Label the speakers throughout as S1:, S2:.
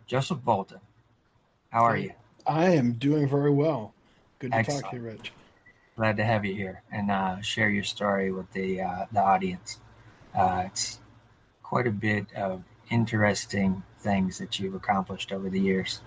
S1: Joseph Bolton. How are you?
S2: Hey, I am doing very well. Good to talk to
S1: Excellent.
S2: you, Rich.
S1: Glad to have you here and share your story with the audience. It's quite a bit of interesting things that you've accomplished over the years.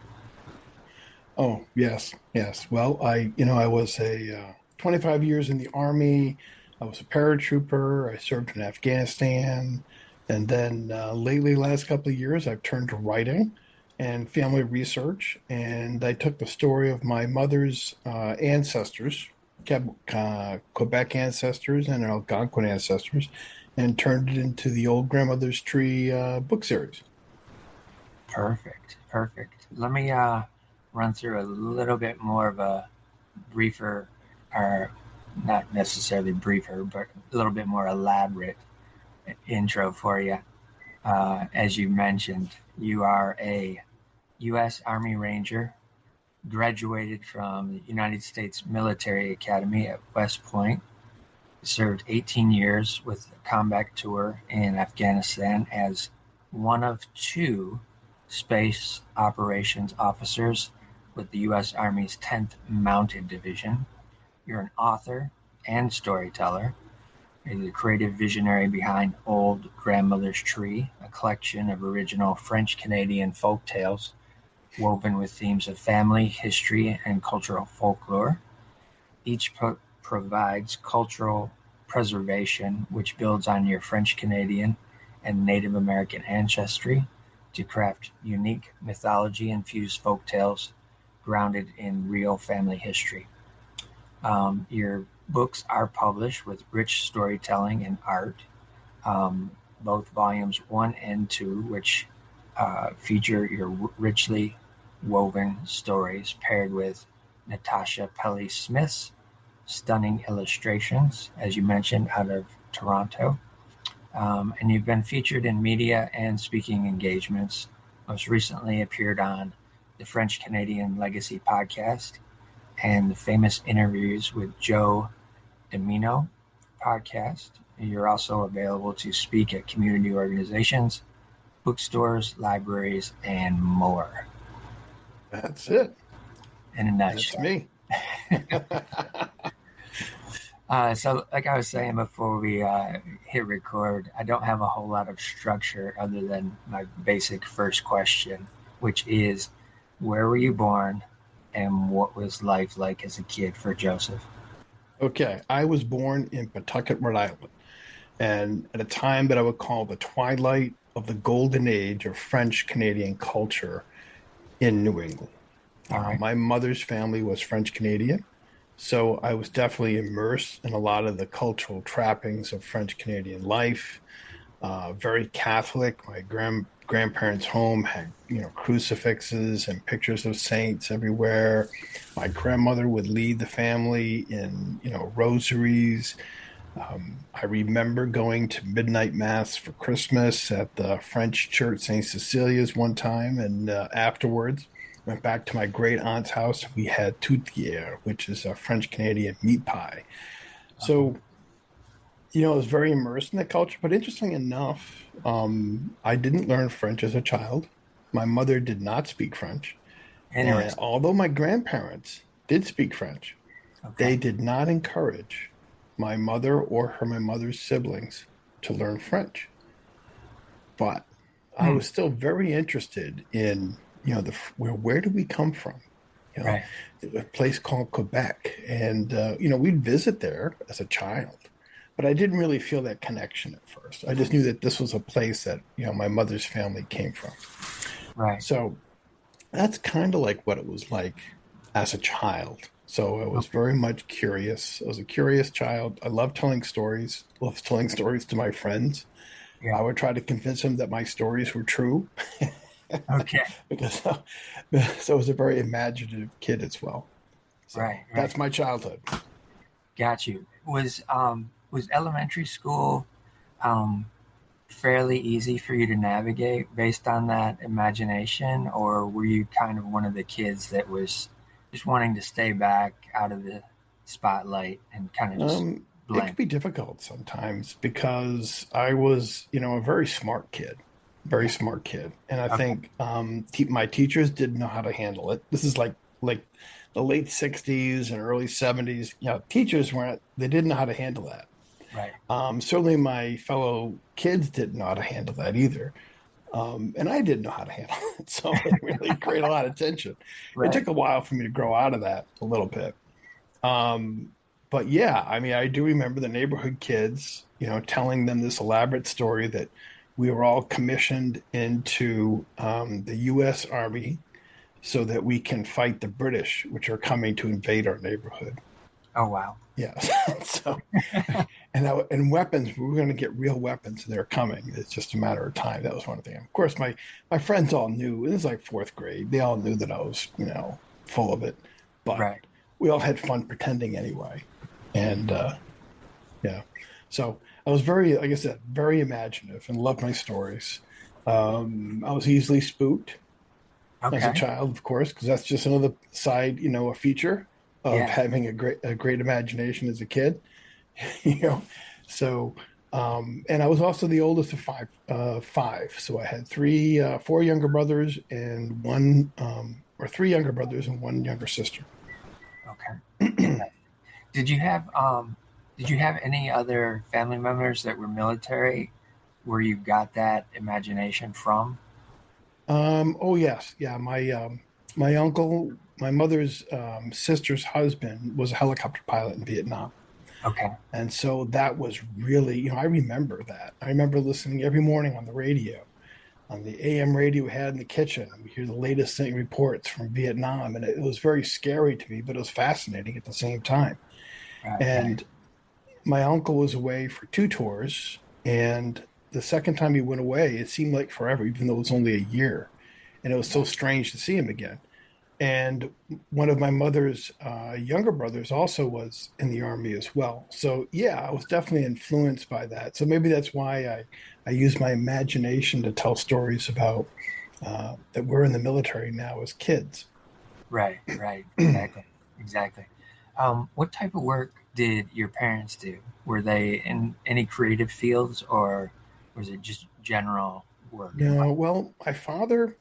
S2: Oh, yes, yes. Well, I was a 25 years in the Army. I was a paratrooper. I served in Afghanistan. And then lately, last couple of years, I've turned to writing and family research. And I took the story of my mother's ancestors, Quebec ancestors and Algonquin ancestors, and turned it into the Old Grandmother's Tree book series.
S1: Perfect. Perfect. Let me run through a little bit more of a briefer, or not necessarily briefer, but a little bit more elaborate intro for you. As you mentioned, you are a U.S. Army Ranger, graduated from the United States Military Academy at West Point, served 18 years with a combat tour in Afghanistan as one of two space operations officers with the U.S. Army's 10th Mounted Division. You're an author and storyteller. You're the creative visionary behind Old Grandmother's Tree, a collection of original French-Canadian folk tales woven with themes of family, history, and cultural folklore. Each provides cultural preservation, which builds on your French Canadian and Native American ancestry to craft unique mythology infused folk tales grounded in real family history. Your books are published with rich storytelling and art, both volumes one and two, which feature your richly woven stories paired with Natasha Pelly Smith's stunning illustrations, as you mentioned, out of Toronto. And you've been featured in media and speaking engagements. Most recently appeared on the French Canadian Legacy podcast and the famous interviews with Joe Domino podcast. You're also available to speak at community organizations, bookstores, libraries, and more.
S2: That's it.
S1: In a
S2: That's
S1: nutshell.
S2: me.
S1: So, like I was saying before we hit record, I don't have a whole lot of structure other than my basic first question, which is, where were you born, and what was life like as a kid for Joseph?
S2: Okay, I was born in Pawtucket, Rhode Island, and at a time that I would call the twilight of the golden age of French Canadian culture in New England.
S1: All right.
S2: My mother's family was French Canadian, so I was definitely immersed in a lot of the cultural trappings of French Canadian life. Very Catholic. My grandparents' home had crucifixes and pictures of saints everywhere. My grandmother would lead the family in rosaries. I remember going to midnight mass for Christmas at the French church St. Cecilia's one time, and afterwards went back to my great aunt's house. We had toutière, which is a French Canadian meat pie.
S1: Okay.
S2: So I was very immersed in that culture. But interesting enough, I didn't learn French as a child. My mother did not speak French. And
S1: Interesting.
S2: although my grandparents did speak French, they
S1: Okay.
S2: did not encourage my mother or my mother's siblings to learn French. But I
S1: Hmm.
S2: was still very interested in, where do we come from? You know,
S1: Right.
S2: a place called Quebec. And, we'd visit there as a child. But I didn't really feel that connection at first. I just knew that this was a place that, my mother's family came from.
S1: Right.
S2: So that's kind of like what it was like as a child. So I was
S1: Okay.
S2: very much curious. I was a curious child. I loved telling stories, loved telling stories to my friends.
S1: Yeah.
S2: I would try to convince them that my stories were true
S1: Okay.
S2: because so I was a very imaginative kid as well. So
S1: Right.
S2: that's
S1: Right.
S2: my childhood.
S1: Got you. Was elementary school um fairly easy for you to navigate based on that imagination, or were you kind of one of the kids that was just wanting to stay back out of the spotlight and kind of just
S2: It could
S1: blend?
S2: be difficult sometimes because I was, a very smart kid. very
S1: Yeah.
S2: smart kid, and I
S1: Okay.
S2: think my teachers didn't know how to handle it. This is like the late '60s and early '70s. You know, teachers weren't they didn't know how to handle that.
S1: Right.
S2: Certainly, my fellow kids didn't know how to handle that either. And I didn't know how to handle it. So it really created a lot of tension. It
S1: Right.
S2: took a while for me to grow out of that a little bit. Um, but yeah, I mean, I do remember the neighborhood kids, you know, telling them this elaborate story that we were all commissioned into the U.S. Army so that we can fight the British, which are coming to invade our neighborhood.
S1: Oh, wow.
S2: Yes. So, and weapons, we were going to get real weapons. They're coming. It's just a matter of time. That was one thing. Of course, my friends all knew. It was like fourth grade. They all knew that I was, you know, full of it. But
S1: Right.
S2: we all had fun pretending anyway. And yeah, so I was very, like I said, very imaginative and loved my stories. I was easily spooked as a
S1: Okay.
S2: child, of course, because that's just another side, you know, a feature of
S1: Yeah.
S2: having a great imagination as a kid. You know, so and I was also the oldest of five. So I had four younger brothers and one or three younger brothers and one younger sister.
S1: Okay. Yeah. Did you have um did you have any other family members that were military where you got that imagination from?
S2: Oh yes, yeah. My uncle, my mother's sister's husband was a helicopter pilot in Vietnam,
S1: Okay.
S2: and so that was really, you know, I remember that. I remember listening every morning on the radio, on the AM radio we had in the kitchen, and we hear the latest thing reports from Vietnam, and it was very scary to me, but it was fascinating at the same time.
S1: Right, right.
S2: And my uncle was away for two tours, and the second time he went away, it seemed like forever, even though it was only a year, and it was so
S1: Yeah.
S2: strange to see him again. And one of my mother's younger brothers also was in the army as well. So yeah, I was definitely influenced by that. So maybe that's why I use my imagination to tell stories about that we're in the military now as kids.
S1: Right, right. Exactly. Exactly. What type of work did your parents do? Were they in any creative fields or was it just general work in
S2: No,
S1: life?
S2: well, my father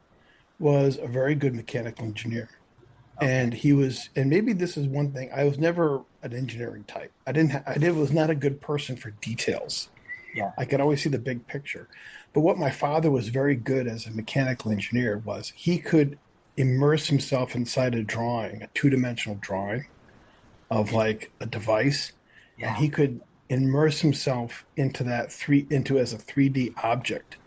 S2: was a very good mechanical engineer.
S1: Okay.
S2: And he was, and maybe this is one thing, I was never an engineering type. Was not a good person for details.
S1: Yeah.
S2: I could always see the big picture. But what my father was very good as a mechanical engineer was he could immerse himself inside a drawing, a two-dimensional drawing of like a device, and
S1: Yeah.
S2: he could immerse himself into into as a 3D object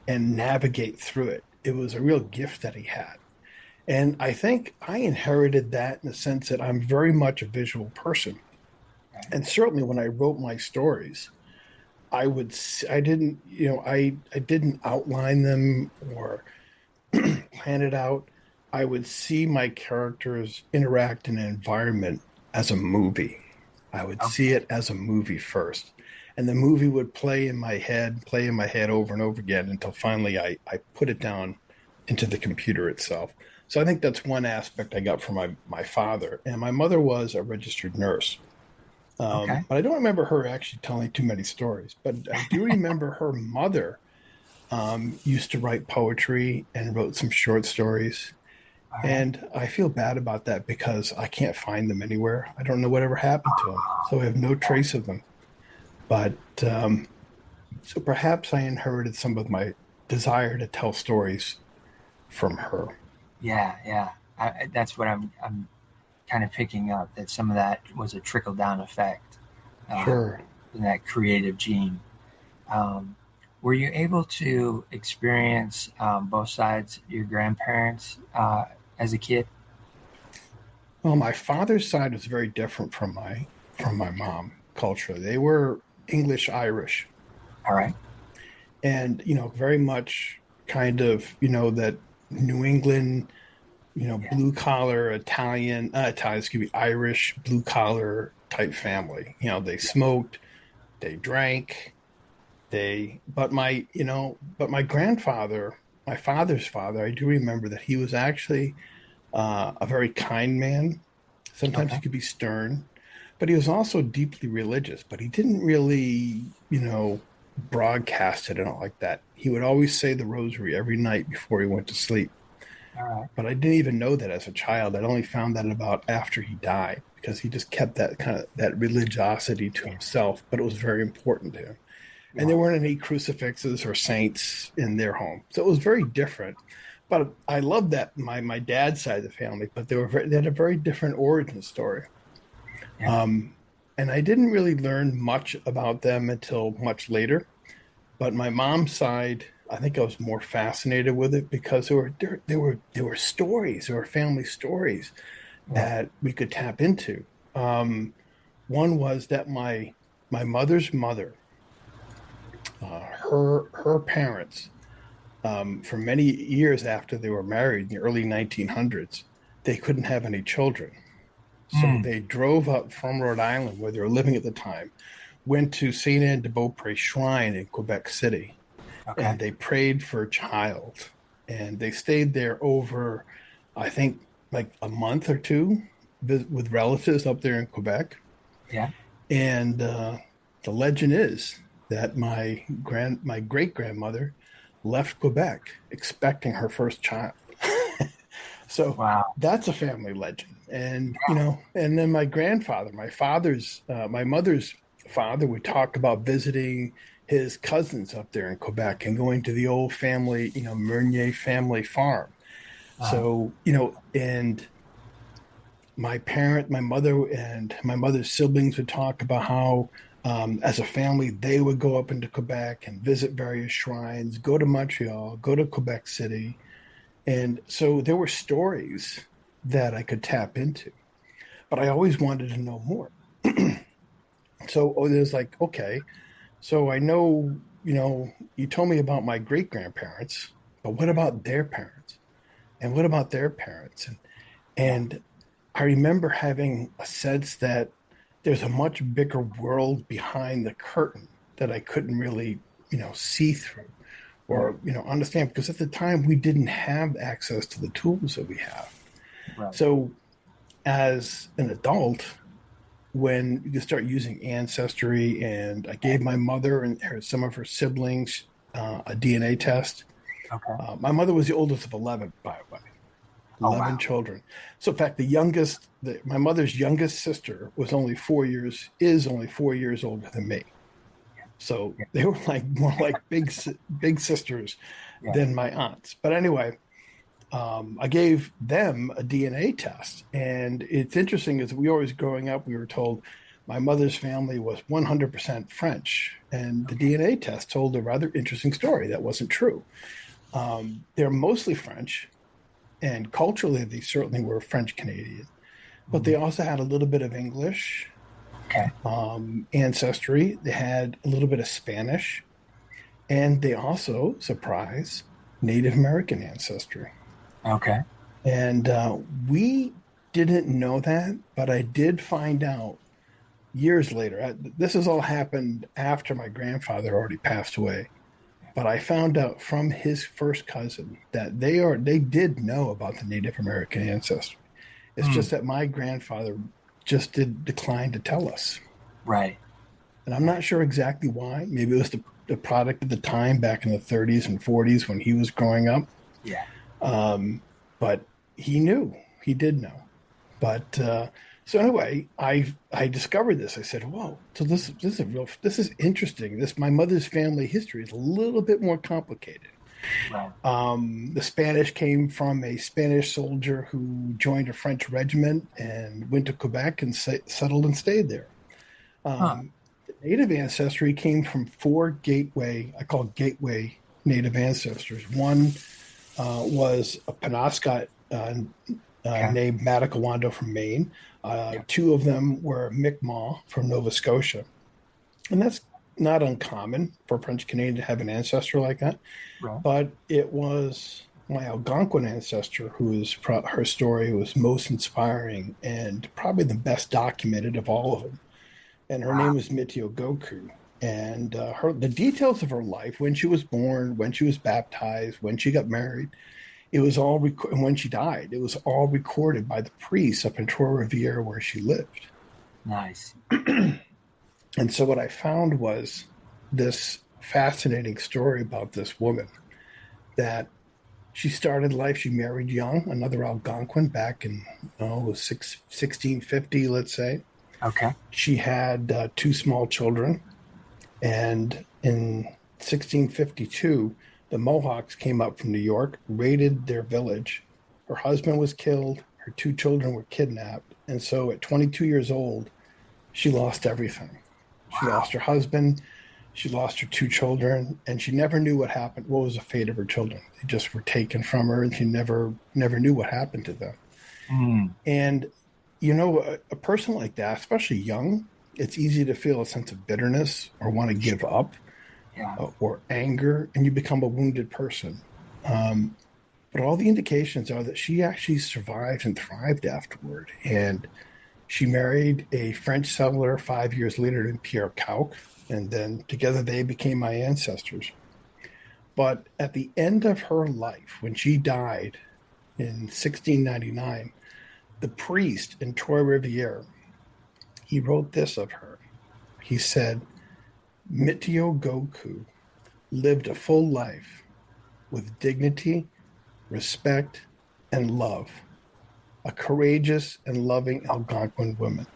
S2: and navigate through it. It was a real gift that he had. And I think I inherited that in the sense that I'm very much a visual person.
S1: Right.
S2: And certainly when I wrote my stories, I didn't, you know, I didn't outline them or plan it out. I would see my characters interact in an environment as a movie. I would see
S1: Okay.
S2: it as a movie first. And the movie would play in my head over and over again until finally I put it down into the computer itself. So I think that's one aspect I got from my father. And my mother was a registered nurse.
S1: Okay.
S2: But I don't remember her actually telling too many stories. But I do remember her mother used to write poetry and wrote some short stories.
S1: All right.
S2: And I feel bad about that because I can't find them anywhere. I don't know whatever happened to them. So I have no trace of them. But so perhaps I inherited some of my desire to tell stories from her.
S1: Yeah, yeah. That's what I'm kind of picking up that some of that was a trickle down effect uh,
S2: Sure.
S1: in that creative gene. Um, were you able to experience both sides, your grandparents as a kid?
S2: Well, my father's side was very different from my mom culturally. They were English Irish,
S1: All right.
S2: and you know, very much kind of, you know, that New England, you know,
S1: Yeah.
S2: blue collar excuse me, Irish blue collar type family. You know, they
S1: Yeah.
S2: smoked, they drank, but my grandfather, my father's father, I do remember that he was actually a very kind man. Sometimes
S1: Okay.
S2: he could be stern, but he was also deeply religious. But he didn't really, you know. broadcasted and all like that. He would always say the rosary every night before he went to sleep.
S1: All right.
S2: But I didn't even know that as a child. I'd only found that about after he died because he just kept that kind of that religiosity to
S1: Yeah.
S2: himself, but it was very important to him. And
S1: Yeah.
S2: there weren't any crucifixes or saints in their home. So it was very different. But I love that my dad's side of the family, but they had a very different origin story.
S1: Yeah.
S2: Um, and I didn't really learn much about them until much later. But my mom's side, I think I was more fascinated with it because there were stories, there were family stories
S1: Yeah.
S2: that we could tap into. Um, One was that my mother's mother, her parents, for many years after they were married in the early 1900s, they couldn't have any children. So
S1: Mm.
S2: they drove up from Rhode Island, where they were living at the time, went to Saint Anne de Beaupré Shrine in Quebec City,
S1: Okay.
S2: and they prayed for a child. And they stayed there over, I think, like a month or two with relatives up there in Quebec.
S1: Yeah.
S2: And the legend is that my great grandmother left Quebec expecting her first child. So
S1: Wow.
S2: that's a family legend. And and then my grandfather, my mother's father, would talk about visiting his cousins up there in Quebec and going to the old family, Meunier family farm.
S1: Uh,
S2: So, and my mother and my mother's siblings would talk about how, as a family, they would go up into Quebec and visit various shrines, go to Montreal, go to Quebec City. And so there were stories that I could tap into, but I always wanted to know more. So there's like, okay, so I know, you told me about my great grandparents, but what about their parents? And what about their parents?
S1: yeah.
S2: And I remember having a sense that there's a much bigger world behind the curtain that I couldn't really, see through
S1: Right.
S2: or, understand because at the time we didn't have access to the tools that we have.
S1: Right.
S2: So as an adult, when you start using Ancestry, and I gave my mother and some of her siblings a DNA test.
S1: Okay.
S2: My mother was the oldest of 11, by the way,
S1: Oh
S2: 11
S1: wow.
S2: children. So, in fact, my mother's youngest sister is only 4 years older than me. So
S1: Yeah.
S2: they were like more like big sisters
S1: Yeah.
S2: than my aunts. But anyway, I gave them a DNA test. And it's interesting as we always growing up, we were told my mother's family was 100% French. And the
S1: Okay.
S2: DNA test told a rather interesting story that wasn't true. They're mostly French, and culturally, they certainly were French Canadian, but they
S1: Mm.
S2: also had a little bit of English
S1: Okay.
S2: ancestry. They had a little bit of Spanish, and they also, surprise, Native American ancestry.
S1: Okay.
S2: And we didn't know that, but I did find out years later. This has all happened after my grandfather already passed away. But I found out from his first cousin that they did know about the Native American ancestry. It's
S1: Mm.
S2: just that my grandfather just did decline to tell us.
S1: Right.
S2: And I'm
S1: Right.
S2: not sure exactly why. Maybe it was the product of the time back in the 30s and 40s when he was growing up.
S1: Yeah.
S2: Um, but he knew, he did know. But so anyway, I discovered this. I said, "Whoa! So this is interesting. This my mother's family history is a little bit more complicated."
S1: Right.
S2: The Spanish came from a Spanish soldier who joined a French regiment and went to Quebec and settled and stayed there.
S1: Huh.
S2: The native ancestry came from four I call gateway native ancestors. One was a Penobscot
S1: Okay.
S2: named Matakawando from Maine.
S1: Yeah.
S2: Two of them were Mi'kmaq from Nova Scotia. And that's not uncommon for French Canadian to have an ancestor like that.
S1: Right.
S2: But it was my Algonquin ancestor her story was most inspiring and probably the best documented of all of them. And her
S1: Wow.
S2: name was Mithyogoku. And the details of her life, when she was born, when she was baptized, when she got married, it was all and when she died, it was all recorded by the priests up in Trois-Rivières where she lived.
S1: Nice.
S2: And so what I found was this fascinating story about this woman that she started life. She married young, another Algonquin back in 1650, let's say.
S1: Okay.
S2: She had two small children, and in 1652, the Mohawks came up from New York, raided their village. Her husband was killed. Her two children were kidnapped, and so at 22 years old, she lost everything. She
S1: Wow.
S2: lost her husband. She lost her two children, and she never knew what happened. What was the fate of her children? They just were taken from her, and she never knew what happened to them.
S1: Mm,
S2: And a person like that, especially young, it's easy to feel a sense of bitterness or want to give
S1: sure.
S2: up
S1: Yeah.
S2: or anger, and you become a wounded person. Um, but all the indications are that she actually survived and thrived afterward. And she married a French settler 5 years later named Pierre Cauch, and then together they became my ancestors. But at the end of her life, when she died in 1699, the priest in Trois-Rivières, he wrote this of her. He said, Mithyogoku lived a full life with dignity, respect, and love, a courageous and loving Algonquin woman.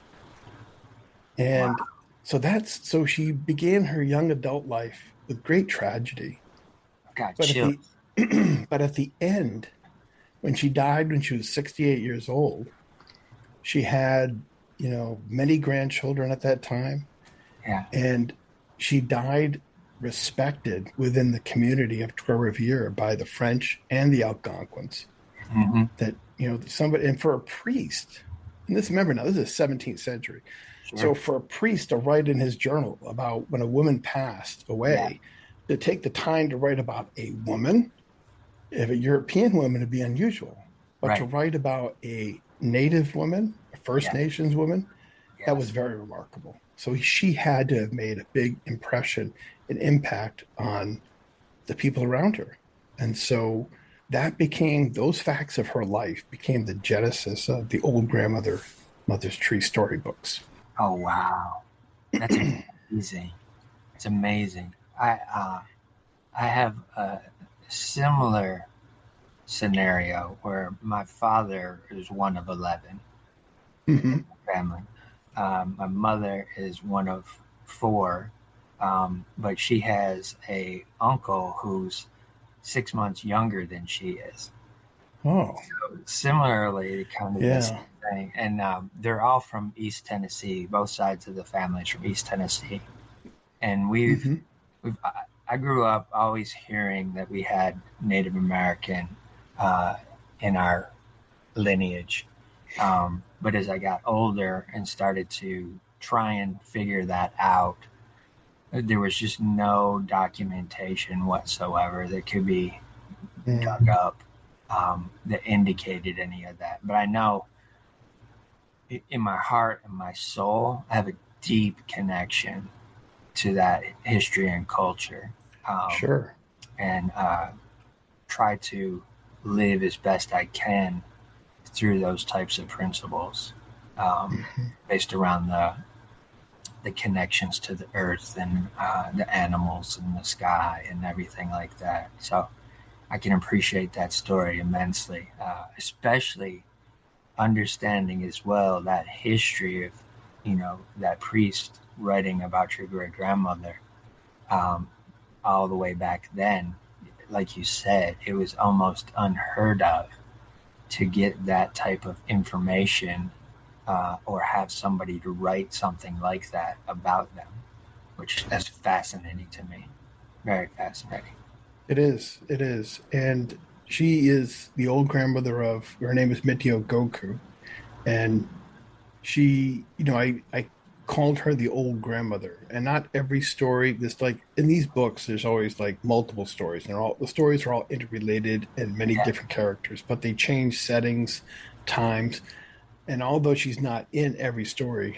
S1: Wow.
S2: And so she began her young adult life with great tragedy.
S1: I've got
S2: But at
S1: chills.
S2: the but at the end, when she died when she was 68 years old, she had, many grandchildren at that time,
S1: Yeah.
S2: and she died respected within the community of Trois-Rivières by the French and the Algonquins.
S1: Mm-hmm.
S2: That somebody, and for a priest, and this, remember, now this is 17th century, so
S1: Sure.
S2: for a priest to write in his journal about when a woman passed
S1: Yeah.
S2: away, to take the time to write about a woman, if a European woman would be unusual, but to
S1: Right.
S2: write about a Native woman, a First
S1: Yeah.
S2: Nations woman, that was
S1: Yes.
S2: very remarkable. So she had to have made a big impression and impact on the people around her. And so those facts of her life became the genesis of the old grandmother Mother's Tree storybooks.
S1: Oh wow. That's amazing. It's amazing. I have a similar scenario where my father is one of 11 in
S2: Mm-hmm.
S1: my family. My mother is one of four, but she has a uncle who's 6 months younger than she is.
S2: Oh,
S1: Similarly, kind of the same
S2: yeah.
S1: thing. And they're all from East Tennessee. Both sides of the family is from East Tennessee. And
S2: Mm-hmm.
S1: I grew up always hearing that we had Native American uh, in our lineage. But as I got older and started to try and figure that out, there was just no documentation whatsoever that could be dug
S2: Mm-hmm.
S1: up that indicated any of that. But I know in my heart and my soul, I have a deep connection to that history and culture, um,
S2: Sure.
S1: and try to live as best I can through those types of principles,
S2: Mm-hmm.
S1: based around the connections to the earth and the animals and the sky and everything like that. So I can appreciate that story immensely, especially understanding as well that history of, that priest writing about your great grandmother, um, all the way back then. Like you said, it was almost unheard of to get that type of information, or have somebody to write something like that about them, which that's fascinating to me. Very fascinating.
S2: It is. It is. And she is the old grandmother of, her name is Mithyogoku. And she, I called her the old grandmother. And not every story, this, like in these books, there's always like multiple stories. And the stories are all interrelated and many
S1: Yeah.
S2: different characters, but they change settings, times. And although she's not in every story,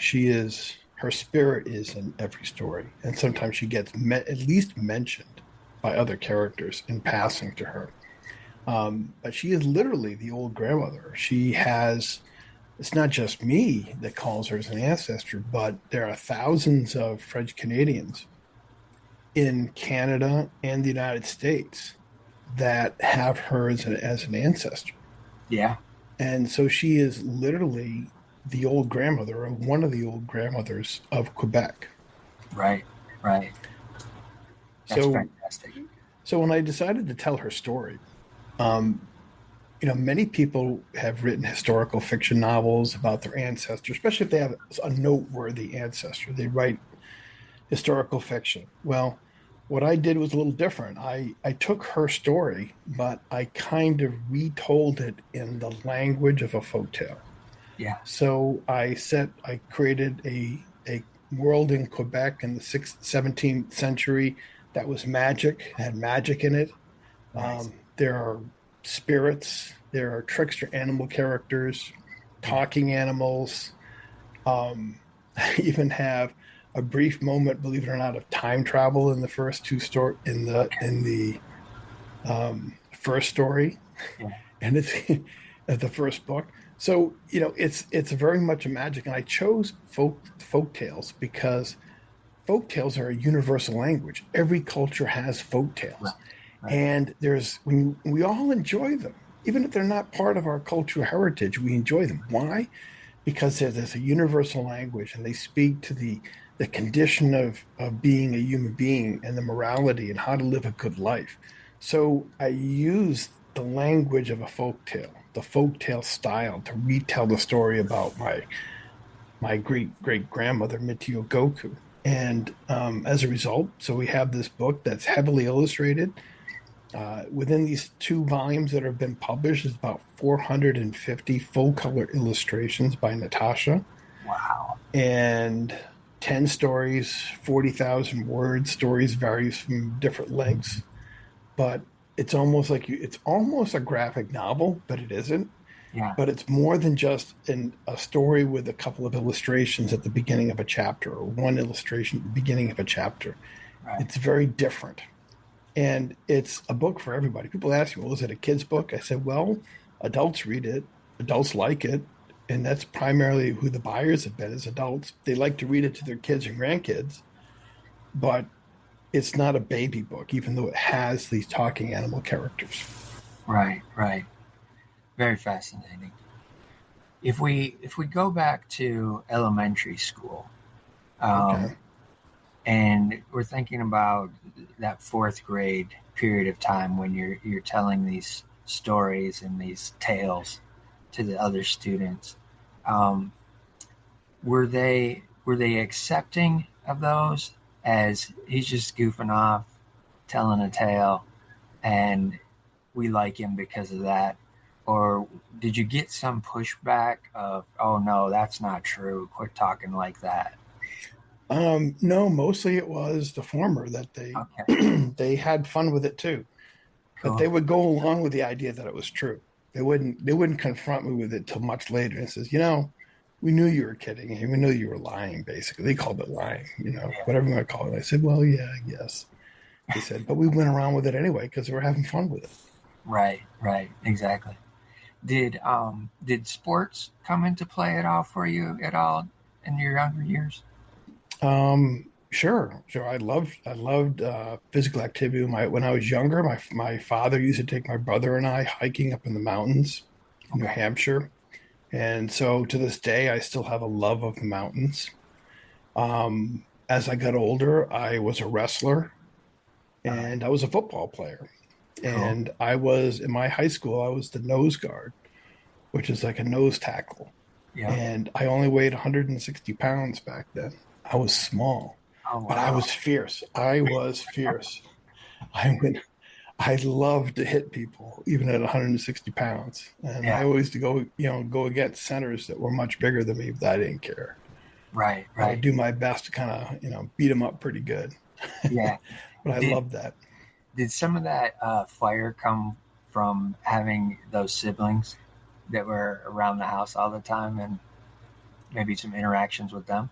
S2: her spirit is in every story. And sometimes she gets at least mentioned by other characters in passing to her. But she is literally the old grandmother. It's not just me that calls her as an ancestor, but there are thousands of French Canadians in Canada and the United States that have her as an ancestor.
S1: Yeah.
S2: And so she is literally the old grandmother, or one of the old grandmothers of Quebec.
S1: Right. Right. That's
S2: So,
S1: fantastic.
S2: so when I decided to tell her story, um, many people have written historical fiction novels about their ancestors, especially if they have a noteworthy ancestor. They write historical fiction. Well, what I did was a little different. I took her story, but I kind of retold it in the language of a folktale.
S1: Yeah.
S2: So I created a world in Quebec in the 17th century that was magic, had magic in it.
S1: Nice.
S2: There are spirits, there are trickster animal characters,
S1: Yeah.
S2: talking animals. I even have a brief moment, believe it or not, of time travel in the first two story
S1: Okay.
S2: in the first story,
S1: Yeah.
S2: and it's the first book. So it's very much a magic, and I chose folk tales because folk tales are a universal language. Every culture has folk
S1: Right.
S2: tales,
S1: Right.
S2: and there's when we all enjoy them, even if they're not part of our cultural heritage. We enjoy them. Why? Because there's a universal language, and they speak to the condition of being a human being and the morality and how to live a good life. So I use the language of a folktale, the folktale style, to retell the story about my great great grandmother Mithyogoku. And as a result, so we have this book that's heavily illustrated. Within these two volumes that have been published is about 450 full color illustrations by Natasha,
S1: Wow.
S2: and 10 stories, 40,000 words. Stories varies from different lengths, but it's almost a graphic novel, but it isn't.
S1: Yeah.
S2: But it's more than just a story with a couple of illustrations at the beginning of a chapter, or one illustration at the beginning of a chapter.
S1: Right.
S2: It's very different. And it's a book for everybody. People ask me, well, is it a kid's book? I said, well, adults read it, adults like it. And that's primarily who the buyers have been, as adults. They like to read it to their kids and grandkids, but it's not a baby book, even though it has these talking animal characters.
S1: Right. Right. Very fascinating. If we go back to elementary school, um,
S2: Okay.
S1: and we're thinking about that fourth grade period of time when you're telling these stories and these tales to the other students, um, were they accepting of those as he's just goofing off, telling a tale, and we like him because of that? Or did you get some pushback of, oh no, that's not true, quit talking like that?
S2: No, mostly it was the former that they
S1: Okay.
S2: they had fun with it too, but they
S1: Cool.
S2: would go along with the idea that it was true. They wouldn't confront me with it till much later and says, we knew you were kidding and we knew you were lying. Basically, they called it lying,
S1: Yeah.
S2: whatever you want to call it. I said, well, yeah, I guess. They said, but we went around with it anyway because we were having fun with it.
S1: Right, right, exactly. Did sports come into play at all for you at all in your younger years?
S2: Sure. I loved physical activity. When I was younger, my father used to take my brother and I hiking up in the mountains in New
S1: Okay.
S2: Hampshire, and so to this day, I still have a love of the mountains. As I got older, I was a wrestler
S1: All right.
S2: and I was a football player.
S1: Cool.
S2: And I was in my high school, I was the nose guard, which is like a nose tackle.
S1: Yeah.
S2: And I only weighed 160 pounds back then. I was small,
S1: Oh
S2: but I
S1: wow.
S2: was fierce. I was fierce. I mean, I loved to hit people, even at 160 pounds. And I
S1: Yeah.
S2: always to go against centers that were much bigger than me, but I didn't care.
S1: Right.
S2: I would
S1: Right.
S2: do my best to kind of, beat them up pretty good.
S1: Yeah.
S2: But I
S1: Did
S2: loved that.
S1: did some of that fire come from having those siblings that were around the house all the time and maybe some interactions with them?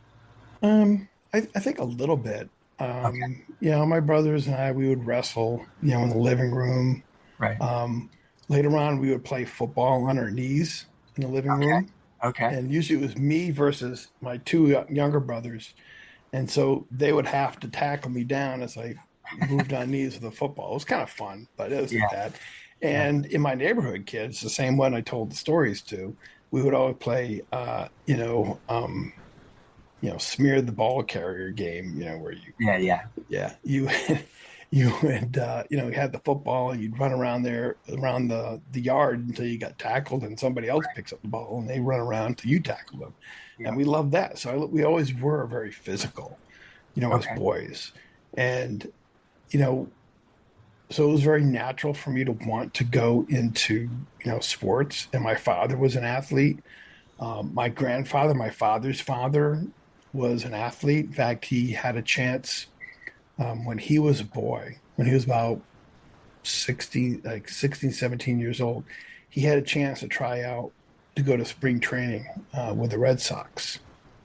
S2: I think a little bit.
S1: Okay.
S2: My brothers and I, we would wrestle, in the living room.
S1: Right.
S2: Um, Later on, we would play football on our knees in the living
S1: Okay.
S2: room.
S1: Okay.
S2: And usually it was me versus my two younger brothers. And so they would have to tackle me down as I moved on knees with a football. It was kind of fun, but it wasn't
S1: Yeah,
S2: bad.
S1: yeah,
S2: And in my neighborhood, kids, the same one I told the stories to, we would always play, smear the ball carrier game, where you,
S1: yeah, yeah.
S2: yeah, you, you would, you had the football and you'd run around there, around the yard until you got tackled and somebody else picks up the ball and they run around until you tackle them. And
S1: Yeah.
S2: we loved that. So we always were very physical, as
S1: Okay.
S2: boys. And, you know, so it was very natural for me to want to go into, sports. And my father was an athlete. My grandfather, my father's father, was an athlete. In fact, he had a chance when he was a boy, when he was about 16, like 16, 17 years old, he had a chance to try out to go to spring training with the Red Sox.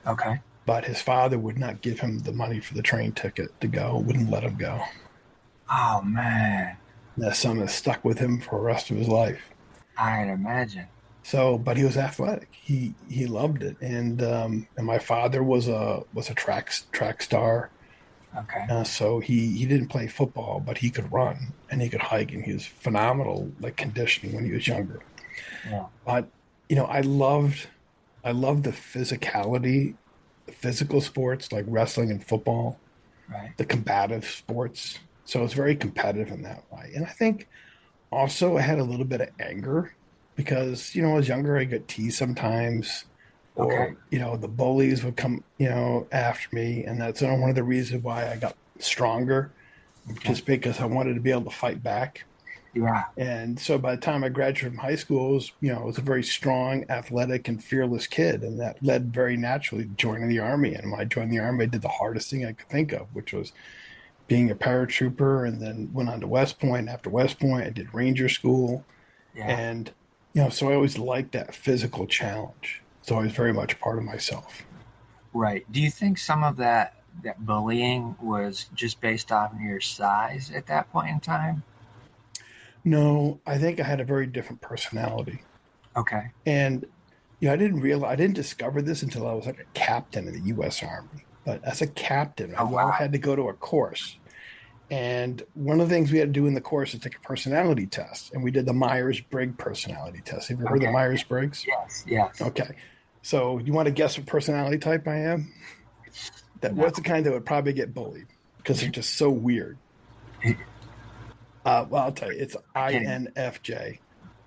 S1: Okay.
S2: But his father would not give him the money for the train ticket to go, wouldn't let him go.
S1: Oh man,
S2: That son has stuck with him for the rest of his life.
S1: I'd imagine.
S2: So, but he was athletic. He loved it, and my father was a track star.
S1: Okay.
S2: So he didn't play football, but he could run and he could hike, and he was phenomenal like conditioning when he was younger.
S1: Yeah.
S2: But I loved the physicality, the physical sports like wrestling and football,
S1: Right.
S2: the combative sports. So it's very competitive in that way. And I think also I had a little bit of anger because, I was younger, I got teased sometimes,
S1: Okay.
S2: or, the bullies would come, after me. And that's one of the reasons why I got stronger,
S1: Okay.
S2: just because I wanted to be able to fight back.
S1: Yeah.
S2: And so by the time I graduated from high school, I was a very strong, athletic, and fearless kid. And that led very naturally to joining the Army. And when I joined the Army, I did the hardest thing I could think of, which was being a paratrooper, and then went on to West Point. After West Point, I did Ranger School.
S1: Yeah.
S2: And, so I always liked that physical challenge. It's always very much part of myself.
S1: Right. Do you think some of that bullying was just based on your size at that point in time?
S2: No, I think I had a very different personality.
S1: Okay.
S2: And, I didn't discover this until I was like a captain in the U.S. Army. But as a captain,
S1: Oh
S2: we all
S1: wow.
S2: had to go to a course. And one of the things we had to do in the course is take a personality test. And we did the Myers Briggs personality test. Have you heard of the
S1: Okay.
S2: Myers Briggs?
S1: Yes. Yes.
S2: Okay. So you want to guess what personality type I am? That
S1: No.
S2: what's the kind that would probably get bullied because they're just so weird. Well, I'll tell you, it's
S1: I can't.
S2: INFJ,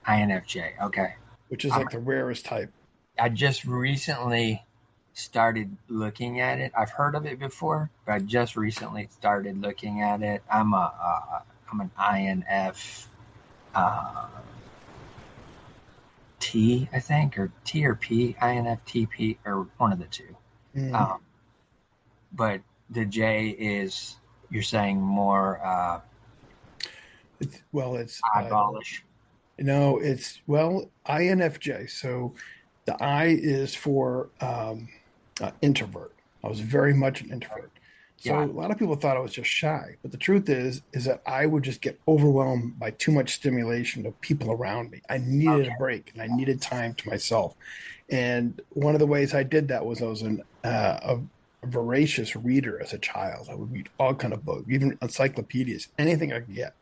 S1: INFJ. Okay.
S2: which is
S1: Um,
S2: like the rarest type.
S1: I just recently started looking at it. I've heard of it before, but I just recently started looking at it. I'm an INF uh, T, I think, or T or P, INFTP, or one of the two.
S2: Mm.
S1: Um, but the J is, you're saying, more
S2: It's
S1: eyeballish.
S2: no, it's well INFJ. So the I is for introvert. I was very much an introvert. So a
S1: Yeah.
S2: lot of people thought I was just shy, but the truth is that I would just get overwhelmed by too much stimulation of people around me. I needed a
S1: Okay.
S2: break and I needed time to myself. And one of the ways I did that was I was a voracious reader as a child. I would read all kind of books, even encyclopedias, anything I could get.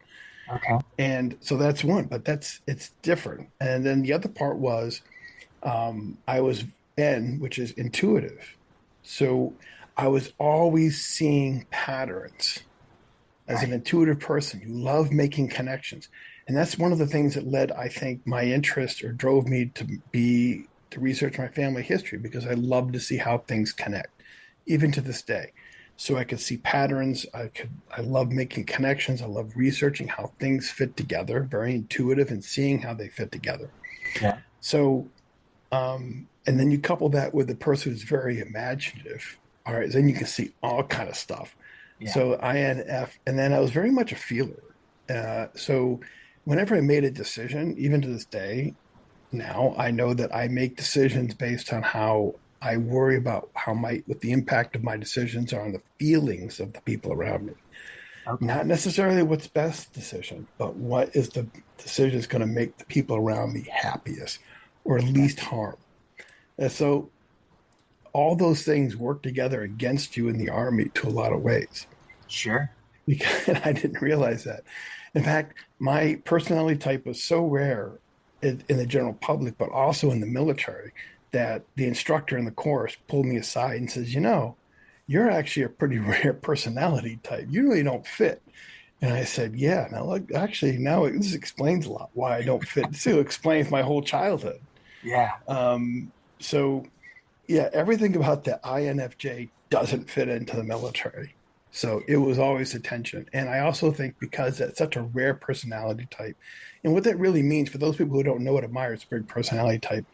S1: Okay.
S2: And so that's one, but it's different. And then the other part was I was N, which is intuitive. So I was always seeing patterns as an
S1: Right.
S2: intuitive person who loved making connections. And that's one of the things that led, I think, my interest or drove me to research my family history because I love to see how things connect, even to this day. So I could see patterns. I love making connections. I love researching how things fit together, very intuitive and seeing how they fit together.
S1: Yeah.
S2: So and then you couple that with the person who's very imaginative. All right, then you can see all kind of stuff.
S1: Yeah.
S2: So INF, and then I was very much a feeler. So whenever I made a decision, even to this day, now I know that I make decisions based on how I worry about what the impact of my decisions are on the feelings of the people around me.
S1: Okay.
S2: Not necessarily what's best decision, but what is the decision that's going to make the people around me happiest or
S1: Right.
S2: least harm. And so all those things work together against you in the army to a lot of ways.
S1: Sure.
S2: because I didn't realize that. In fact, my personality type was so rare in the general public, but also in the military, that the instructor in the course pulled me aside and says, you're actually a pretty rare personality type. You really don't fit. And I said, yeah, now look, actually, now this explains a lot why I don't fit. This explains my whole childhood.
S1: Yeah.
S2: Um, so yeah, everything about the INFJ doesn't fit into the military. So it was always a tension. And I also think because that's such a rare personality type, and what that really means for those people who don't know what a Myers-Briggs personality type,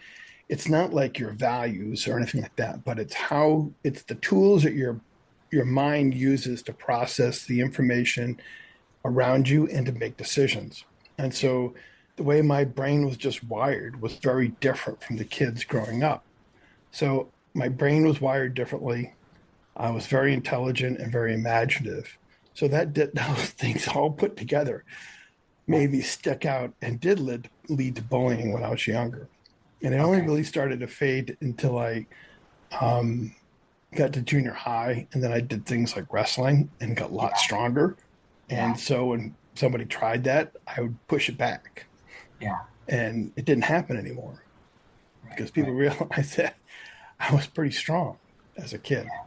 S2: it's not like your values or anything like that, but it's the tools that your mind uses to process the information around you and to make decisions. And so the way my brain was just wired was very different from the kids growing up. So my brain was wired differently. I was very intelligent and very imaginative. So those things all put together made me stick out and did lead to bullying when I was younger. And it only
S1: Okay.
S2: really started to fade until I um, got to junior high. And then I did things like wrestling and got a lot
S1: Yeah.
S2: stronger.
S1: Yeah.
S2: And so when somebody tried that, I would push it back.
S1: Yeah.
S2: And it didn't happen anymore
S1: Right.
S2: because people
S1: Right.
S2: realized that I was pretty strong as a kid.
S1: Yeah.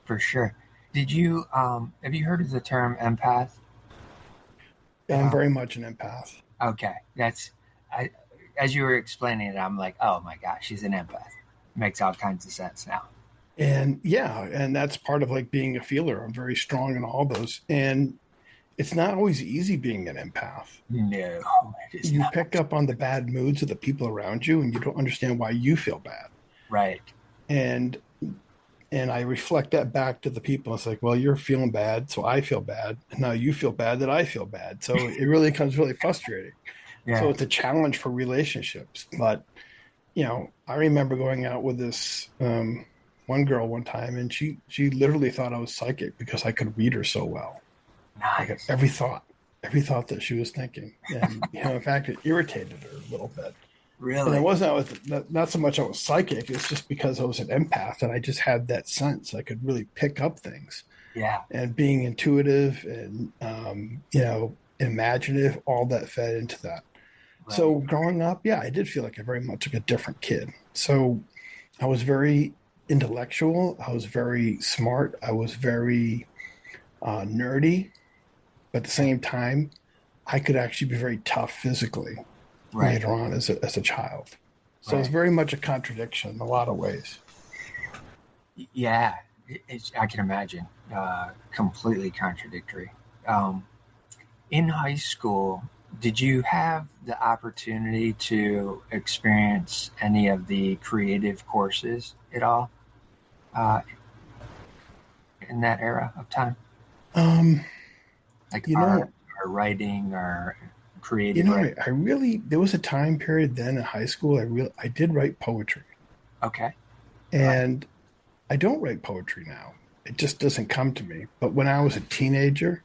S1: For sure. Did you have you heard of the term empath at
S2: I'm
S1: all?
S2: very much an empath.
S1: Okay. That's I as you were explaining it, I'm like, oh my gosh, she's an empath. Makes all kinds of sense now.
S2: And yeah, and that's part of like being a feeler. I'm very strong in all those. And it's not always easy being an empath.
S1: No, it is
S2: You
S1: not.
S2: pick up on the bad moods of the people around you and you don't understand why you feel bad.
S1: Right.
S2: And I reflect that back to the people. It's like, well, you're feeling bad, so I feel bad. And now you feel bad that I feel bad. So it really becomes really frustrating. So
S1: Yeah.
S2: it's a challenge for relationships. But, I remember going out with this one girl one time, and she literally thought I was psychic because I could read her so well. I got
S1: Nice.
S2: every thought that she was thinking. And, in fact, it irritated her a little bit. And it
S1: Really?
S2: wasn't I was not so much I was psychic. It's just because I was an empath and I just had that sense. I could really pick up things.
S1: Yeah.
S2: And being intuitive and imaginative, all that fed into that.
S1: Right.
S2: So growing up, yeah, I did feel like a very much like a different kid. So I was very intellectual. I was very smart. I was very nerdy. But at the
S1: Okay.
S2: same time, I could actually be very tough physically
S1: Right.
S2: later on as a child. So it's
S1: Right.
S2: very much a contradiction in a lot of ways.
S1: Yeah. I can imagine. Completely contradictory. Um, in high school, did you have the opportunity to experience any of the creative courses at all uh, in that era of time,
S2: Um,
S1: like
S2: you
S1: art
S2: know,
S1: or writing or creative writing?
S2: I really there was a time period then in high school I did write poetry,
S1: Okay, right.
S2: and I don't write poetry now. It just doesn't come to me. But when I was a teenager,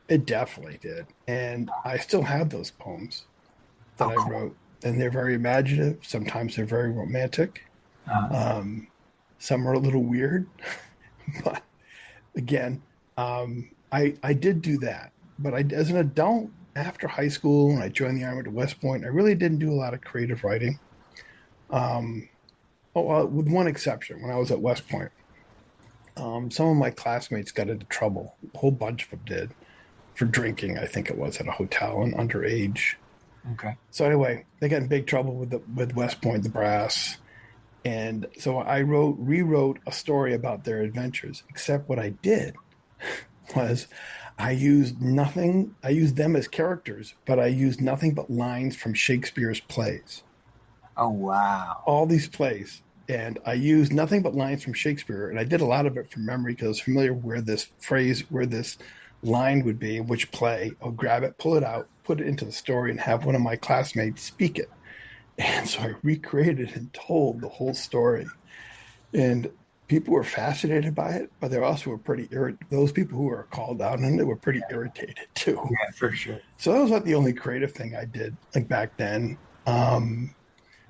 S2: it definitely did, and I still have those poems that
S1: Oh,
S2: I
S1: cool.
S2: wrote, and they're very imaginative. Sometimes they're very romantic.
S1: Uh,
S2: Um, some are a little weird, but again, I did do that, but as an adult after high school, when I joined the army at West Point, I really didn't do a lot of creative writing. Um, with one exception, when I was at West Point, some of my classmates got into trouble. A whole bunch of them did for drinking. I think it was at a hotel and underage.
S1: okay.
S2: So anyway, they got in big trouble with West Point, the brass, and so I rewrote a story about their adventures. Except what I did was I used nothing. I used them as characters, but I used nothing but lines from Shakespeare's plays.
S1: Oh, wow.
S2: All these plays. And I used nothing but lines from Shakespeare. And I did a lot of it from memory because I was familiar where this line would be, in which play. I'll grab it, pull it out, put it into the story, and have one of my classmates speak it. And so I recreated and told the whole story. And people were fascinated by it, but they also were pretty irritated. Those people who were called out on it were pretty irritated too.
S1: Yeah, for sure.
S2: So that was not the only creative thing I did like back then.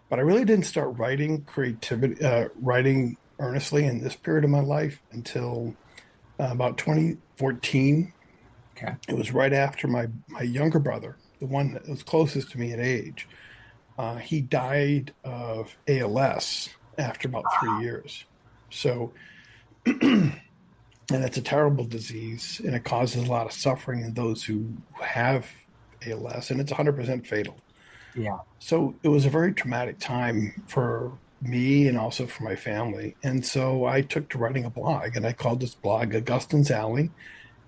S2: But I really didn't start writing earnestly in this period of my life until about 2014.
S1: Okay.
S2: It was right after my younger brother, the one that was closest to me in age. He died of ALS after about 3 years. So, and it's a terrible disease, and it causes a lot of suffering in those who have ALS, and it's 100% fatal.
S1: Yeah.
S2: So it was a very traumatic time for me and also for my family. And so I took to writing a blog, and I called this blog Augustine's Alley.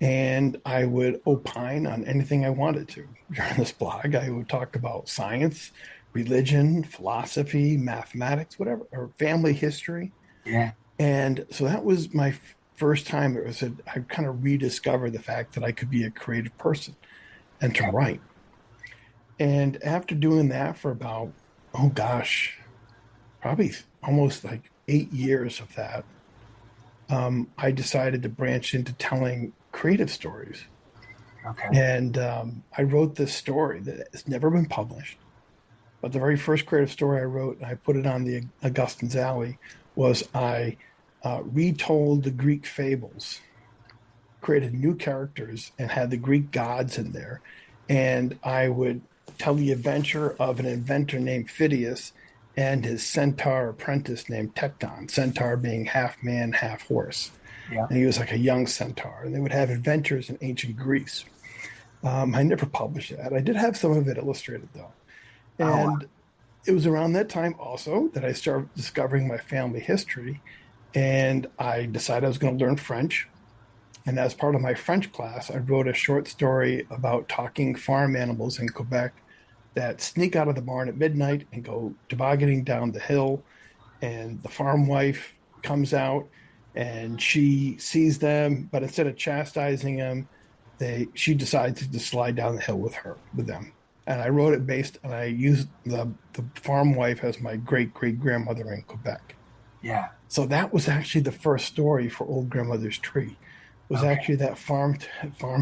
S2: And I would opine on anything I wanted to during this blog. I would talk about science, religion, philosophy, mathematics, whatever, or family history.
S1: Yeah.
S2: And so that was my first time. I kind of rediscovered the fact that I could be a creative person and to
S1: Okay.
S2: write. And after doing that for about, oh gosh, probably almost like 8 years of that, I decided to branch into telling creative stories.
S1: Okay.
S2: And I wrote this story that has never been published. But the very first creative story I wrote, and I put it on the Augustine's Alley, was I retold the Greek fables, created new characters, and had the Greek gods in there. And I would tell the adventure of an inventor named Phidias and his centaur apprentice named Tecton, centaur being half man, half horse.
S1: Yeah.
S2: And he was like a young centaur. And they would have adventures in ancient Greece. I never published that. I did have some of it illustrated though.
S1: Oh, wow.
S2: And it was around that time also that I started discovering my family history. And I decided I was going to learn French. And as part of my French class, I wrote a short story about talking farm animals in Quebec that sneak out of the barn at midnight and go tobogganing down the hill. And the farm wife comes out and she sees them, but instead of chastising them, she decides to slide down the hill with them. And I wrote it based, and I used the farm wife as my great great grandmother in Quebec.
S1: Yeah.
S2: So that was actually the first story for Old Grandmother's Tree. Was
S1: Okay.
S2: actually that farm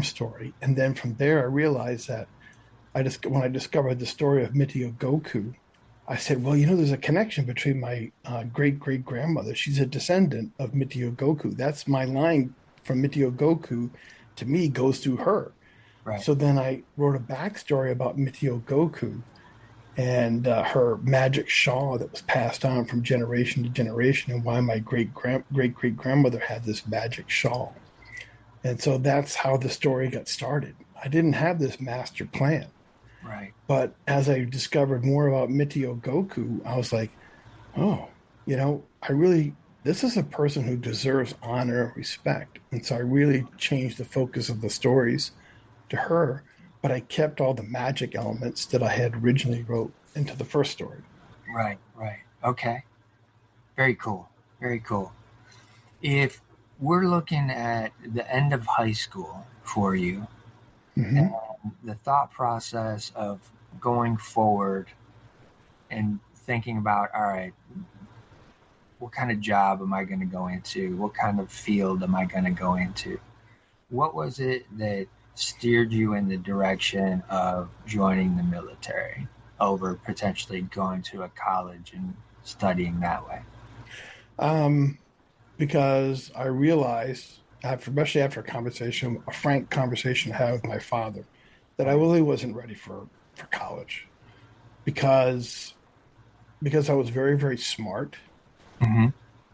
S2: story, and then from there I realized that when I discovered the story of Mithyogoku, I said, well, there's a connection between my great great grandmother. She's a descendant of Mithyogoku. That's my line from Mithyogoku to me goes through her.
S1: Right.
S2: So then I wrote a backstory about Mithyogoku and her magic shawl that was passed on from generation to generation, and why my great great grandmother had this magic shawl. And so that's how the story got started. I didn't have this master plan.
S1: Right.
S2: But as I discovered more about Mithyogoku, I was like, oh, this is a person who deserves honor and respect. And so I really changed the focus of the stories to her, but I kept all the magic elements that I had originally wrote into the first story.
S1: Right. Right. Okay. Very cool. Very cool. If we're looking at the end of high school for you and
S2: Mm-hmm.
S1: the thought process of going forward and thinking about, all right, what kind of job am I going to go into? What kind of field am I going to go into? What was it that steered you in the direction of joining the military over potentially going to a college and studying that way?
S2: Um, because I realized, especially after a frank conversation I had with my father, that I
S1: Right.
S2: really wasn't ready for college because I was very, very smart,
S1: Mm-hmm.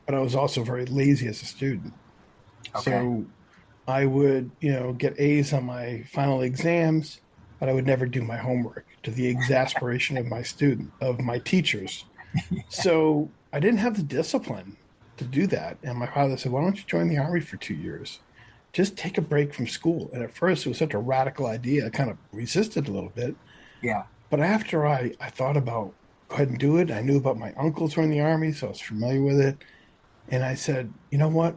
S2: but I was also very lazy as a student.
S1: Okay.
S2: So I would, get A's on my final exams, but I would never do my homework to the exasperation of my teachers. So I didn't have the discipline to do that. And my father said, why don't you join the army for 2 years? Just take a break from school. And at first, it was such a radical idea. I kind of resisted a little bit.
S1: Yeah.
S2: But after I thought about go ahead and do it, I knew about my uncles were in the army, so I was familiar with it. And I said, you know what?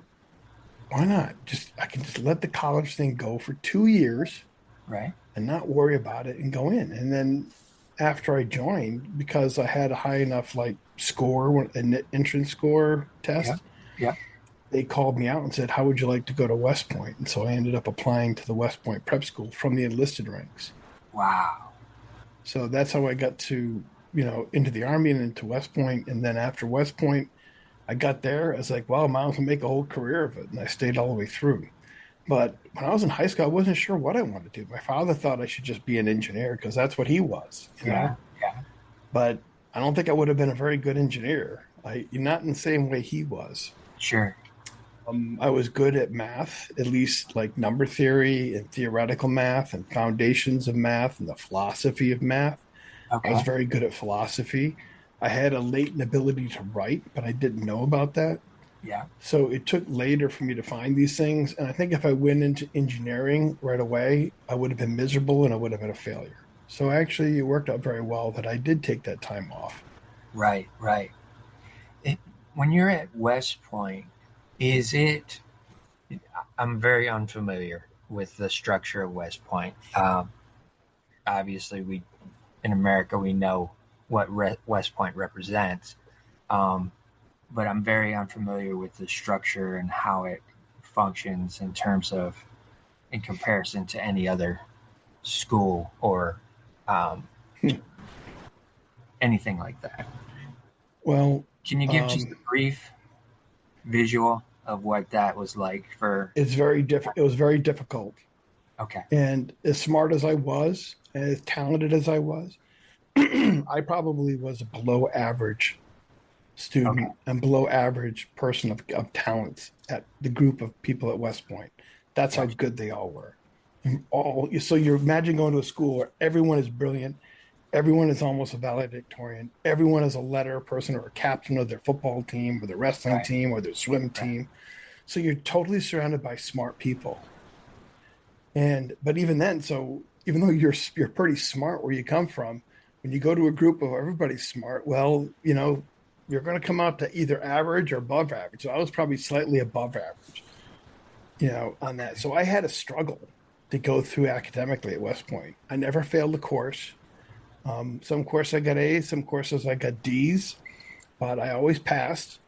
S2: Why not? I can just let the college thing go for 2 years
S1: Right.
S2: and not worry about it and go in. And then after I joined, because I had a high enough an entrance score
S1: Yeah.
S2: test,
S1: Yeah.
S2: they called me out and said, how would you like to go to West Point? And so I ended up applying to the West Point prep school from the enlisted ranks.
S1: Wow.
S2: So that's how I got to, into the army and into West Point. And then after West Point, I got there. I was like, well, I might as well make a whole career of it. And I stayed all the way through. But when I was in high school, I wasn't sure what I wanted to do. My father thought I should just be an engineer because that's what he was, you know.
S1: Yeah, yeah,
S2: But I don't think I would have been a very good engineer. Not in the same way he was.
S1: sure.
S2: I was good at math, at least like number theory and theoretical math and foundations of math and the philosophy of math. I was
S1: Okay.
S2: very good at philosophy. I had a latent ability to write, but I didn't know about that.
S1: Yeah,
S2: So it took later for me to find these things. And I think if I went into engineering right away, I would have been miserable and I would have been a failure. So actually, it worked out very well that I did take that time off.
S1: right, right. It, when you're at West Point, is it? I'm very unfamiliar with the structure of West Point. Obviously, we in America we know what West Point represents, um, but I'm very unfamiliar with the structure and how it functions in terms of in comparison to any other school or um, anything like that.
S2: Well,
S1: Can you give just a
S2: um,
S1: brief visual of what that was like for?
S2: it's very difficult. It was very difficult.
S1: Okay,
S2: And as smart as I was, and as talented as I was, I probably was a below average
S1: okay,
S2: student and below average person of talents at the group of people at West Point. That's how
S1: gotcha.
S2: good they all were. And all so you imagine going to a school where everyone is brilliant, everyone is almost a valedictorian, everyone is a letter person or a captain of their football team or their wrestling
S1: Right,
S2: team or their swim
S1: right,
S2: team. So you're totally surrounded by smart people. And but even then, so even though you're pretty smart where you come from, when you go to a group of everybody's smart, well, you're going to come out to either average or above average. So I was probably slightly above average, on that. So I had a struggle to go through academically at West Point. I never failed a course. Some courses I got A's, some courses I got D's, but I always passed.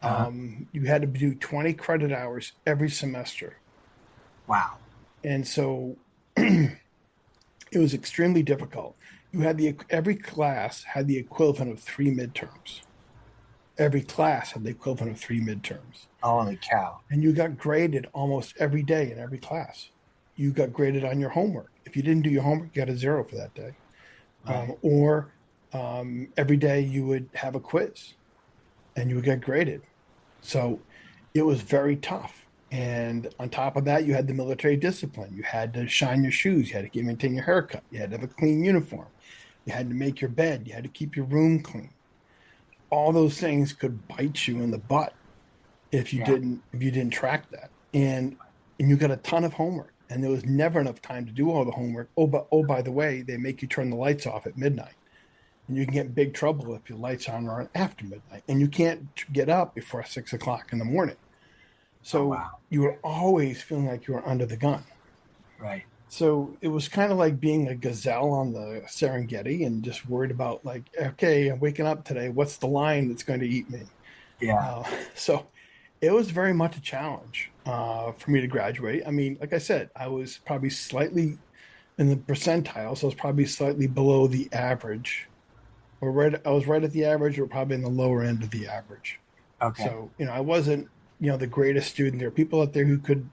S1: uh-huh.
S2: You had to do 20 credit hours every semester.
S1: Wow.
S2: And so it was extremely difficult. Every class had the equivalent of three midterms. Every class had the equivalent of three midterms.
S1: Holy cow.
S2: And you got graded almost every day in every class. You got graded on your homework. If you didn't do your homework, you got a zero for that day.
S1: Right.
S2: Or every day you would have a quiz and you would get graded. So it was very tough. And on top of that, you had the military discipline. You had to shine your shoes. You had to maintain your haircut. You had to have a clean uniform. You had to make your bed. You had to keep your room clean. All those things could bite you in the butt
S1: Yeah.
S2: if you didn't track that. And you got a ton of homework. And there was never enough time to do all the homework. Oh, by the way, they make you turn the lights off at midnight. And you can get in big trouble if your lights on or on after midnight. And you can't get up before 6 o'clock in the morning.
S1: Oh
S2: So
S1: wow.
S2: you were always feeling like you were under the gun.
S1: Right.
S2: So it was kind of like being a gazelle on the Serengeti and just worried about like, okay, I'm waking up today. What's the lion that's going to eat me?
S1: Yeah.
S2: Uh, so it was very much a challenge for me to graduate. I mean, like I said, I was probably slightly in the percentile, so I was probably slightly below the average, or right. I was right at the average, or probably in the lower end of the average.
S1: Okay.
S2: So I wasn't the greatest student. There are people out there who could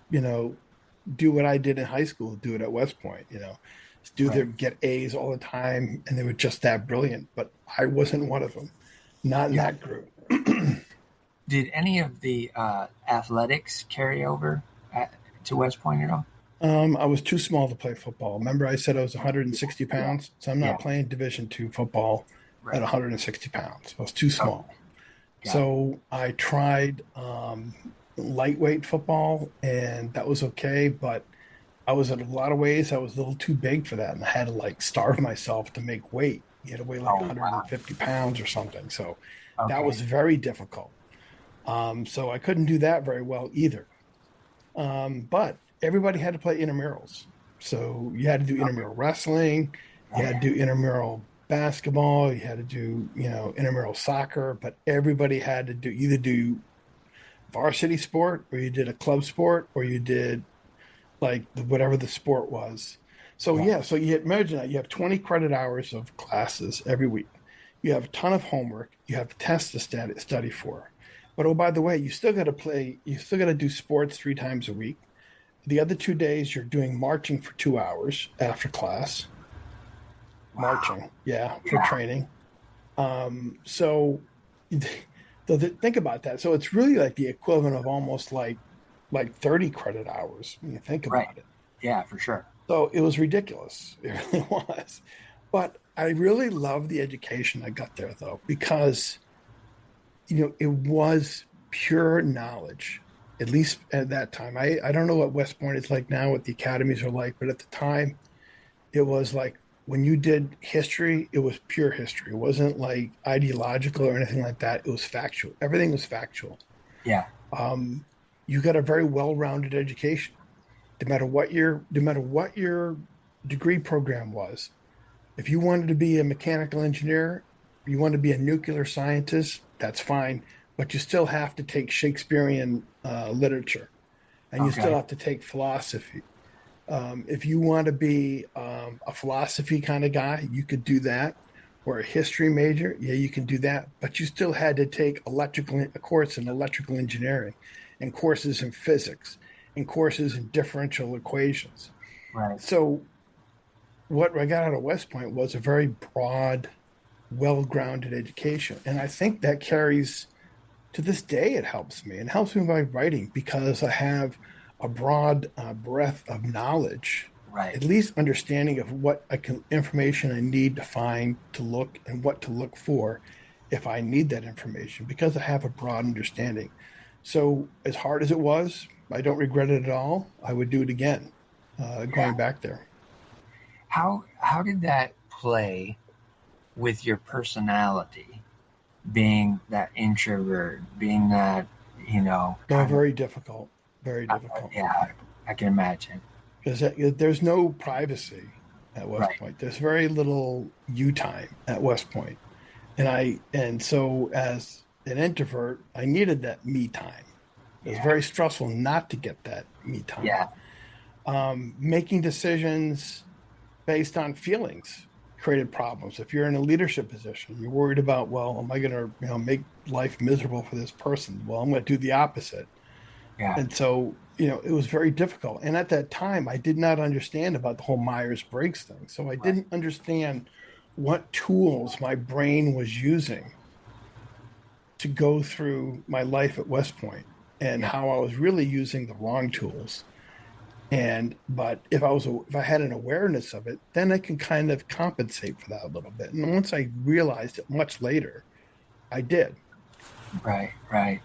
S2: you know do what I did in high school, do it at West Point. Do their
S1: Right.
S2: get A's all the time, and they were just that brilliant. But I wasn't one of them. Not in
S1: Yeah.
S2: that group.
S1: Did any of the athletics carry over to West Point at all?
S2: I was too small to play football. Remember, I said I was 160
S1: Yeah.
S2: pounds, so I'm
S1: Yeah.
S2: not playing Division two football at
S1: Right.
S2: 160 pounds. I was too
S1: Okay.
S2: small.
S1: Got it.
S2: So I tried lightweight football, and that was okay. But I was in a lot of ways I was a little too big for that, and I had to like starve myself to make weight. You had to weigh like
S1: Oh
S2: 150
S1: wow.
S2: pounds or something. So that
S1: Okay.
S2: was very difficult. So I couldn't do that very well either. But everybody had to play intramurals. So you had to do
S1: Okay.
S2: intramural wrestling, you had
S1: Okay.
S2: to do intramural basketball, you had to do, intramural soccer, but everybody had to either do varsity sport or you did a club sport or you did like whatever the sport was. So
S1: Yeah.
S2: yeah, so you imagine that you have 20 credit hours of classes every week. You have a ton of homework. You have tests to study for. But oh, by the way, you still got to do sports three times a week. The other 2 days, you're doing marching for 2 hours after class.
S1: Wow.
S2: Marching, yeah, for
S1: Yeah.
S2: training. So, think about that. So it's really like the equivalent of almost like 30 credit hours when you think
S1: Right.
S2: about it.
S1: Yeah, for sure.
S2: So it was ridiculous. It really was. But I really love the education I got there though, because it was pure knowledge, at least at that time. I don't know what West Point is like now, what the academies are like, but at the time, it was like when you did history, it was pure history. It wasn't like ideological or anything like that. It was factual. Everything was factual.
S1: Yeah.
S2: Um, you got a very well-rounded education, no matter what your degree program was. If you wanted to be a mechanical engineer, you want to be a nuclear scientist, that's fine, but you still have to take Shakespearean literature, and you still
S1: Okay.
S2: have to take philosophy. If you want to be a philosophy kind of guy, you could do that. Or a history major, yeah, you can do that. But you still had to take a course in electrical engineering, and courses in physics, and courses in differential equations.
S1: Right.
S2: So what I got out of West Point was a very broad, well-grounded education, and I think that carries to this day. It helps me. It helps me by writing because I have a broad breadth of knowledge,
S1: Right.
S2: at least understanding of what information I need to find, to look, and what to look for if I need that information, because I have a broad understanding. So as hard as it was, I don't regret it at all. I would do it again,
S1: Yeah.
S2: going back there.
S1: How did that play with your personality, being that introvert, being that,
S2: No,
S1: kind of,
S2: very difficult, very difficult.
S1: yeah, I can imagine.
S2: Because there's no privacy at West
S1: Right.
S2: Point. There's very little you time at West Point, and so as an introvert, I needed that me time. It was
S1: Yeah.
S2: very stressful not to get that me time.
S1: Yeah.
S2: Making decisions based on feelings created problems. If you're in a leadership position, you're worried about, well, am I going to make life miserable for this person? Well, I'm going to do the opposite.
S1: Yeah.
S2: And so, it was very difficult. And at that time, I did not understand about the whole Myers Briggs thing. So I
S1: Right.
S2: didn't understand what tools my brain was using to go through my life at West Point, and
S1: Yeah.
S2: how I was really using the wrong tools. But if I had an awareness of it, then I can kind of compensate for that a little bit. And once I realized it much later, I did.
S1: Right. Right.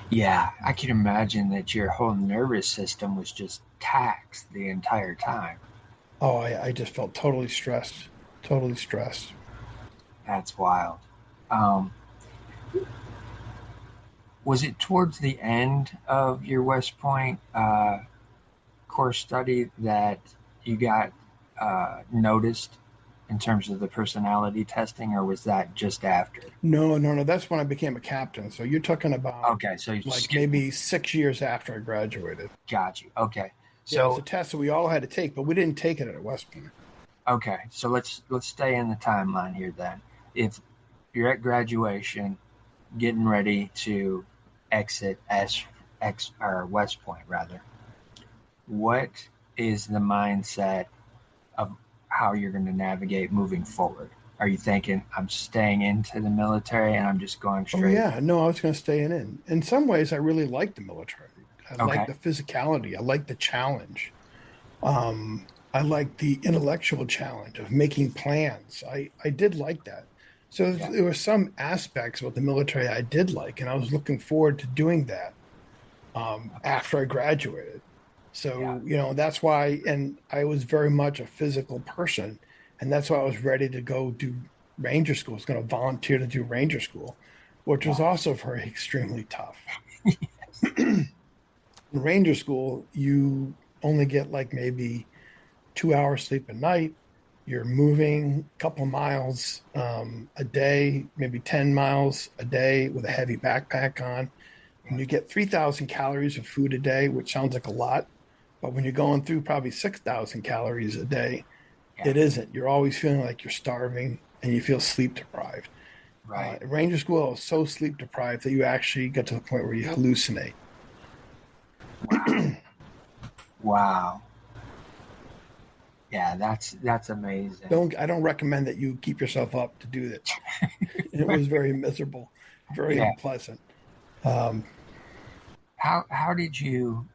S1: Yeah. I can imagine that your whole nervous system was just taxed the entire time.
S2: Oh, I just felt totally stressed, totally stressed.
S1: That's wild. Um, was it towards the end of your West Point course study that you got noticed in terms of the personality testing, or was that just after?
S2: No, no, no. That's when I became a captain. So you're talking about
S1: Okay, so you
S2: like
S1: skipped.
S2: maybe 6 years after I graduated.
S1: Got you. Okay,
S2: Yeah, it was
S1: so
S2: a test that we all had to take, but we didn't take it at West Point.
S1: let's stay in the timeline here then. If you're at graduation, getting ready to exit S or West Point rather, what is the mindset of how you're going to navigate moving forward? Are you thinking I'm staying into the military and I'm just going
S2: Oh
S1: straight?
S2: yeah, no, I was going to stay in. In some ways, I really liked the military. I like
S1: Okay.
S2: the physicality. I like the challenge. I like the intellectual challenge of making plans. I did like that. So
S1: Yeah.
S2: there were some aspects about the military I did like, and I was looking forward to doing that
S1: Okay.
S2: after I graduated.
S1: Yeah.
S2: So, that's why, and I was very much a physical person, and that's why I was ready to go do Ranger School. I was going to volunteer to do Ranger School, which was
S1: Yeah.
S2: also very extremely tough. In Ranger School, you only get like maybe 2 hours sleep a night. You're moving a couple of miles a day, maybe 10 miles a day with a heavy backpack on.
S1: Yeah.
S2: And you get 3,000 calories of food a day, which sounds like a lot. But when you're going through probably 6,000 calories a day,
S1: Yeah.
S2: it isn't. You're always feeling like you're starving, and you feel sleep deprived.
S1: Right.
S2: At Ranger School, is so sleep deprived that you actually get to the point where you hallucinate.
S1: Wow. Wow. Yeah, that's amazing.
S2: I don't recommend that you keep yourself up to do it. It was very miserable, very
S1: Yeah.
S2: unpleasant. Um,
S1: How did you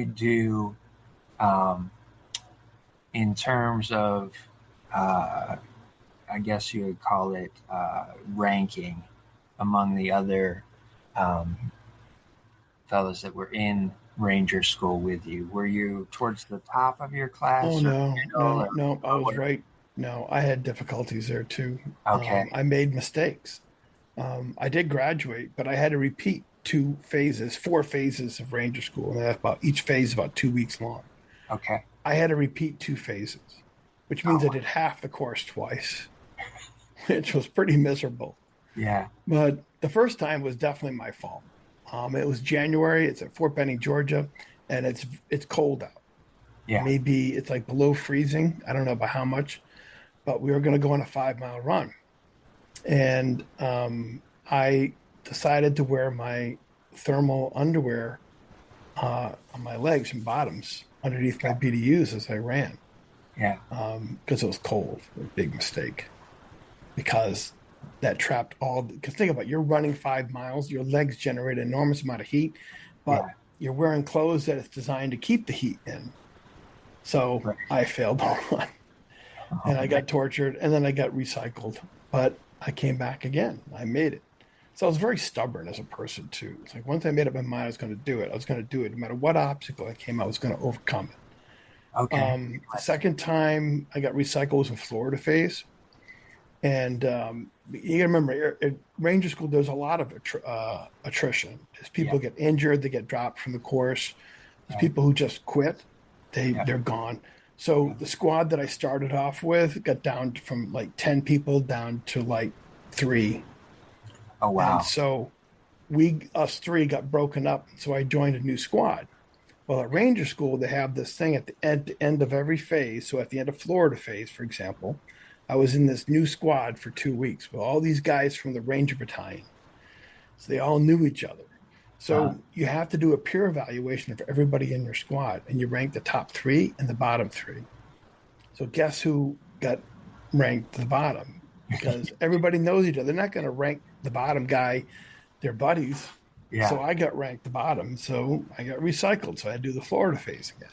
S1: do um, in terms of uh, I guess you would call it ranking among the other um, fellows that were in Ranger School with you? Were you towards the top of your
S2: oh
S1: class or
S2: no,
S1: middle
S2: no,
S1: or
S2: no! I was
S1: lower?
S2: right. No, I had difficulties there too.
S1: Okay,
S2: I made mistakes. I did graduate, but I had to repeat four phases of Ranger School, and that's about each phase about 2 weeks long.
S1: okay.
S2: I had to repeat two phases, which means I
S1: Oh,
S2: did half the course twice, which was pretty miserable.
S1: yeah,
S2: But the first time was definitely my fault. It was January. It's at Fort Benning, Georgia, and it's cold out.
S1: yeah,
S2: Maybe it's like below freezing. I don't know by how much, but we were going to go on a 5 mile run, and I decided to wear my thermal underwear on my legs and bottoms underneath my
S1: okay,
S2: BDUs as I ran
S1: yeah,
S2: because it was cold. A big mistake because that trapped all. Because think about it, you're running 5 miles, your legs generate an enormous amount of heat, but
S1: yeah.
S2: you're wearing clothes that it's designed to keep the heat in. So
S1: Right.
S2: I failed all one,
S1: Oh,
S2: and I
S1: man.
S2: got tortured, and then I got recycled. But I came back again. I made it. So I was very stubborn as a person too. It's like once I made up my mind I was going to do it, I was going to do it. No matter what obstacle I came, I was going to overcome it.
S1: Okay.
S2: The second time I got recycled was in Florida phase. And you remember, at Ranger School, there's a lot of attrition. As
S1: Yeah.
S2: people get injured, they get dropped from the course. There's
S1: Right.
S2: people who just quit;
S1: Yeah.
S2: they're gone. So the squad that I started off with got down from like 10 people down to like three,
S1: Oh,
S2: and
S1: wow.
S2: so us three got broken up. So I joined a new squad. Well, at
S1: Yeah.
S2: Ranger School, they have this thing at the end of every phase. So at the end of Florida phase, for example, I was in this new squad for 2 weeks with all these guys from the Ranger Battalion. So they all knew each other.
S1: Uh,
S2: So you have to do a peer evaluation of everybody in your squad, and you rank the top three and the bottom three. So guess who got ranked the bottom? Because everybody knows each other. They're not going to rank the bottom guy their buddies.
S1: yeah.
S2: So I got ranked the bottom. So I got recycled. So I had to do the Florida phase again.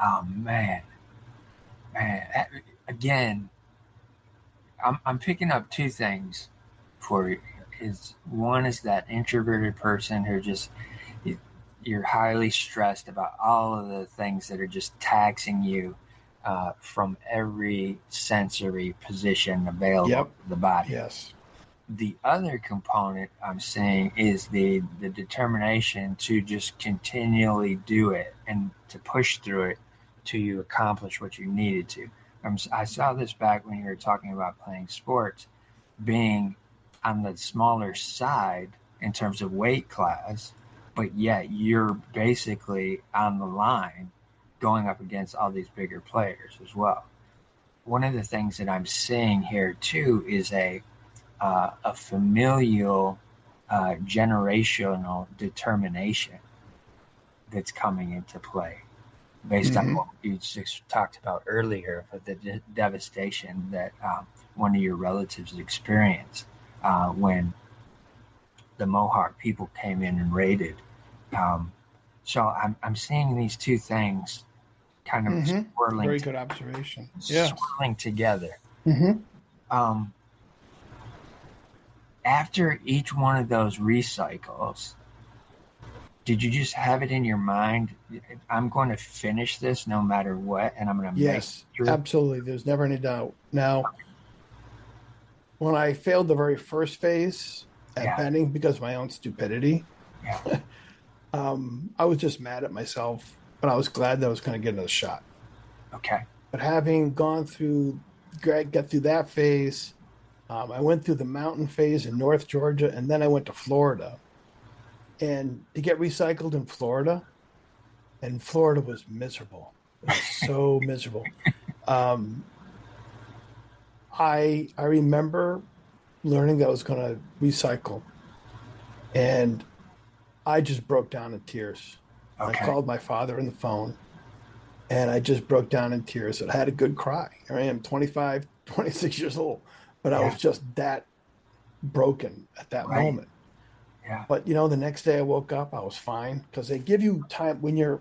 S1: Oh, man. Man. Again, I'm picking up two things for you. Is one is that introverted person who just you- you're highly stressed about all of the things that are just taxing you from every sensory position available
S2: Yep.
S1: to the body.
S2: Yes.
S1: The other component I'm seeing is the determination to just continually do it and to push through it till you accomplish what you needed to. I saw this back when you were talking about playing sports, being on the smaller side in terms of weight class, but yet you're basically on the line going up against all these bigger players as well. One of the things that I'm seeing here too is a familial, generational determination that's coming into play based on
S2: Mm-hmm.
S1: what you just talked about earlier, but the devastation that one of your relatives experienced when the Mohawk people came in and raided. Um, so I'm seeing these two things kind of
S2: Mm-hmm. Very good observation. Yes.
S1: swirling together.
S2: Mm-hmm.
S1: Um, After each one of those recycles, did you just have it in your mind? I'm going to finish this no matter what, and I'm going to make it
S2: Yes.
S1: through.
S2: Absolutely. There's never any doubt. Now, when I failed the very first phase at
S1: Yeah,
S2: Benning because of my own stupidity,
S1: yeah,
S2: I was just mad at myself, but I was glad that I was going to get another shot.
S1: okay,
S2: But having gone through, get through that phase, I went through the mountain phase in North Georgia, and then I went to Florida. And to get recycled in Florida, and Florida was miserable. It was so miserable. Um, I remember learning that I was going to recycle, and I just broke down in tears. I
S1: okay,
S2: called my father on the phone, And I just broke down in tears. I had a good cry. Here I am, 25, 26 years old, but I was
S1: Yeah.
S2: just that broken at that
S1: Right.
S2: moment.
S1: Yeah.
S2: But the next day I woke up, I was fine because they give you time when you're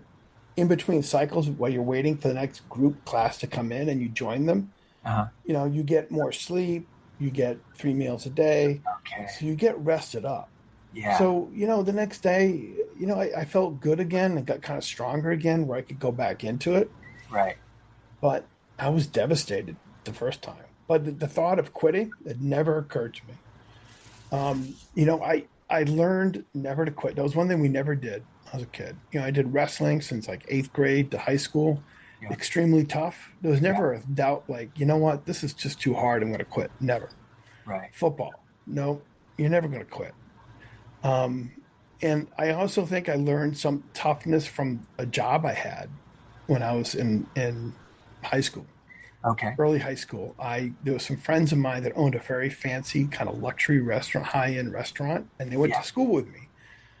S2: in between cycles while you're waiting for the next group class to come in and you join them.
S1: Uh-huh.
S2: You get more sleep, you get 3 meals a day,
S1: Okay.
S2: so you get rested up.
S1: Yeah.
S2: So, the next day, I felt good again and got kind of stronger again where I could go back into it.
S1: Right.
S2: But I was devastated the first time. But the thought of quitting, it never occurred to me. I learned never to quit. That was one thing we never did as a kid. I did wrestling since like eighth grade to high school.
S1: Yeah.
S2: Extremely tough. There was
S1: Yeah.
S2: never a doubt like, you know what, this is just too hard. I'm going to quit. Never.
S1: Right.
S2: Football. No, you're never going to quit. Um, and I also think I learned some toughness from a job I had when I was in high school,
S1: Okay.
S2: early high school. There was some friends of mine that owned a very fancy kind of luxury restaurant, high end restaurant, and they went
S1: Yeah.
S2: to school with me.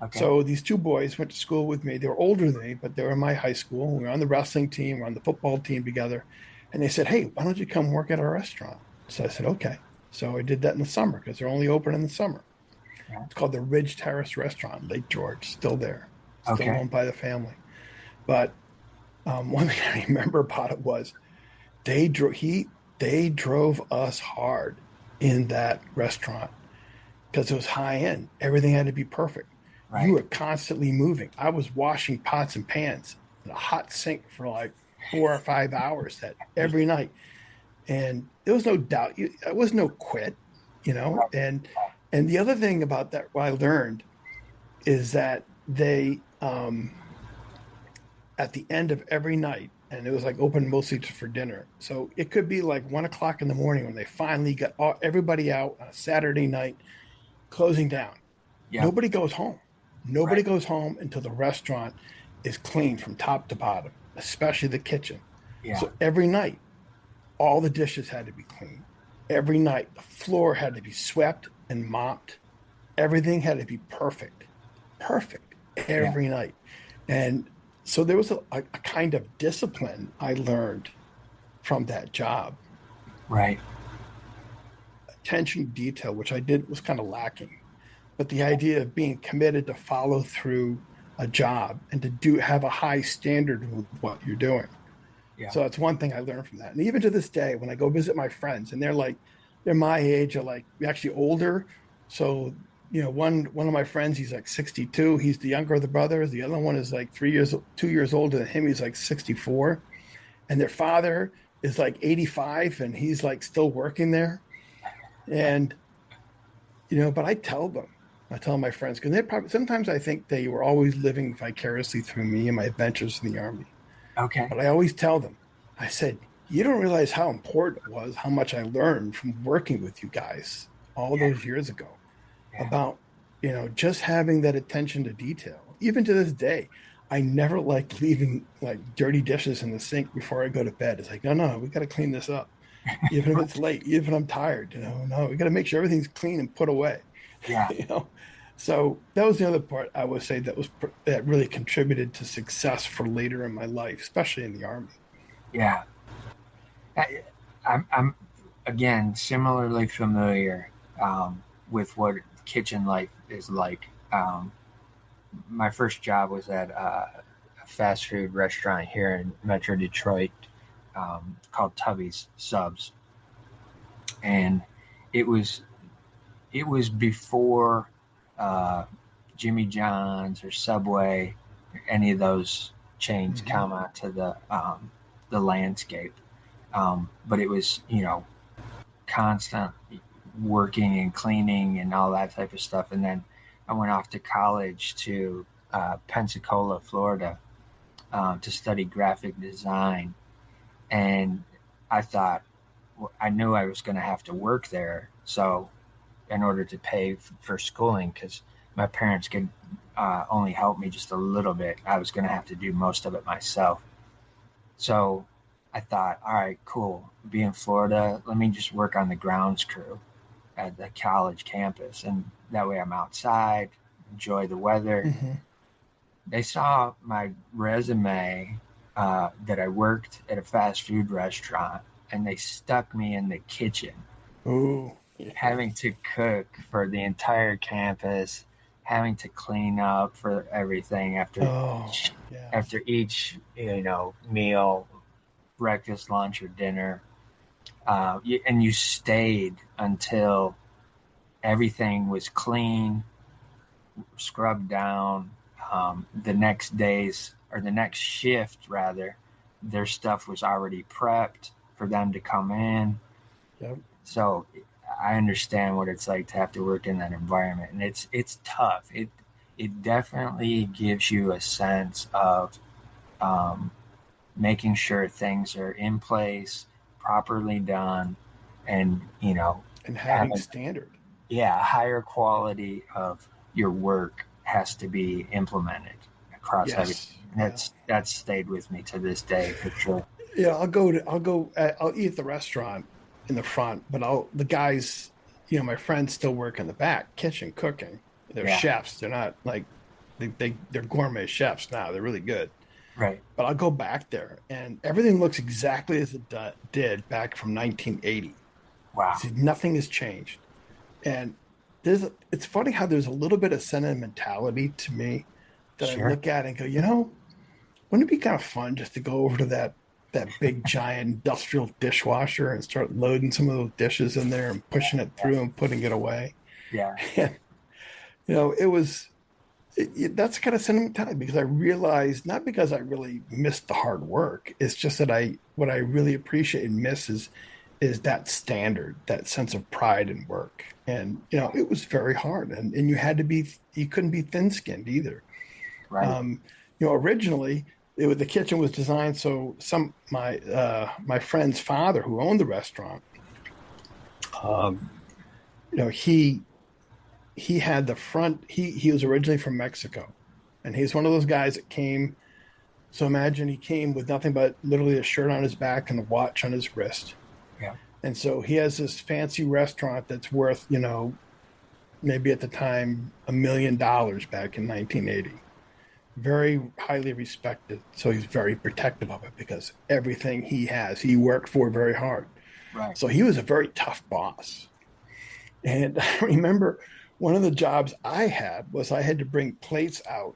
S1: Okay.
S2: So these two boys went to school with me. They were older than me, but they were in my high school. We were on the wrestling team, we were on the football team together, and they said, "Hey, why don't you come work at our restaurant?" So I said, "Okay." So I did that in the summer because they're only open in the summer.
S1: Yeah.
S2: It's called the Ridge Terrace Restaurant, Lake George, still there, still
S1: Okay.
S2: owned by the family. But one thing I remember about it was they drove us hard in that restaurant because it was high end. Everything had to be perfect. You
S1: Right.
S2: were constantly moving. I was washing pots and pans in a hot sink for like 4 or 5 hours that every night, and there was no doubt. There was no quit,
S1: Right.
S2: and the other thing about that, what I learned is that they at the end of every night, and it was like open mostly for dinner. So it could be like 1 o'clock in the morning when they finally got everybody out on a Saturday night, closing down.
S1: Yeah.
S2: Nobody goes home. Nobody
S1: Right.
S2: goes home until the restaurant is clean from top to bottom, especially the kitchen.
S1: Yeah.
S2: So every night, all the dishes had to be clean. Every night, the floor had to be swept and mopped. Everything had to be perfect, perfect
S1: Yeah.
S2: every night. And so there was a kind of discipline I learned from that job.
S1: Right.
S2: Attention to detail, which I did was kind of lacking. But the idea of being committed to follow through a job and to have a high standard with what you're doing.
S1: Yeah.
S2: So that's one thing I learned from that. And even to this day, when I go visit my friends and they're my age or like actually older. So, one of my friends, he's like 62. He's the younger of the brothers. The other one is like 2 years older than him. He's like 64. And their father is like 85 and he's like still working there. And, but I tell my friends, because they probably, sometimes I think they were always living vicariously through me and my adventures in the army.
S1: Okay.
S2: But I always tell them, I said, you don't realize how important it was, how much I learned from working with you guys all
S1: Yeah.
S2: those years ago
S1: Yeah.
S2: about, just having that attention to detail. Even to this day, I never like leaving like dirty dishes in the sink before I go to bed. It's like, no, no, we got to clean this up. Even if it's late, even if I'm tired, no, we got to make sure everything's clean and put away,
S1: Yeah.
S2: you know. So that was the other part I would say that really contributed to success for later in my life, especially in the army.
S1: Yeah. I'm again similarly familiar with what kitchen life is like. My first job was at a fast food restaurant here in Metro Detroit called Tubby's Subs, and it was it was before uh, Jimmy John's or Subway, or any of those chains
S2: Mm-hmm.
S1: come onto the landscape. But it was constant working and cleaning and all that type of stuff. And then I went off to college to Pensacola, Florida, to study graphic design. And I thought, well, I knew I was going to have to work there. So, in order to pay for schooling, because my parents could only help me just a little bit, I was going to have to do most of it myself. So, I thought, all right, cool. Be in Florida. Let me just work on the grounds crew at the college campus. And that way I'm outside, enjoy the weather.
S2: Mm-hmm.
S1: They saw my resume that I worked at a fast food restaurant, and they stuck me in the kitchen,
S2: Oh,
S1: having to cook for the entire campus, having to clean up for everything
S2: oh, yeah,
S1: after each meal, breakfast, lunch, or dinner. And you stayed until everything was clean, scrubbed down. The next days, or the next shift rather, their stuff was already prepped for them to come in.
S2: yep,
S1: So I understand what it's like to have to work in that environment, and it's tough. It definitely gives you a sense of um, making sure things are in place, properly done, and
S2: and having
S1: having,
S2: standard.
S1: yeah, a higher quality of your work has to be implemented across everything.
S2: Yes, yeah,
S1: That's stayed with me to this day for sure.
S2: yeah. I'll eat at the restaurant in the front, but the guys, my friends still work in the back kitchen cooking. They're
S1: Yeah,
S2: chefs. They're not like they're gourmet chefs now. They're really good.
S1: right.
S2: But I'll go back there, and everything looks exactly as it did back from 1980.
S1: Wow.
S2: See, nothing has changed. And it's funny how there's a little bit of sentimentality to me that I
S1: Sure.
S2: look at and go, wouldn't it be kind of fun just to go over to that big giant industrial dishwasher and start loading some of those dishes in there and pushing it
S1: Yeah.
S2: through and putting it away?
S1: Yeah.
S2: And it was that's kind of sentimentality because I realized, not because I really missed the hard work, it's just that I what I really appreciate and miss is that standard, that sense of pride in work. And it was very hard, and you couldn't be thin skinned either.
S1: Right.
S2: um, Originally the kitchen was designed so my friend's father, who owned the restaurant, um, he had the front. He was originally from Mexico, and he's one of those guys that came. So imagine he came with nothing but literally a shirt on his back and a watch on his wrist.
S1: Yeah.
S2: And so he has this fancy restaurant that's worth, maybe at the time $1 million back in 1980. Very highly respected. So he's very protective of it because everything he has, he worked for very hard.
S1: Right.
S2: So he was a very tough boss. And I remember one of the jobs I had was I had to bring plates out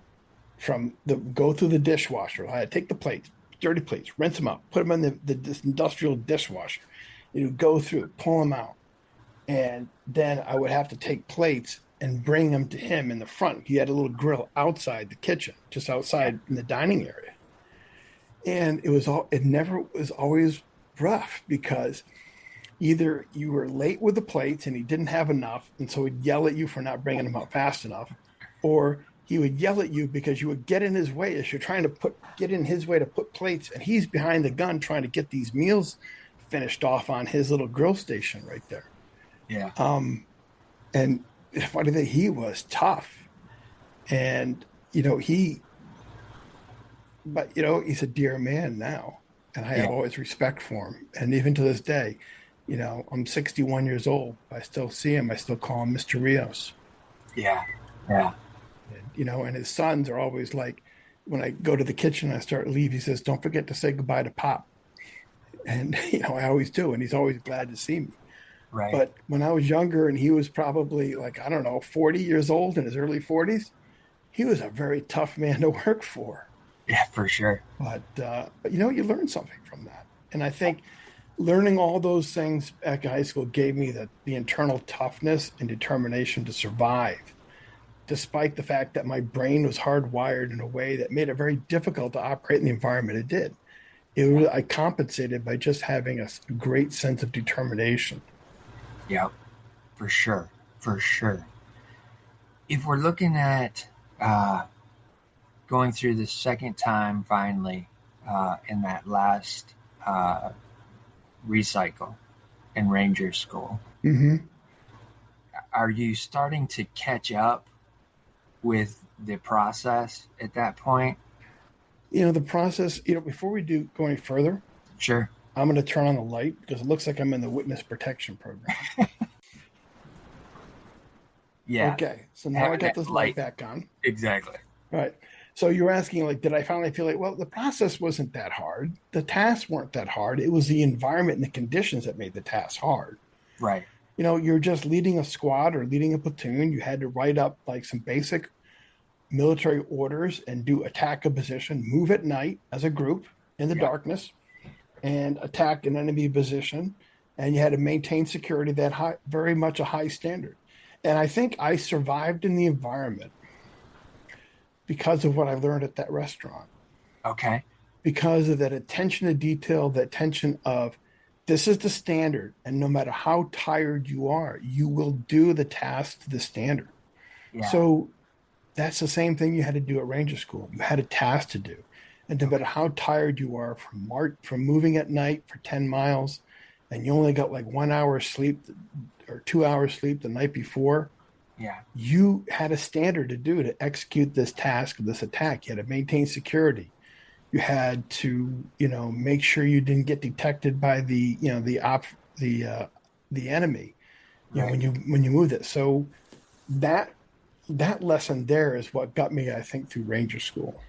S2: go through the dishwasher. I had to take the plates, dirty plates, rinse them out, put them in this industrial dishwasher. Go through, pull them out. And then I would have to take plates and bring them to him in the front. He had a little grill outside the kitchen, just
S1: Yeah.
S2: outside in the dining area. And it never was always rough because either you were late with the plates and he didn't have enough, and so he'd yell at you for not bringing them out fast enough, or he would yell at you because you would get in his way as you're trying to get in his way to put plates, and he's behind the gun trying to get these meals finished off on his little grill station right there.
S1: Yeah.
S2: And the funny thing, he was tough, and he's a dear man now, and I have
S1: Yeah.
S2: always respect for him, and even to this day. I'm 61 years old. I still see him. I still call him Mr. Rios.
S1: Yeah. Yeah.
S2: And his sons are always like, when I go to the kitchen and I start to leave, he says, "Don't forget to say goodbye to Pop." And, I always do. And he's always glad to see me.
S1: Right.
S2: But when I was younger and he was probably like, I don't know, 40 years old in his early 40s, he was a very tough man to work for.
S1: Yeah, for sure.
S2: But you learn something from that. And I think learning all those things back in high school gave me the internal toughness and determination to survive, despite the fact that my brain was hardwired in a way that made it very difficult to operate in the environment it did. I compensated by just having a great sense of determination.
S1: Yep. For sure. For sure. If we're looking at uh, going through the second time finally in that last uh, recycle in Ranger School,
S2: Mm-hmm.
S1: are you starting to catch up with the process at that point?
S2: The process, before we do go any further,
S1: Sure.
S2: I'm going to turn on the light because it looks like I'm in the witness protection program.
S1: Yeah.
S2: Okay, so now I
S1: Having
S2: got
S1: that
S2: this light
S1: light.
S2: back on.
S1: Exactly.
S2: All right. So you're asking, like, did I finally feel like, well, the process wasn't that hard. The tasks weren't that hard. It was the environment and the conditions that made the task hard.
S1: Right.
S2: You're just leading a squad or leading a platoon. You had to write up like some basic military orders and do attack a position, move at night as a group in the
S1: Yeah.
S2: darkness and attack an enemy position. And you had to maintain security that high, very much a high standard. And I think I survived in the environment because of what I learned at that restaurant,
S1: Okay.
S2: because of that attention to detail, that attention of this is the standard. And no matter how tired you are, you will do the task to the standard.
S1: Yeah.
S2: So that's the same thing you had to do at Ranger School. You had a task to do. And no matter
S1: Okay.
S2: how tired you are from moving at night for 10 miles, and you only got like 1 hour sleep or 2 hours sleep the night before,
S1: Yeah.
S2: you had a standard to do to execute this task, this attack. You had to maintain security. You had to, make sure you didn't get detected by the enemy,
S1: Right.
S2: when you moved it. So that that lesson there is what got me, I think, through Ranger School.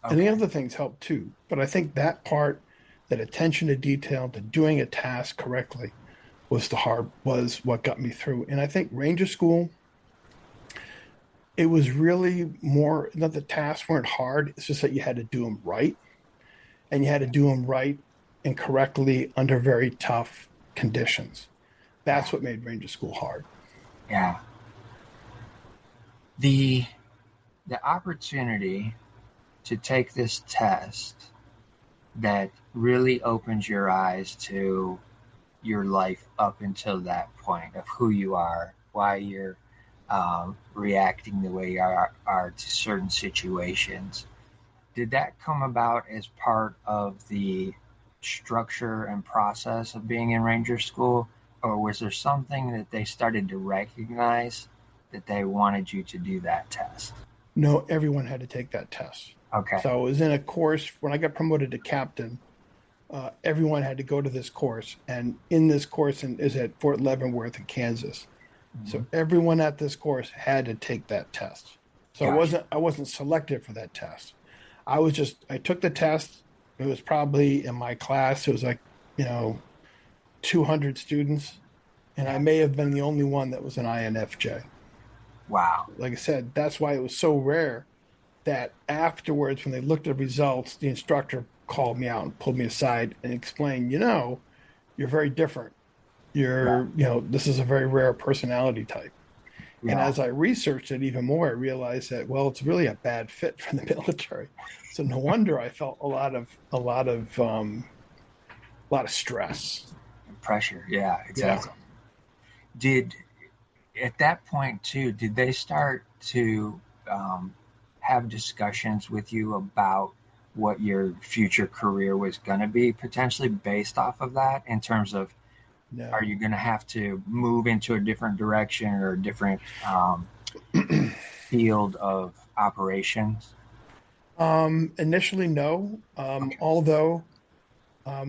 S2: And the
S1: Okay.
S2: other things helped too. But I think that part, that attention to detail, to doing a task correctly, was what got me through. And I think Ranger School, it was really more that the tasks weren't hard. It's just that you had to do them right, and you had to do them right and correctly under very tough conditions.
S1: Yeah.
S2: That's what made Ranger School hard.
S1: Yeah. The the opportunity to take this test that really opens your eyes to your life up until that point of who you are, why you're reacting the way you are to certain situations. Did that come about as part of the structure and process of being in Ranger School, or was there something that they started to recognize that they wanted you to do that test?
S2: No, everyone had to take that test.
S1: Okay.
S2: So I was in a course when I got promoted to captain. Everyone had to go to this course, and in this course is at Fort Leavenworth in Kansas.
S1: Mm-hmm.
S2: So everyone at this course had to take that test. So
S1: Gotcha.
S2: I wasn't selected for that test. I took the test. It was probably in my class. It was like, you know, 200 students, and I
S1: Yeah.
S2: may have been the only one that was an INFJ.
S1: Wow.
S2: Like I said, that's why it was so rare that afterwards, when they looked at the results, the instructor called me out and pulled me aside and explained, you're very different.
S1: Yeah.
S2: This is a very rare personality type. And
S1: Yeah.
S2: as I researched it even more, I realized that, well, it's really a bad fit for the military. So no wonder I felt a lot of stress.
S1: Pressure. Yeah.
S2: Yeah.
S1: Exactly. Did at that point too? Did they start to um, have discussions with you about what your future career was going to be, potentially based off of that, in terms of are
S2: No.
S1: you going to have to move into a different direction or a different field of operations?
S2: Initially, no.
S1: Okay.
S2: Although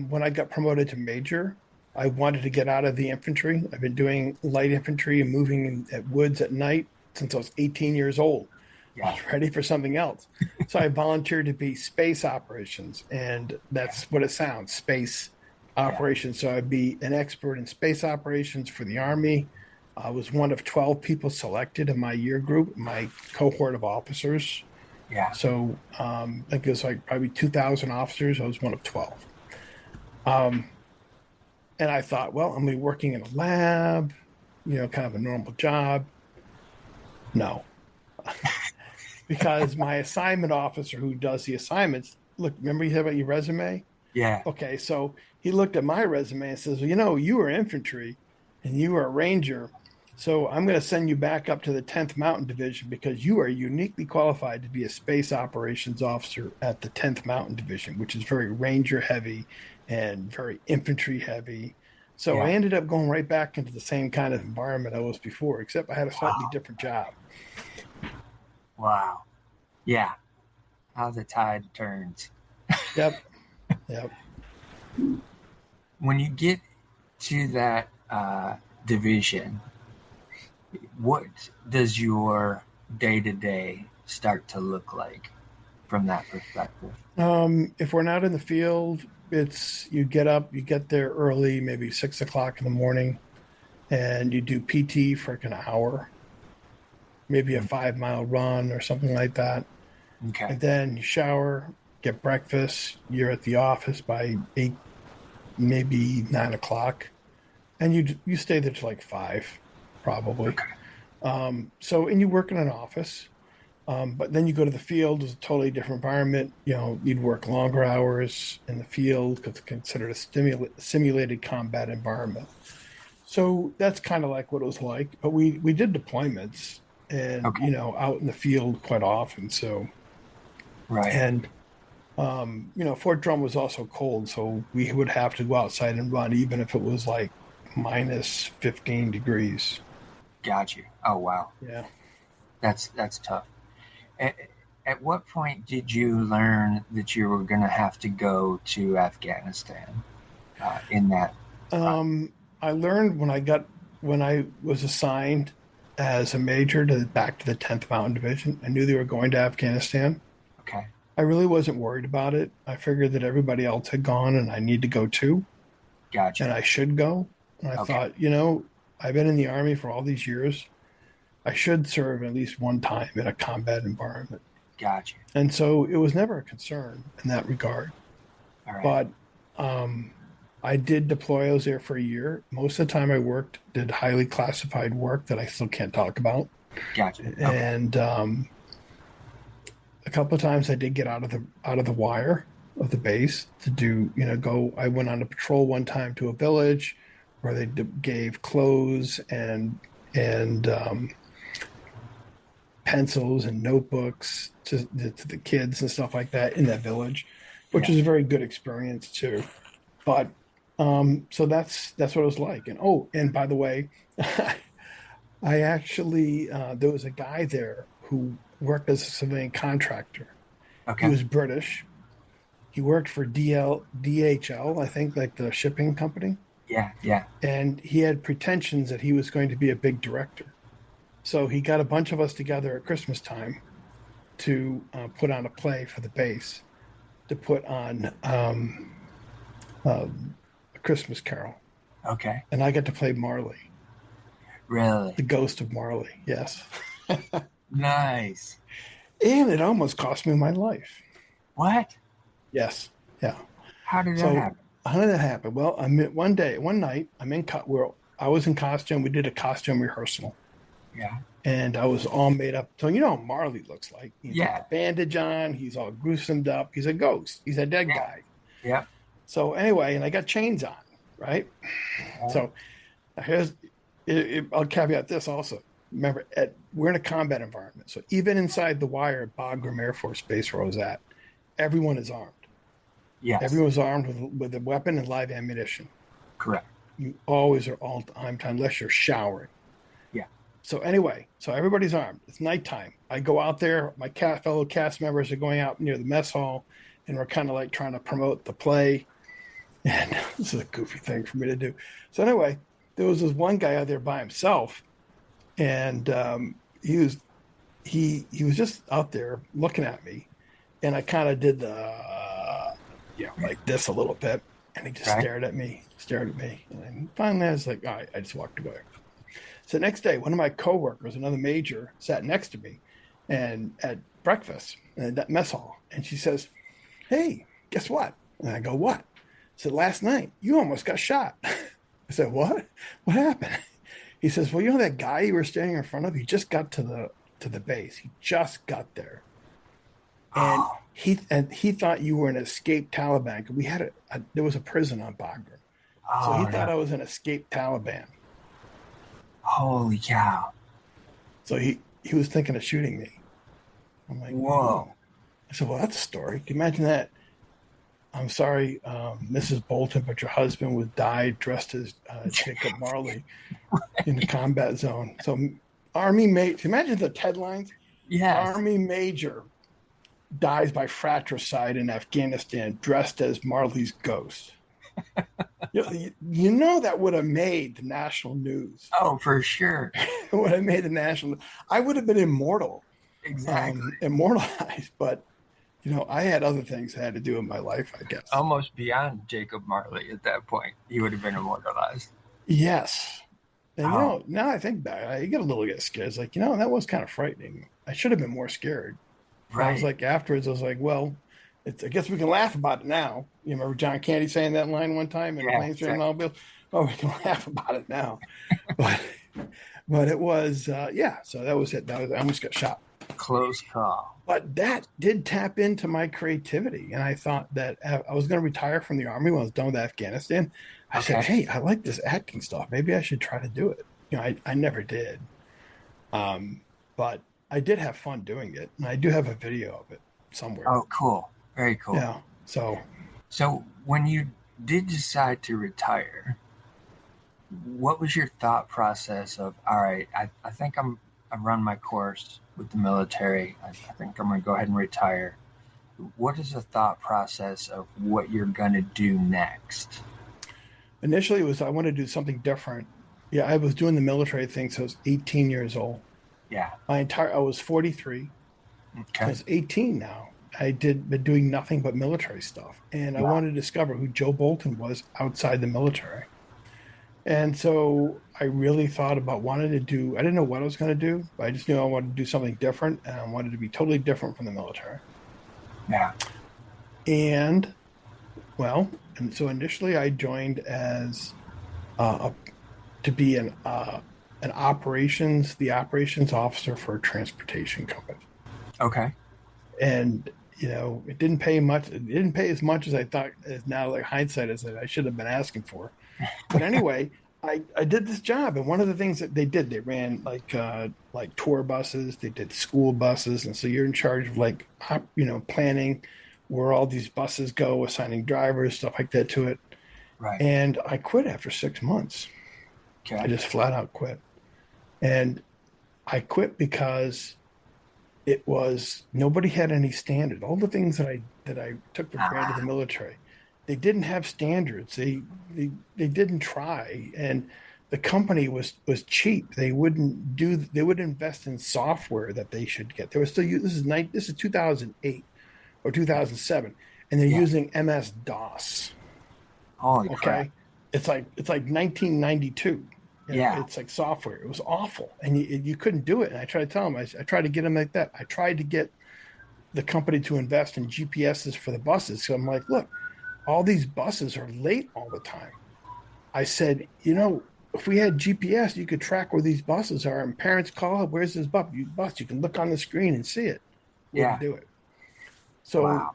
S2: when I got promoted to major, I wanted to get out of the infantry. I've been doing light infantry and moving at woods at night since I was 18 years old. I
S1: Yeah.
S2: was ready for something else. So I volunteered to be space operations, and
S1: Yeah.
S2: that's what it sounds, space
S1: Yeah.
S2: operations. So I'd be an expert in space operations for the Army. I was one of 12 people selected in my year group, my cohort of officers.
S1: Yeah.
S2: So I think it was like probably 2,000 officers. I was one of 12. Um, and I thought, well, I'm going to be working in a lab, kind of a normal job. No, because my assignment officer who does the assignments, look, remember you said about your resume?
S1: Yeah.
S2: Okay, so he looked at my resume and says, well, you were infantry and you were a ranger. So I'm going to send you back up to the 10th Mountain Division because you are uniquely qualified to be a space operations officer at the 10th Mountain Division, which is very ranger heavy and very infantry heavy. So I
S1: Yeah.
S2: ended up going right back into the same kind of environment I was before, except I had a slightly
S1: Wow.
S2: different job.
S1: Wow. Yeah. How the tide turns.
S2: Yep. Yep.
S1: When you get to that division, what does your day to day start to look like? from that perspective?
S2: If we're not in the field, it's you get up, you get there early, maybe 6 o'clock in the morning, and you do PT for like an hour, maybe a
S1: Mm,
S2: 5 mile run or something like that.
S1: okay.
S2: And then you shower, get breakfast. You're at the office by 8, maybe 9 o'clock, and you stay there till like 5, probably.
S1: Okay.
S2: So and you work in an office. But then you go to the field, it's a totally different environment. You'd work longer hours in the field because it's considered a simulated combat environment. So that's kind of like what it was like. But we did deployments and,
S1: Okay.
S2: out in the field quite often. So,
S1: Right.
S2: and, Fort Drum was also cold. So we would have to go outside and run, even if it was like minus 15 degrees.
S1: Got you. Oh wow.
S2: Yeah.
S1: That's tough. At, at what point did you learn that you were going to have to go to Afghanistan in that process?
S2: I learned when I was assigned as a major to back to the 10th Mountain Division. I knew they were going to Afghanistan.
S1: Okay.
S2: I really wasn't worried about it. I figured that everybody else had gone and I need to go too,
S1: Got you.
S2: and I should go. And I
S1: Okay.
S2: thought, I've been in the army for all these years. I should serve at least one time in a combat environment.
S1: Got you.
S2: And so it was never a concern in that regard.
S1: All right.
S2: But um, I did deploy. I was there for a year. Most of the time I worked, did highly classified work that I still can't talk about.
S1: Got you. Okay.
S2: And a couple of times I did get out of the wire of the base to do, go. I went on a patrol one time to a village where they gave clothes and pencils and notebooks to the kids and stuff like that in that village, which
S1: Yeah.
S2: was a very good experience too. But so that's what it was like. And and by the way, I actually there was a guy there who worked as a civilian contractor. He
S1: Okay.
S2: was British. He worked for DHL, I think, like the shipping company,
S1: Yeah. Yeah.
S2: and he had pretensions that he was going to be a big director. So he got a bunch of us together at Christmas time to put on a play for the base, to put on a Christmas Carol,
S1: Okay.
S2: and I got to play Marley,
S1: Really
S2: the ghost of Marley. Yes,
S1: nice.
S2: and it almost cost me my life.
S1: What?
S2: Yes, yeah.
S1: How did that
S2: So
S1: happen?
S2: how did that happen? Well, one night, I'm in I was in costume. We did a costume rehearsal,
S1: Yeah.
S2: and I was all made up. So how Marley looks like. He's got
S1: Yeah.
S2: the bandage on. He's all gruesomed up. He's a ghost. He's a dead
S1: Yeah.
S2: guy.
S1: Yeah.
S2: So anyway, and I got chains on, right?
S1: Right.
S2: So here's I'll caveat this also. Remember, we're in a combat environment, so even inside the wire at Bagram Air Force Base where I was at, everyone is armed.
S1: Yes.
S2: Everyone's armed with a weapon and live ammunition.
S1: Correct.
S2: You always are all armed unless you're showering.
S1: Yeah.
S2: So anyway, so everybody's armed. It's nighttime. I go out there. My fellow cast members are going out near the mess hall, and we're kind of like trying to promote the play. And this is a goofy thing for me to do. So anyway, there was this one guy out there by himself, and he was just out there looking at me, and I kind of did like this a little bit, and he just
S1: Right.
S2: stared at me, and then finally I was like, all right, I just walked away. So next day, one of my coworkers, another major, sat next to me, and at breakfast at that mess hall, and she says, "Hey, guess what?" And I go, "What?" I said, "Last night you almost got shot." I said, "What? What happened?" He says, "Well, that guy you were standing in front of? He just got to the base. He just got there, and
S1: Oh.
S2: he thought you were an escaped Taliban. We had there was a prison on Bagram, so he
S1: Oh
S2: thought
S1: no.
S2: I was an escaped Taliban.
S1: Holy cow.
S2: So he was thinking of shooting me." I'm like,
S1: Whoa.
S2: "Oh." I said, "Well, that's a story. Can you imagine that? I'm sorry, Mrs. Bolton, but your husband was died dressed as Jacob Marley in the combat zone." So, Army mate, imagine the headlines:
S1: Yes.
S2: Army major dies by fratricide in Afghanistan, dressed as Marley's ghost. That would have made the national news.
S1: Oh, for sure.
S2: It would have made the national. I would have been immortal,
S1: Exactly.
S2: immortalized. But I had other things I had to do in my life, I guess.
S1: Almost beyond Jacob Marley at that point. He would have been immortalized.
S2: Yes. And
S1: Oh,
S2: now I think back, I get a little get scared. It's like, that was kind of frightening. I should have been more scared. I was
S1: right.
S2: like, afterwards, I was like, well, I guess we can laugh about it now. You remember John Candy saying that line one time in
S1: Yeah,
S2: Planes, Trains, and
S1: exactly.
S2: Automobiles? Oh, we can laugh about it now. But but it was, yeah. So that was it. I almost got shot.
S1: Close call.
S2: But that did tap into my creativity. And I thought that I was going to retire from the army when I was done with Afghanistan. I said,
S1: Okay.
S2: hey, I like this acting stuff. Maybe I should try to do it. I never did. But I did have fun doing it. And I do have a video of it somewhere.
S1: Oh, cool. Very cool.
S2: Yeah. So
S1: So when you did decide to retire, what was your thought process of, all right, I think I've run my course with the military. I think I'm going to go ahead and retire. What is the thought process of what you're going to do next?
S2: initially it was I wanted to do something different. Yeah, I was doing the military thing, so I was 18 years old.
S1: Yeah.
S2: I was 43. So I
S1: Okay.
S2: was 18 now. Been doing nothing but military stuff. And I
S1: Wow.
S2: wanted to discover who Joe Bolton was outside the military. And so I really thought about wanting to do, I didn't know what I was going to do, but I just knew I wanted to do something different and I wanted to be totally different from the military.
S1: Yeah.
S2: And well, and so initially I joined as uh, to be the operations officer for a transportation company.
S1: Okay.
S2: And it didn't pay much. It didn't pay as much as I thought. As now, like hindsight, is that I should have been asking for. But anyway, I did this job, and one of the things that they ran like tour buses, they did school buses, and so you're in charge of like planning where all these buses go, assigning drivers, stuff like that to it.
S1: Right.
S2: And I quit after 6 months. I
S1: Okay.
S2: just flat out quit, and I quit because it was nobody had any standard. All the things that I took for granted in the
S1: Ah,
S2: military, they didn't have standards. They didn't try, and the company was cheap. They would invest in software that they should get. They were still this is 2008 or 2007, and they're
S1: yeah.
S2: using MS DOS.
S1: Holy crap.
S2: Okay, it's like 1992.
S1: Yeah.
S2: It's like software. It was awful, and you couldn't do it. And I tried to tell them, I tried to get them like that. I tried to get the company to invest in GPSs for the buses. So I'm like, look, all these buses are late all the time. I said, if we had GPS, you could track where these buses are, and parents call up, where's this bus? You can look on the screen and see it. Wouldn't
S1: Yeah.
S2: do it. So
S1: Wow.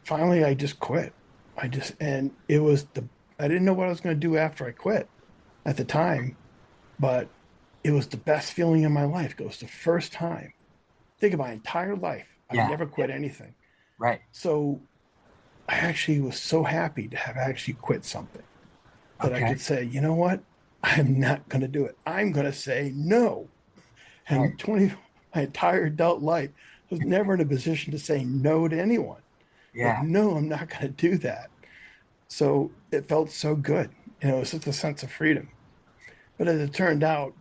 S2: finally, I just quit. And it was I didn't know what I was going to do after I quit at the time, but it was the best feeling in my life. It was the first time. Think of my entire life. I've
S1: Yeah.
S2: never
S1: Yeah.
S2: quit anything.
S1: Right.
S2: So I actually was so happy to have actually quit something that I
S1: Okay.
S2: could say, you know what? I'm not going to do it. I'm going to say no.
S1: Right.
S2: And my entire adult life, I was never in a position to say no to anyone. Like,
S1: Yeah.
S2: no, I'm not going to do that. So it felt so good. It was just a sense of freedom. But as it turned out,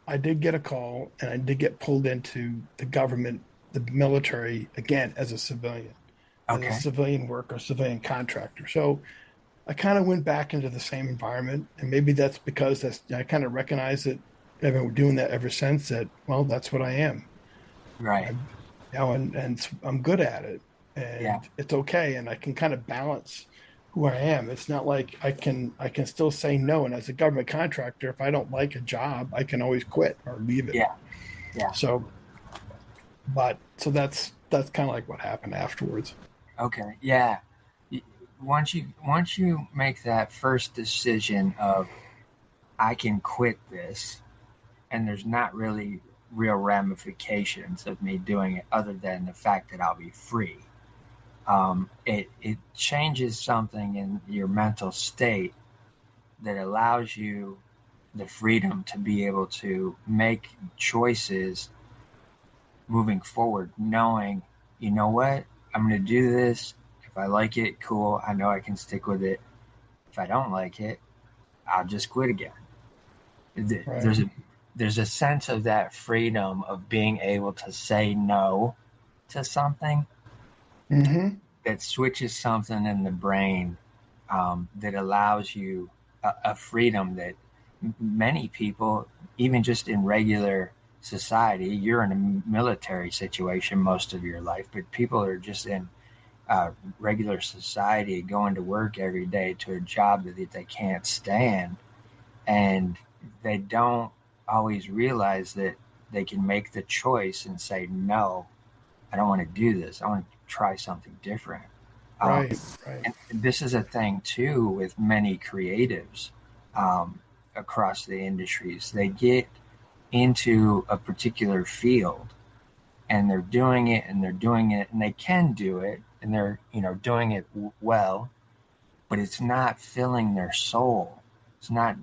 S2: I did get a call and I did get pulled into the government, the military, again, as a
S1: Okay.
S2: civilian worker, civilian contractor. So I kind of went back into the same environment. And maybe that's because I kind of recognize that I've been doing that ever since that, well, that's what I am.
S1: Right.
S2: I'm, and I'm good at it
S1: Yeah.
S2: and it's okay. And I can kind of balance who I am. It's not like I can still say no. And as a government contractor, if I don't like a job, I can always quit or leave it.
S1: Yeah. Yeah.
S2: So, so that's kind of like what happened afterwards.
S1: Okay. Yeah. Once you make that first decision of I can quit this, and there's not really real ramifications of me doing it other than the fact that I'll be free. It changes something in your mental state that allows you the freedom to be able to make choices moving forward, knowing, you know what, I'm going to do this. If I like it, cool. I know I can stick with it. If I don't like it, I'll just quit again.
S2: Right.
S1: There's a sense of that freedom of being able to say no to something
S2: Mm-hmm.
S1: that switches something in the brain, that allows you a freedom that many people, even just in regular society, you're in a military situation most of your life, but people are just in regular society going to work every day to a job that they can't stand, and they don't always realize that they can make the choice and say, no, I don't want to do this. I want to try something different. Um,
S2: Right, right,
S1: and this is a thing too with many creatives, um, across the industries. They get into a particular field and they're doing it and they're doing it and they can do it and they're doing it well, but it's not filling their soul. It's not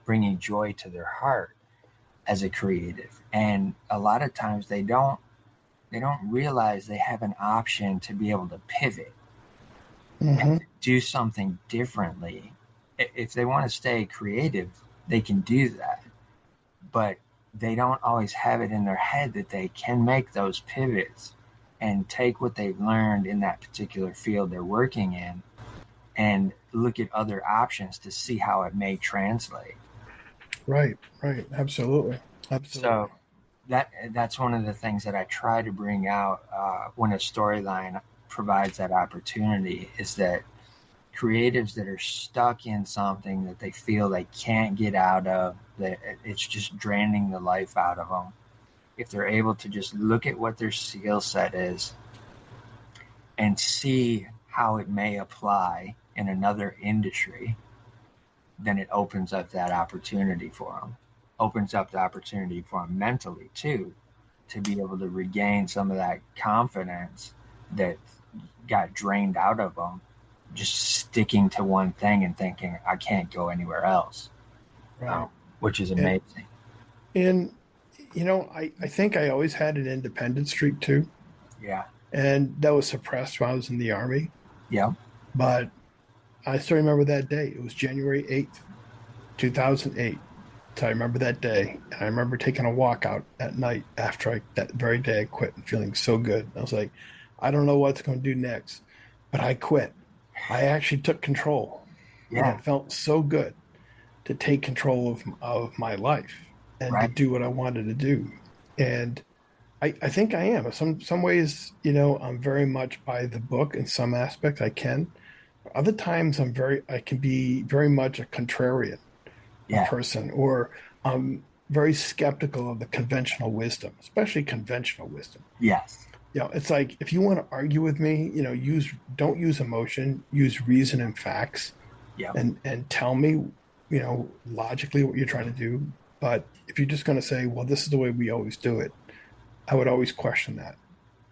S1: bringing joy to their heart as a creative. And a lot of times they don't realize they have an option to be able to pivot and
S2: mm-hmm.
S1: do something differently. If they want to stay creative, they can do that. But they don't always have it in their head that they can make those pivots and take what they've learned in that particular field they're working in and look at other options to see how it may translate.
S2: Right, right, absolutely, absolutely.
S1: So that's one of the things that I try to bring out when a storyline provides that opportunity is that creatives that are stuck in something that they feel they can't get out of, that it's just draining the life out of them. If they're able to just look at what their skill set is and see how it may apply in another industry, then it opens up that opportunity for them. Opens up the opportunity for them mentally too, to be able to regain some of that confidence that got drained out of them, just sticking to one thing and thinking I can't go anywhere else,
S2: Right.
S1: which is
S2: And
S1: amazing.
S2: and I think I always had an independent streak too,
S1: Yeah.
S2: and that was suppressed when I was in the army.
S1: Yep.
S2: But I still remember that day. It was January 8th, 2008. So I remember that day, and I remember taking a walk out at night after that very day I quit and feeling so good. I was like, I don't know what's going to do next, but I quit. I actually took control, and
S1: Yeah.
S2: it felt so good to take control of my life and to
S1: Right.
S2: do what I wanted to do. And I think I am. Some ways, I'm very much by the book in some aspects I can. Other times I can be very much a contrarian, a
S1: Yeah.
S2: person, or I'm very skeptical of the conventional wisdom, especially conventional wisdom.
S1: Yes.
S2: It's like if you want to argue with me, don't use emotion, use reason and facts,
S1: Yep.
S2: and tell me, logically what you're trying to do. But if you're just going to say, well, this is the way we always do it, I would always question that. And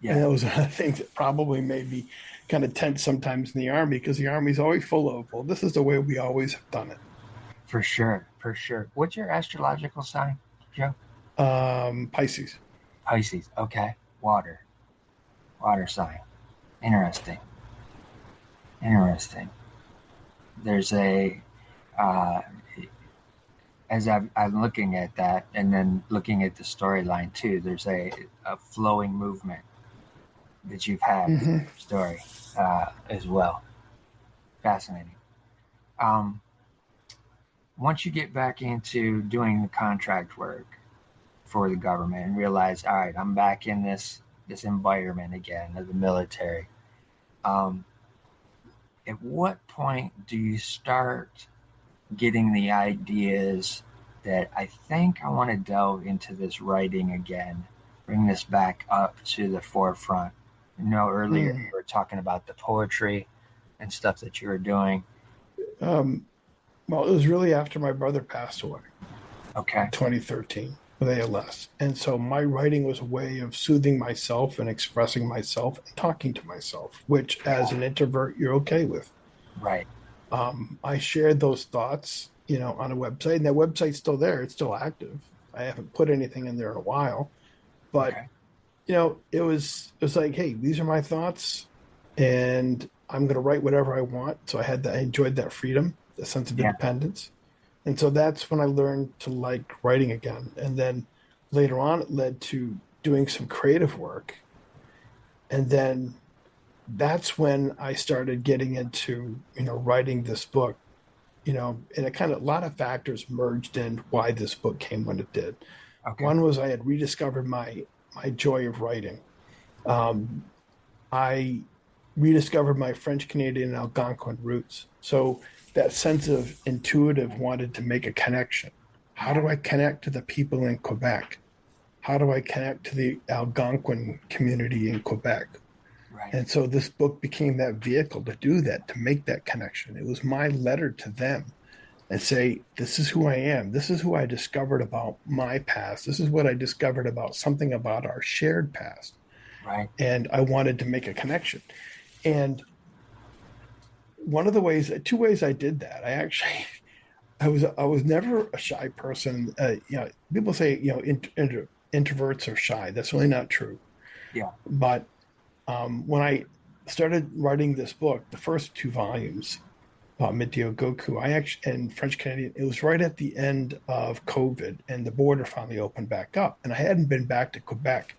S1: Yeah.
S2: that was a thing that probably made me kind of tense sometimes in the army because the army's always full of, well, this is the way we always have done
S1: For sure. For sure. What's your astrological sign, Joe?
S2: it. Pisces.
S1: Pisces. Okay. Water. Water sign. Interesting. Interesting. There's a uh, as I'm looking at that and then looking at the storyline too, there's a flowing movement that you've had in
S2: Mm-hmm.
S1: your story as well. Fascinating. Um, Once you get back into doing the contract work for the government and realize, all right, I'm back in this environment again of the military. Um, at what point do you start getting the ideas that I think I want to delve into this writing again, bring this back up to the forefront? Earlier
S2: Mm.
S1: you were talking about the poetry and stuff that you were doing.
S2: Um, well, it was really after my brother passed away
S1: Okay.
S2: in 2013 with ALS. And so my writing was a way of soothing myself and expressing myself and talking to myself, which
S1: Yeah.
S2: as an introvert, you're okay with.
S1: Right.
S2: I shared those thoughts, on a website, and that website's still there. It's still active. I haven't put anything in there in a while, but
S1: Okay.
S2: it was like, hey, these are my thoughts, and I'm going to write whatever I want. So I enjoyed that freedom, the sense of
S1: Yeah.
S2: independence, and so that's when I learned to like writing again. And then later on, it led to doing some creative work, and then that's when I started getting into, writing this book, and it kind of, a lot of factors merged in why this book came when it did.
S1: Okay.
S2: One was I had rediscovered my joy of writing. Um, I rediscovered my French Canadian and Algonquin roots. So that sense of intuitive wanted to make a connection. How
S1: Yeah.
S2: do I connect to the people in Quebec? How do I connect to the Algonquin community in Quebec?
S1: Right.
S2: And so this book became that vehicle to do that, to make that connection. It was my letter to them and say, this is who I am. This is who I discovered about my past. This is what I discovered about something about our shared past.
S1: Right.
S2: And I wanted to make a connection. And one of the ways, two ways I did that, I was never a shy person. People say, introverts are shy. That's really not true.
S1: Yeah.
S2: But when I started writing this book, the first two volumes, Mithyogoku, I actually, and French Canadian, it was right at the end of COVID and the border finally opened back up. And I hadn't been back to Quebec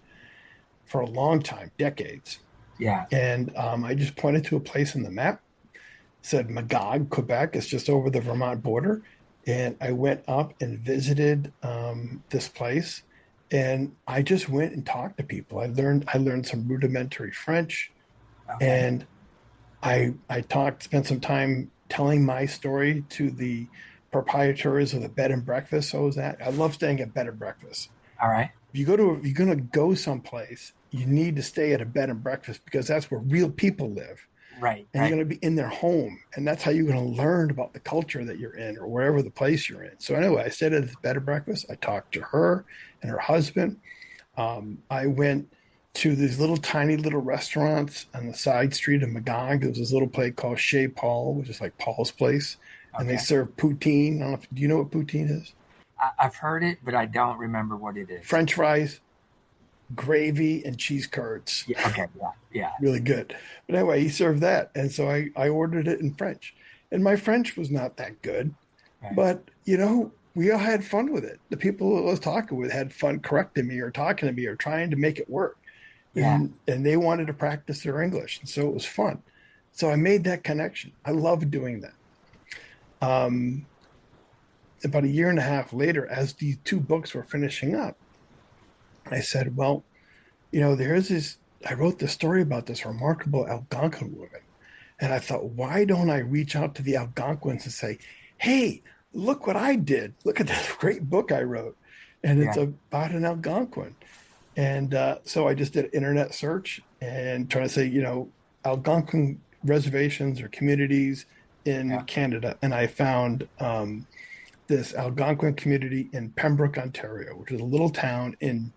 S2: for a long time, decades.
S1: Yeah.
S2: And I just pointed to a place on the map, said Magog, Quebec. It's just over the Vermont border. And I went up and visited this place. And I just went and talked to people. I learned some rudimentary French,
S1: Okay.
S2: and I spent some time telling my story to the proprietaries of the bed and breakfast I was at. I love staying at bed and breakfast.
S1: All right.
S2: If you're gonna go someplace, you need to stay at a bed and breakfast because that's where real people live.
S1: Right.
S2: And you're
S1: Right.
S2: going to be in their home, and that's how you're going to learn about the culture that you're in or wherever the place you're in. So anyway, I stayed at this bed and breakfast. I talked to her and her husband. I went to these little tiny little restaurants on the side street of Magog. There was this little place called Chez Paul, which is like Paul's place, and they
S1: Okay.
S2: serve poutine. I don't know do you know what poutine is?
S1: I've heard it, but I don't remember what it is.
S2: French fries, gravy, and cheese curds.
S1: Yeah. Okay. Yeah. Yeah.
S2: Really good. But anyway, he served that. And so I ordered it in French. And my French was not that good,
S1: Right.
S2: but we all had fun with it. The people I was talking with had fun correcting me or talking to me or trying to make it work.
S1: Yeah.
S2: And they wanted to practice their English. And so it was fun. So I made that connection. I loved doing that. Um, about a year and a half later, as these two books were finishing up, I said, well, there's this, I wrote this story about this remarkable Algonquin woman. And I thought, why don't I reach out to the Algonquins and say, hey, look what I did. Look at this great book I wrote. And it's
S1: Yeah.
S2: about an Algonquin. And so I just did an internet search and trying to say, Algonquin reservations or communities in
S1: Yeah.
S2: Canada. And I found this Algonquin community in Pembroke, Ontario, which is a little town in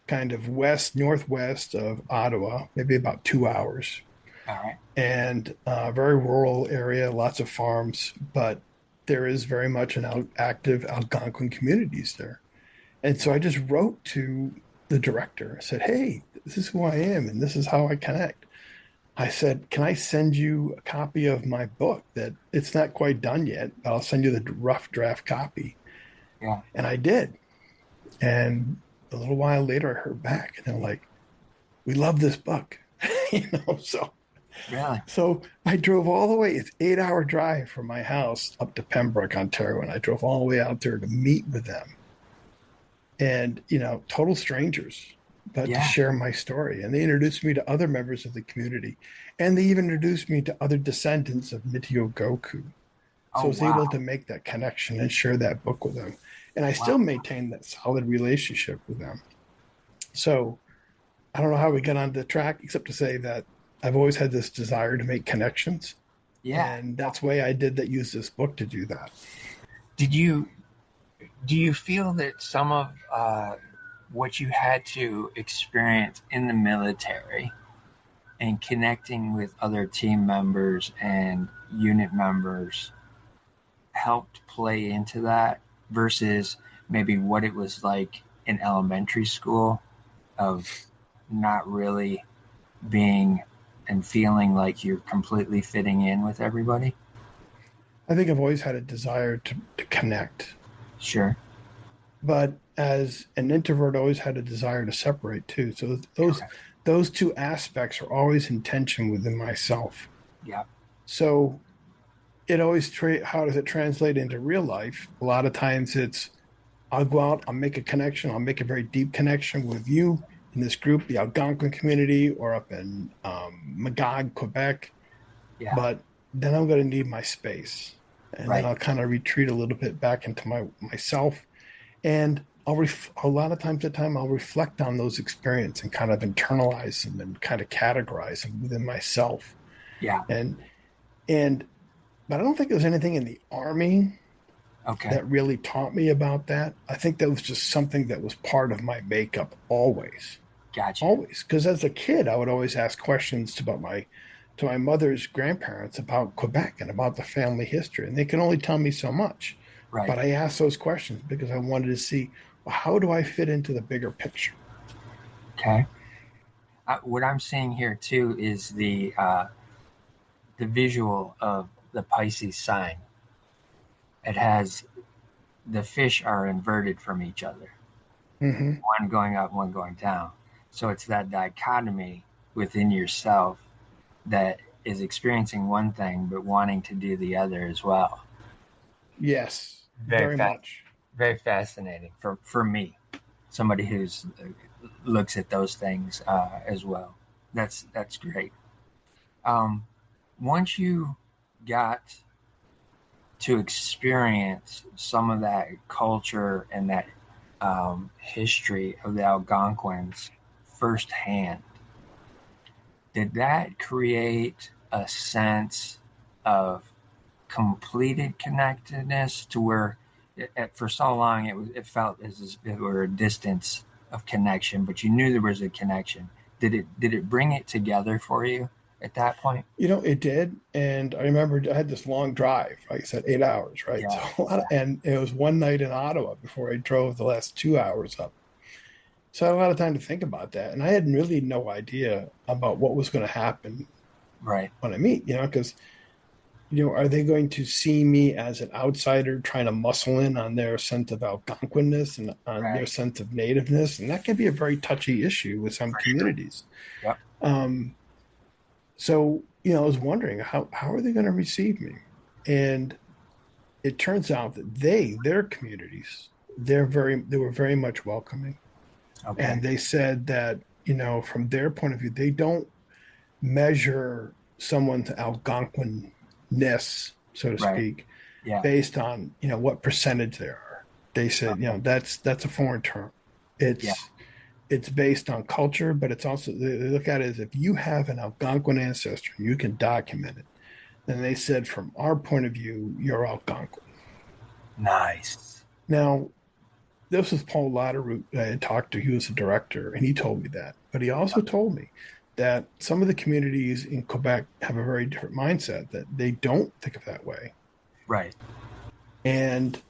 S2: kind of northwest of Ottawa, maybe about 2 hours,
S1: All right.
S2: and a very rural area, lots of farms, but there is very much an active Algonquin communities there. And so I just wrote to the director. I said, hey, this is who I am and this is how I connect. I said, can I send you a copy of my book that it's not quite done yet, but I'll send you the rough draft copy.
S1: Yeah.
S2: And I did. And a little while later, I heard back and they're like, we love this book. So
S1: Really.
S2: so I drove all the way. It's 8 hour drive from my house up to Pembroke, Ontario, and I drove all the way out there to meet with them. And total strangers, but to
S1: Yeah.
S2: share my story. And they introduced me to other members of the community, and they even introduced me to other descendants of Mithyogoku. So
S1: Oh
S2: I was able
S1: wow.
S2: to make that connection and share that book with them. And I
S1: Wow.
S2: still maintain that solid relationship with them. So I don't know how we got on the track, except to say that I've always had this desire to make connections.
S1: Yeah.
S2: And that's why I did that, use this book to do that.
S1: Did you do you feel that some of what you had to experience in the military and connecting with other team members and unit members helped play into that versus maybe what it was like in elementary school of not really being and feeling like you're completely fitting in with everybody?
S2: I think I've always had a desire to connect,
S1: Sure.
S2: but as an introvert, I always had a desire to separate too. So those
S1: Okay.
S2: those two aspects are always in tension within myself.
S1: Yeah.
S2: So it always how does it translate into real life? A lot of times it's I'll go out, I'll make a connection, I'll make a very deep connection with you in this group, the Algonquin community, or up in Magog, Quebec.
S1: Yeah.
S2: But then I'm going to need my space, and then
S1: Right.
S2: I'll kind of retreat a little bit back into myself, and a lot of times at time I'll reflect on those experiences and kind of internalize them and kind of categorize them within myself,
S1: Yeah.
S2: and and but I don't think there's anything in the army
S1: Okay.
S2: that really taught me about that. I think that was just something that was part of my makeup always,
S1: Gotcha.
S2: always. Because as a kid, I would always ask questions about my to my mother's grandparents about Quebec and about the family history, and they could only tell me so much.
S1: Right.
S2: But I asked those questions because I wanted to see, well, how do I fit into the bigger picture?
S1: Okay. What I'm seeing here too is the visual of the Pisces sign. It has the fish are inverted from each other,
S2: Mm-hmm.
S1: one going up, one going down. So it's that dichotomy within yourself that is experiencing one thing but wanting to do the other as well.
S2: Yes,
S1: Very
S2: very
S1: fast,
S2: much.
S1: very fascinating for me, somebody who's looks at those things as well. That's great. Um, Once you got to experience some of that culture and that history of the Algonquins firsthand, did that create a sense of completed connectedness to where for so long it felt as if it were a distance of connection, but you knew there was a connection. Did it bring it together for you at that point?
S2: It did. And I remember I had this long drive, like I said, 8 hours, right?
S1: Yeah,
S2: And it was one night in Ottawa before I drove the last 2 hours up. So I had a lot of time to think about that. And I had really no idea about what was going to happen
S1: right,
S2: when I meet, because, are they going to see me as an outsider trying to muscle in on their sense of Algonquinness and on their
S1: right,
S2: sense of nativeness? And that can be a very touchy issue with some
S1: for sure.
S2: communities.
S1: Yep.
S2: Um, so, I was wondering how are they going to receive me? And it turns out that their communities, they were very much welcoming.
S1: Okay.
S2: And they said that, from their point of view, they don't measure someone's Algonquinness, so to
S1: Right.
S2: speak,
S1: Yeah.
S2: based on, what percentage they are. They said,
S1: Okay.
S2: that's a foreign term.
S1: Yeah.
S2: It's based on culture, but it's also they look at it as if you have an Algonquin ancestor, you can document it. And they said, from our point of view, you're Algonquin.
S1: Nice.
S2: Now, this was Paul Latteroot I had talked to. He was a director, and he told me that. But he also told me that some of the communities in Quebec have a very different mindset, that they don't think of that way.
S1: Right.
S2: And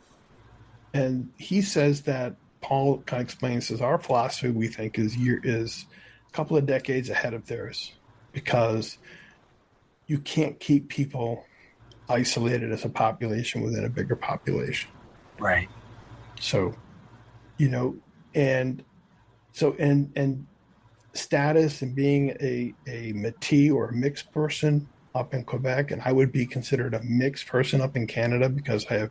S2: he says that Paul kind of explains, says our philosophy, we think, is a couple of decades ahead of theirs, because you can't keep people isolated as a population within a bigger population.
S1: Right.
S2: So, you know, and and status and being a Métis or a mixed person up in Quebec, and I would be considered a mixed person up in Canada because I have,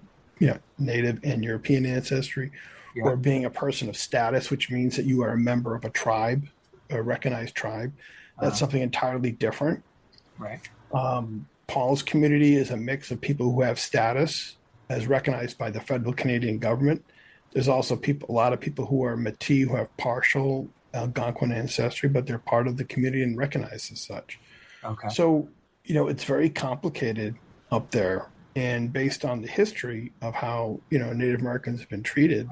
S2: Native and European ancestry,
S1: Yeah.
S2: or being a person of status, which means that you are a member of a tribe, a recognized tribe. That's
S1: Uh,
S2: something entirely different.
S1: right.
S2: Paul's community is a mix of people who have status as recognized by the federal Canadian government. There's also a lot of people who are Métis who have partial Algonquin ancestry, but they're part of the community and recognized as such.
S1: Okay.
S2: So, it's very complicated up there. And based on the history of how, Native Americans have been treated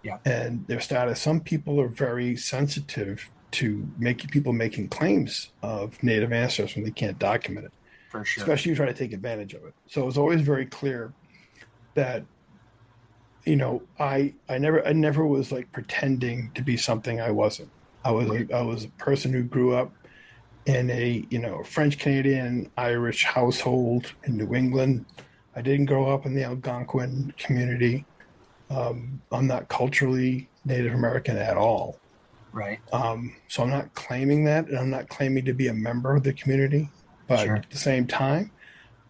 S1: Yeah.
S2: and their status, some people are very sensitive to making people making claims of Native ancestors when they can't document it,
S1: For sure.
S2: especially if you try to take advantage of it. So it's always very clear that, I never was like pretending to be something I wasn't.
S1: Right.
S2: I was a person who grew up in a, French Canadian Irish household in New England. I didn't grow up in the Algonquin community. I'm not culturally Native American at all.
S1: Right.
S2: So I'm not claiming that, and I'm not claiming to be a member of the community. But
S1: Sure.
S2: at the same time,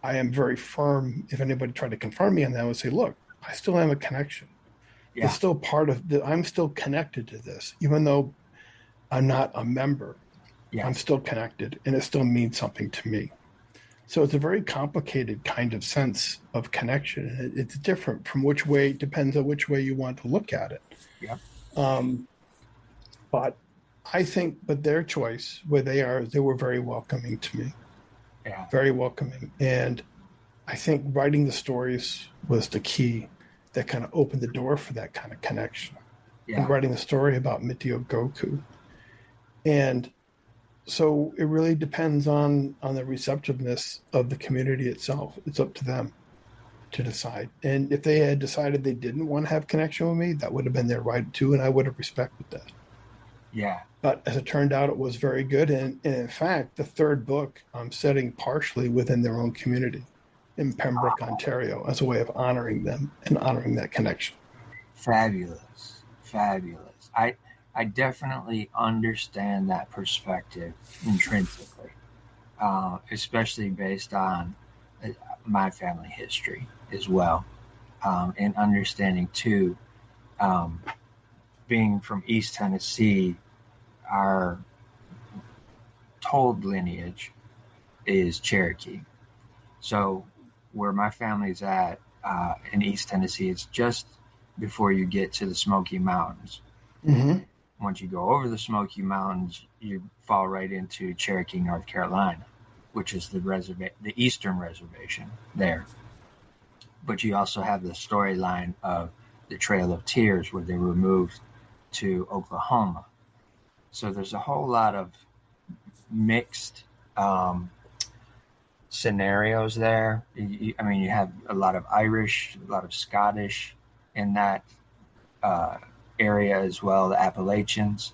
S2: I am very firm. If anybody tried to confront me on that, I would say, look, I still am a connection. It's
S1: Yeah.
S2: still part of the, I'm still connected to this, even though I'm not a member. I'm
S1: Yes.
S2: still connected, and it still means something to me. So it's a very complicated kind of sense of connection. It's different from which way, depends on which way you want to look at it.
S1: Yep.
S2: Um, but I think, but their choice, where they are, they were very welcoming to me,
S1: Yeah.
S2: very welcoming. And I think writing the stories was the key that kind of opened the door for that kind of connection. And
S1: Yeah.
S2: writing the story about Mithyogoku. And so it really depends on the receptiveness of the community itself. It's up to them to decide. And if they had decided they didn't want to have connection with me, that would have been their right too, and I would have respected that.
S1: Yeah.
S2: But as it turned out, it was very good. And in fact, the third book I'm setting partially within their own community in Pembroke, Ontario, as a way of honoring them and honoring that connection.
S1: Fabulous. Fabulous. I definitely understand that perspective intrinsically, especially based on uh, my family history as well, and understanding too, um, being from East Tennessee, our told lineage is Cherokee. So where my family's at in East Tennessee, it's just before you get to the Smoky Mountains.
S2: Mm-hmm.
S1: Once you go over the Smoky Mountains, you fall right into Cherokee, North Carolina, which is the eastern reservation there. But you also have the storyline of the Trail of Tears, where they were moved to Oklahoma. So there's a whole lot of mixed um, scenarios there. I mean, you have a lot of Irish, a lot of Scottish in that uh, area as well, the Appalachians,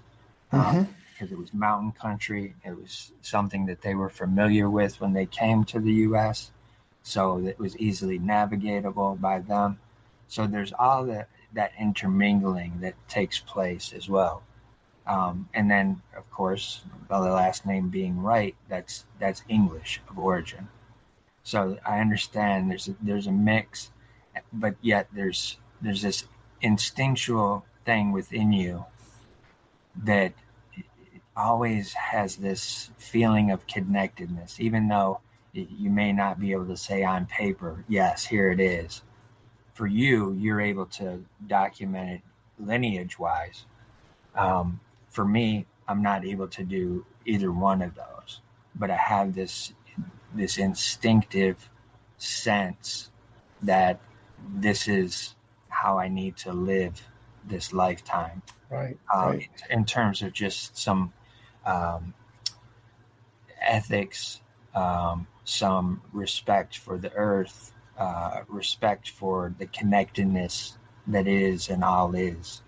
S2: Mm-hmm.
S1: because it was mountain country. It was something that they were familiar with when they came to the U.S., so it was easily navigatable by them. So there's all that intermingling that takes place as well. And then, of course, the last name being Wright, that's English of origin. So I understand there's a mix, but yet there's this instinctual thing within you that always has this feeling of connectedness, even though you may not be able to say on paper, yes, here it is. For you, you're able to document it lineage wise. For me, I'm not able to do either one of those, but I have this instinctive sense that this is how I need to live this lifetime.
S2: Right, right.
S1: In terms of just some um, ethics, some respect for the earth, respect for the connectedness that is and all is,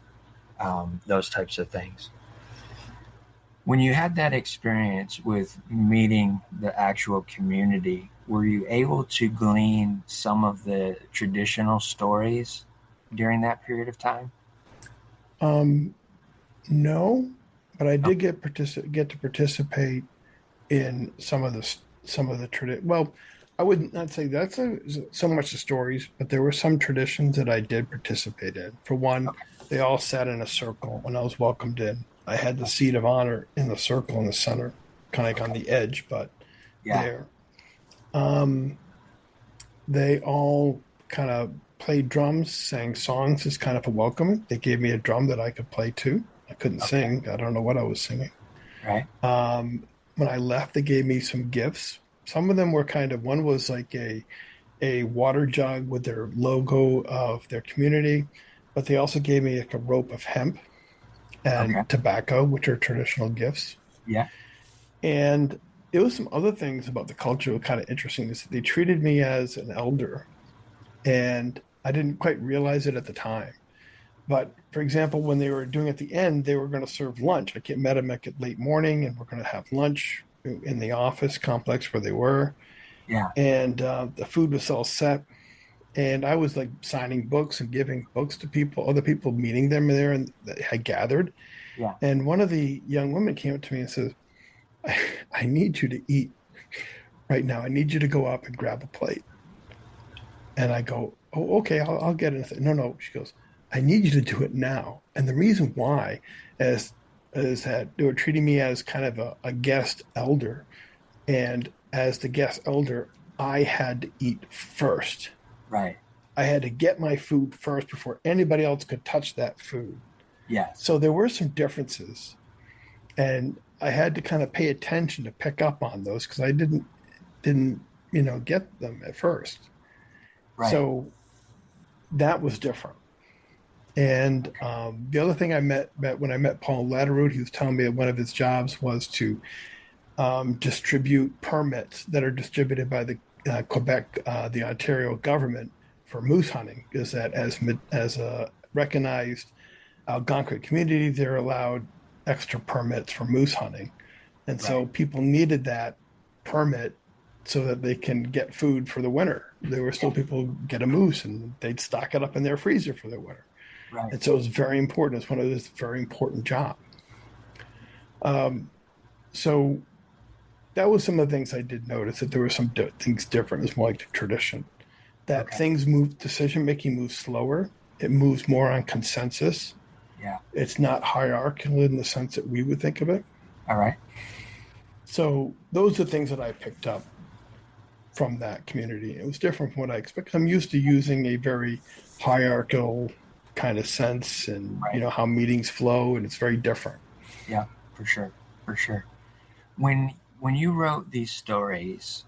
S1: those types of things. When you had that experience with meeting the actual community, were you able to glean some of the traditional stories during that period of time?
S2: Um, no, but I
S1: Oh,
S2: did get to participate in some of the tradition. Well, I would not say so much the stories, but there were some traditions that I did participate in. For one,
S1: okay.
S2: they all sat in a circle when I was welcomed in. I had the seat of honor in the circle in the center, kind of like on
S1: Okay.
S2: the edge, but
S1: Yeah.
S2: there. Um, they all kind of played drums, sang songs as kind of a welcome. They gave me a drum that I could play too. I couldn't
S1: Okay.
S2: sing. I don't know what I was singing.
S1: Right.
S2: When I left, they gave me some gifts. Some of them were kind of, one was like a water jug with their logo of their community, but they also gave me like a rope of hemp
S1: Okay.
S2: and tobacco, which are traditional gifts.
S1: Yeah.
S2: And there was some other things about the culture that were kind of interesting. Is that they treated me as an elder, and I didn't quite realize it at the time. But for example, when they were doing at the end, they were going to serve lunch. I met them at late morning, and we're going to have lunch in the office complex where they were.
S1: Yeah.
S2: And the food was all set. And I was like signing books and giving books to people, other people meeting them there, and I gathered.
S1: Yeah.
S2: And one of the young women came up to me and says, I need you to eat right now. I need you to go up and grab a plate. And I go, oh, okay, I'll get it. No, no. She goes, I need you to do it now. And the reason why is, is that they were treating me as kind of a guest elder. And as the guest elder, I had to eat first.
S1: Right.
S2: I had to get my food first before anybody else could touch that food.
S1: Yes.
S2: So there were some differences. And I had to kind of pay attention to pick up on those because I didn't get them at first.
S1: Right.
S2: So that was different. And
S1: Okay.
S2: the other thing I met when I met Paul Latteroot, he was telling me that one of his jobs was to distribute permits that are distributed by the Quebec, the Ontario government for moose hunting. Is that as a recognized Algonquin community, they're allowed extra permits for moose hunting, and so
S1: Right.
S2: people needed that permit so that they can get food for the winter. There were still
S1: Yeah.
S2: people who get a moose and they'd stock it up in their freezer for the winter.
S1: Right.
S2: And so it was very important. It's one of those very important jobs. So that was some of the things I did notice that there were some things different. It's more like the tradition that
S1: Okay.
S2: things move, decision making moves slower. It moves more on consensus.
S1: Yeah.
S2: It's not hierarchical in the sense that we would think of it.
S1: All right.
S2: So those are things that I picked up from that community. It was different from what I expected. I'm used to using a very hierarchical kind of sense and
S1: Right.
S2: how meetings flow, and it's very different.
S1: Yeah. For sure. For sure. When you wrote these stories,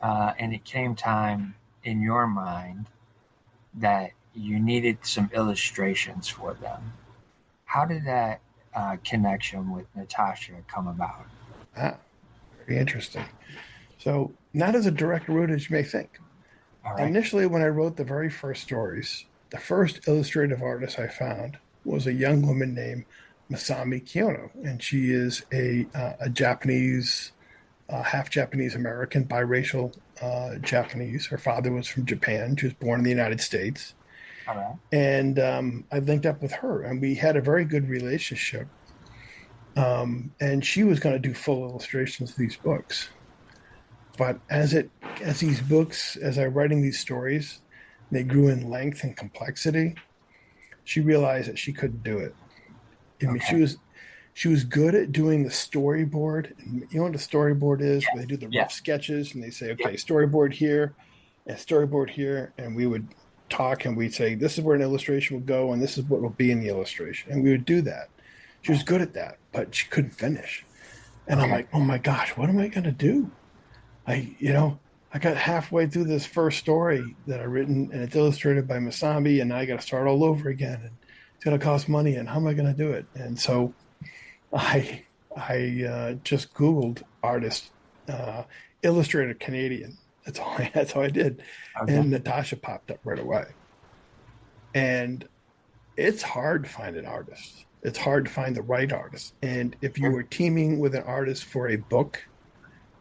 S1: and it came time in your mind that you needed some illustrations for them, how did that connection with Natasha come about?
S2: Ah, very interesting. So not as a direct route as you may think.
S1: All right.
S2: Initially, when I wrote the very first stories, the first illustrative artist I found was a young woman named Masami Kiyono, and she is a Japanese, half Japanese American, biracial Japanese. Her father was from Japan. She was born in the United States,
S1: All right.
S2: and I linked up with her, and we had a very good relationship. And she was going to do full illustrations of these books, but as I writing these stories, they grew in length and complexity. She realized that she couldn't do it. I mean,
S1: Okay.
S2: she was good at doing the storyboard. And you know what a storyboard is? Where they
S1: Yes.
S2: do the rough
S1: Yes.
S2: sketches and they say,
S1: Yep.
S2: okay, storyboard here and storyboard here. And we would talk and we'd say, this is where an illustration will go and this is what will be in the illustration. And we would do that. She was
S1: Right.
S2: good at that, but she couldn't finish. And I'm
S1: Okay.
S2: like, oh my gosh, what am I going to do? I got halfway through this first story that I written and it's illustrated by Masami and now I got to start all over again. And it's going to cost money. And how am I going to do it? And so I just Googled artist, uh, illustrator Canadian. That's all I did,
S1: Okay.
S2: and Natasha popped up right away. And it's hard to find an artist. It's hard to find the right artist. And if you
S1: Sure.
S2: are teaming with an artist for a book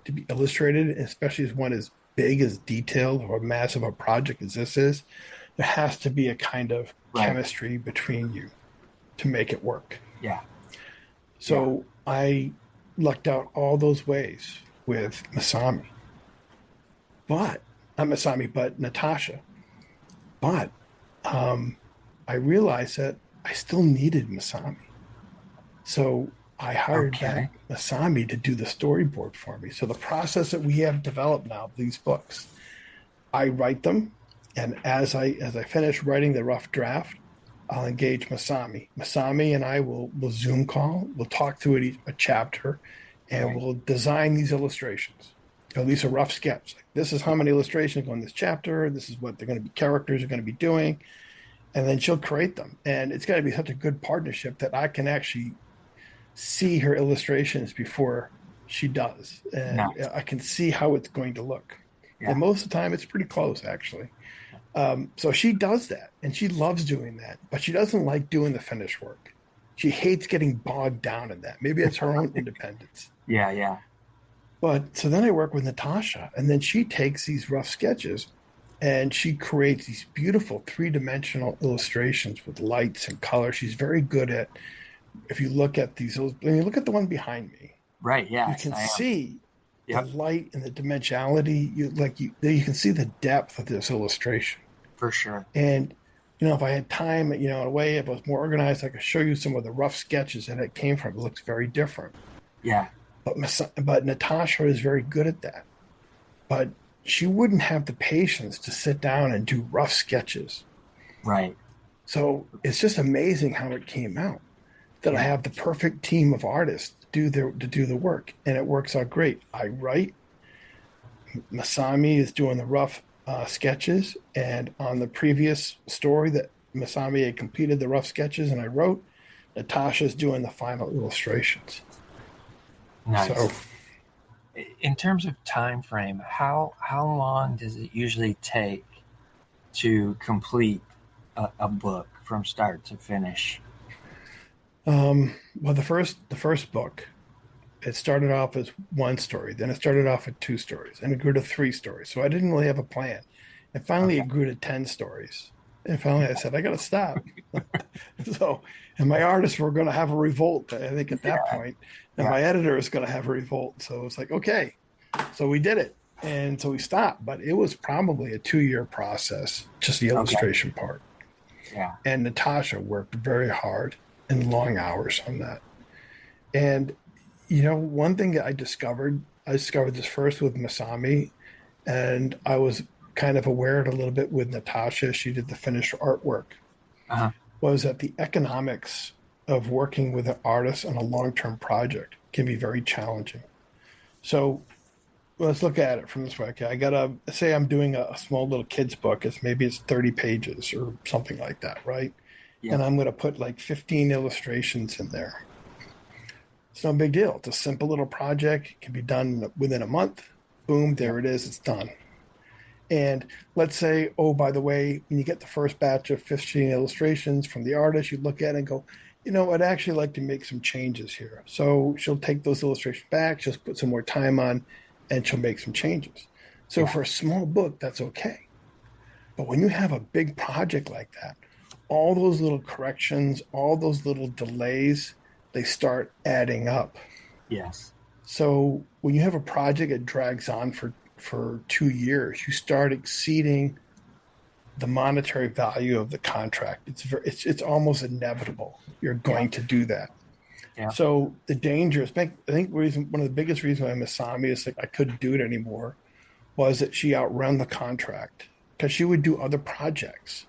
S2: to be illustrated, especially as one as big as detailed or massive a project as this is, there has to be a kind of
S1: Right.
S2: chemistry between you to make it work.
S1: Yeah. Yeah.
S2: So I lucked out all those ways with Masami, but not Masami, but Natasha. But um, I realized that I still needed Masami. So I hired back
S1: Okay.
S2: Masami to do the storyboard for me. So the process that we have developed now, these books, I write them, and as I finish writing the rough draft, I'll engage Masami. Masami and I will Zoom call. We'll talk through a chapter, and
S1: Right.
S2: we'll design these illustrations. At least a rough sketch. Like, this is how many illustrations go in this chapter. This is what they're going to be characters are going to be doing, and then she'll create them. And it's going to be such a good partnership that I can actually see her illustrations before she does, and
S1: Nice.
S2: I can see how it's going to look. And
S1: Yeah.
S2: most of the time, it's pretty close, actually. So she does that, and she loves doing that, but she doesn't like doing the finish work. She hates getting bogged down in that. Maybe it's her own independence.
S1: Yeah. Yeah.
S2: But so then I work with Natasha, and then she takes these rough sketches and she creates these beautiful three-dimensional illustrations with lights and color. She's very good at if you look at these, when you look at the one behind me,
S1: Right.
S2: you
S1: Yes,
S2: can
S1: I am.
S2: see the
S1: Yep.
S2: light and the dimensionality. You can see the depth of this illustration.
S1: For sure.
S2: And if I had time, in a way, if I was more organized, I could show you some of the rough sketches that it came from. It looks very different.
S1: Yeah.
S2: But Natasha is very good at that. But she wouldn't have the patience to sit down and do rough sketches.
S1: Right.
S2: So it's just amazing how it came out. That I
S1: Yeah.
S2: have the perfect team of artists to do the work, and it works out great. I write. Masami is doing the rough sketches, and on the previous story that Masami had completed the rough sketches, and I wrote. Natasha's doing the final illustrations. So
S1: Nice. In terms of time frame, how long does it usually take to complete a book from start to finish?
S2: well, the first book, it started off as one story, then it started off at two stories, and it grew to three stories. So I didn't really have a plan. And finally,
S1: Okay.
S2: it grew to 10 stories. And finally, I said, I got to stop. So, and my artists were going to have a revolt, I think, at that
S1: Yeah.
S2: point, and
S1: Yeah.
S2: my editor is going to have a revolt. So it's like, okay. So we did it. And so we stopped, but it was probably a 2-year process, just the
S1: Okay.
S2: illustration part.
S1: Yeah.
S2: And Natasha worked very hard and long hours on that. And one thing that I discovered this first with Masami, and I was kind of aware it a little bit with Natasha. She did the finished artwork.
S1: Uh-huh.
S2: Was that the economics of working with an artist on a long-term project can be very challenging. So let's look at it from this way. Okay, I gotta say I'm doing a small little kids book. It's 30 pages or something like that, right?
S1: Yep.
S2: And I'm gonna put like 15 illustrations in there. It's no big deal. It's a simple little project. It can be done within a month. Boom,
S1: Yep.
S2: there it is. It's done. And let's say, oh, by the way, when you get the first batch of 15 illustrations from the artist, you look at it and go, I'd actually like to make some changes here. So she'll take those illustrations back, she'll put some more time on, and she'll make some changes. So
S1: Yeah.
S2: for a small book, that's okay. But when you have a big project like that, all those little corrections, all those little delays, they start adding up.
S1: Yes.
S2: So when you have a project that drags on for 2 years, you start exceeding the monetary value of the contract. It's almost inevitable. You're
S1: Yeah.
S2: going to do that.
S1: Yeah.
S2: So the danger is, I think one of the biggest reasons why Masami is like I couldn't do it anymore was that she outrun the contract because she would do other projects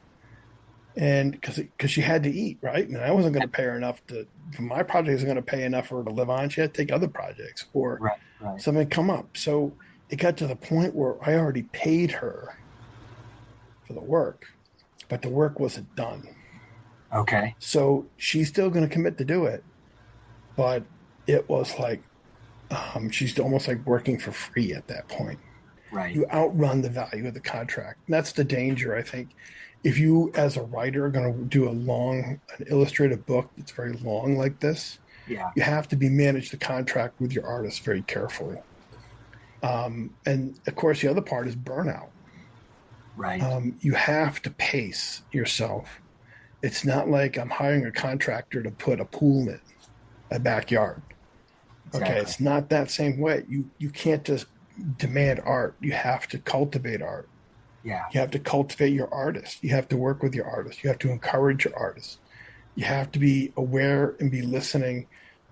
S2: and because she had to eat, right, and I wasn't going to pay her enough to for my project isn't going to pay enough for her to live on. She had to take other projects or
S1: Right. Right.
S2: something come up. So it got to the point where I already paid her for the work, but the work wasn't done.
S1: Okay.
S2: So she's still going to commit to do it, but it was like she's almost like working for free at that point.
S1: Right.
S2: You outrun the value of the contract. And that's the danger, I think. If you, as a writer, are going to do an illustrative book that's very long like this,
S1: Yeah.
S2: you have to manage the contract with your artist very carefully. And of course, the other part is burnout.
S1: Right.
S2: You have to pace yourself. It's not like I'm hiring a contractor to put a pool in a backyard. Okay,
S1: Exactly.
S2: it's not that same way. You can't just demand art. You have to cultivate art.
S1: Yeah.
S2: You have to cultivate your artist. You have to work with your artist. You have to encourage your artist. You have to be aware and be listening,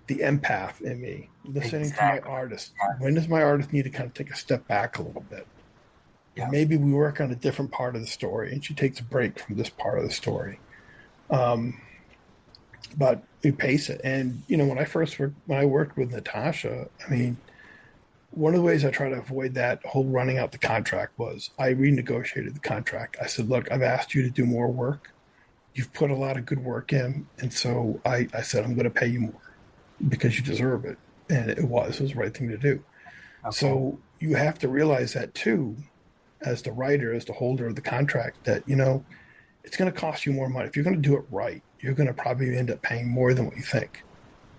S2: the empath in me, listening to my
S1: Exactly.
S2: artist.
S1: Yeah.
S2: When does my artist need to kind of take a step back a little bit? And
S1: Yep.
S2: maybe we work on a different part of the story and she takes a break from this part of the story. Um, but we pace it. And, when I worked with Natasha, one of the ways I try to avoid that whole running out the contract was I renegotiated the contract. I said, look, I've asked you to do more work. You've put a lot of good work in. And so I said, I'm going to pay you more because you deserve it. And it was the right thing to do.
S1: Okay.
S2: So you have to realize that too, as the writer, as the holder of the contract, that, it's going to cost you more money. If you're going to do it right, you're going to probably end up paying more than what you think.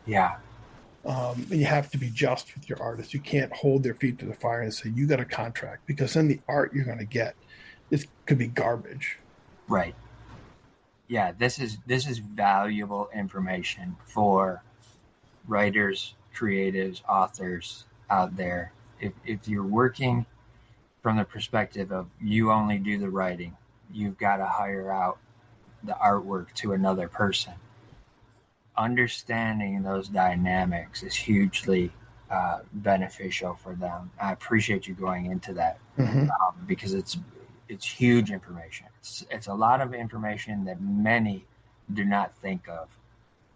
S1: Yeah.
S2: And you have to be just with your artist. You can't hold their feet to the fire and say, you got a contract, because then the art you're going to get, it could be garbage.
S1: Right. yeah, this is valuable information for writers, creatives, authors out there. If you're working from the perspective of you only do the writing, you've got to hire out the artwork to another person. Understanding those dynamics is hugely beneficial for them. I appreciate you going into that
S2: Hmm.
S1: because it's huge information. It's a lot of information that many do not think of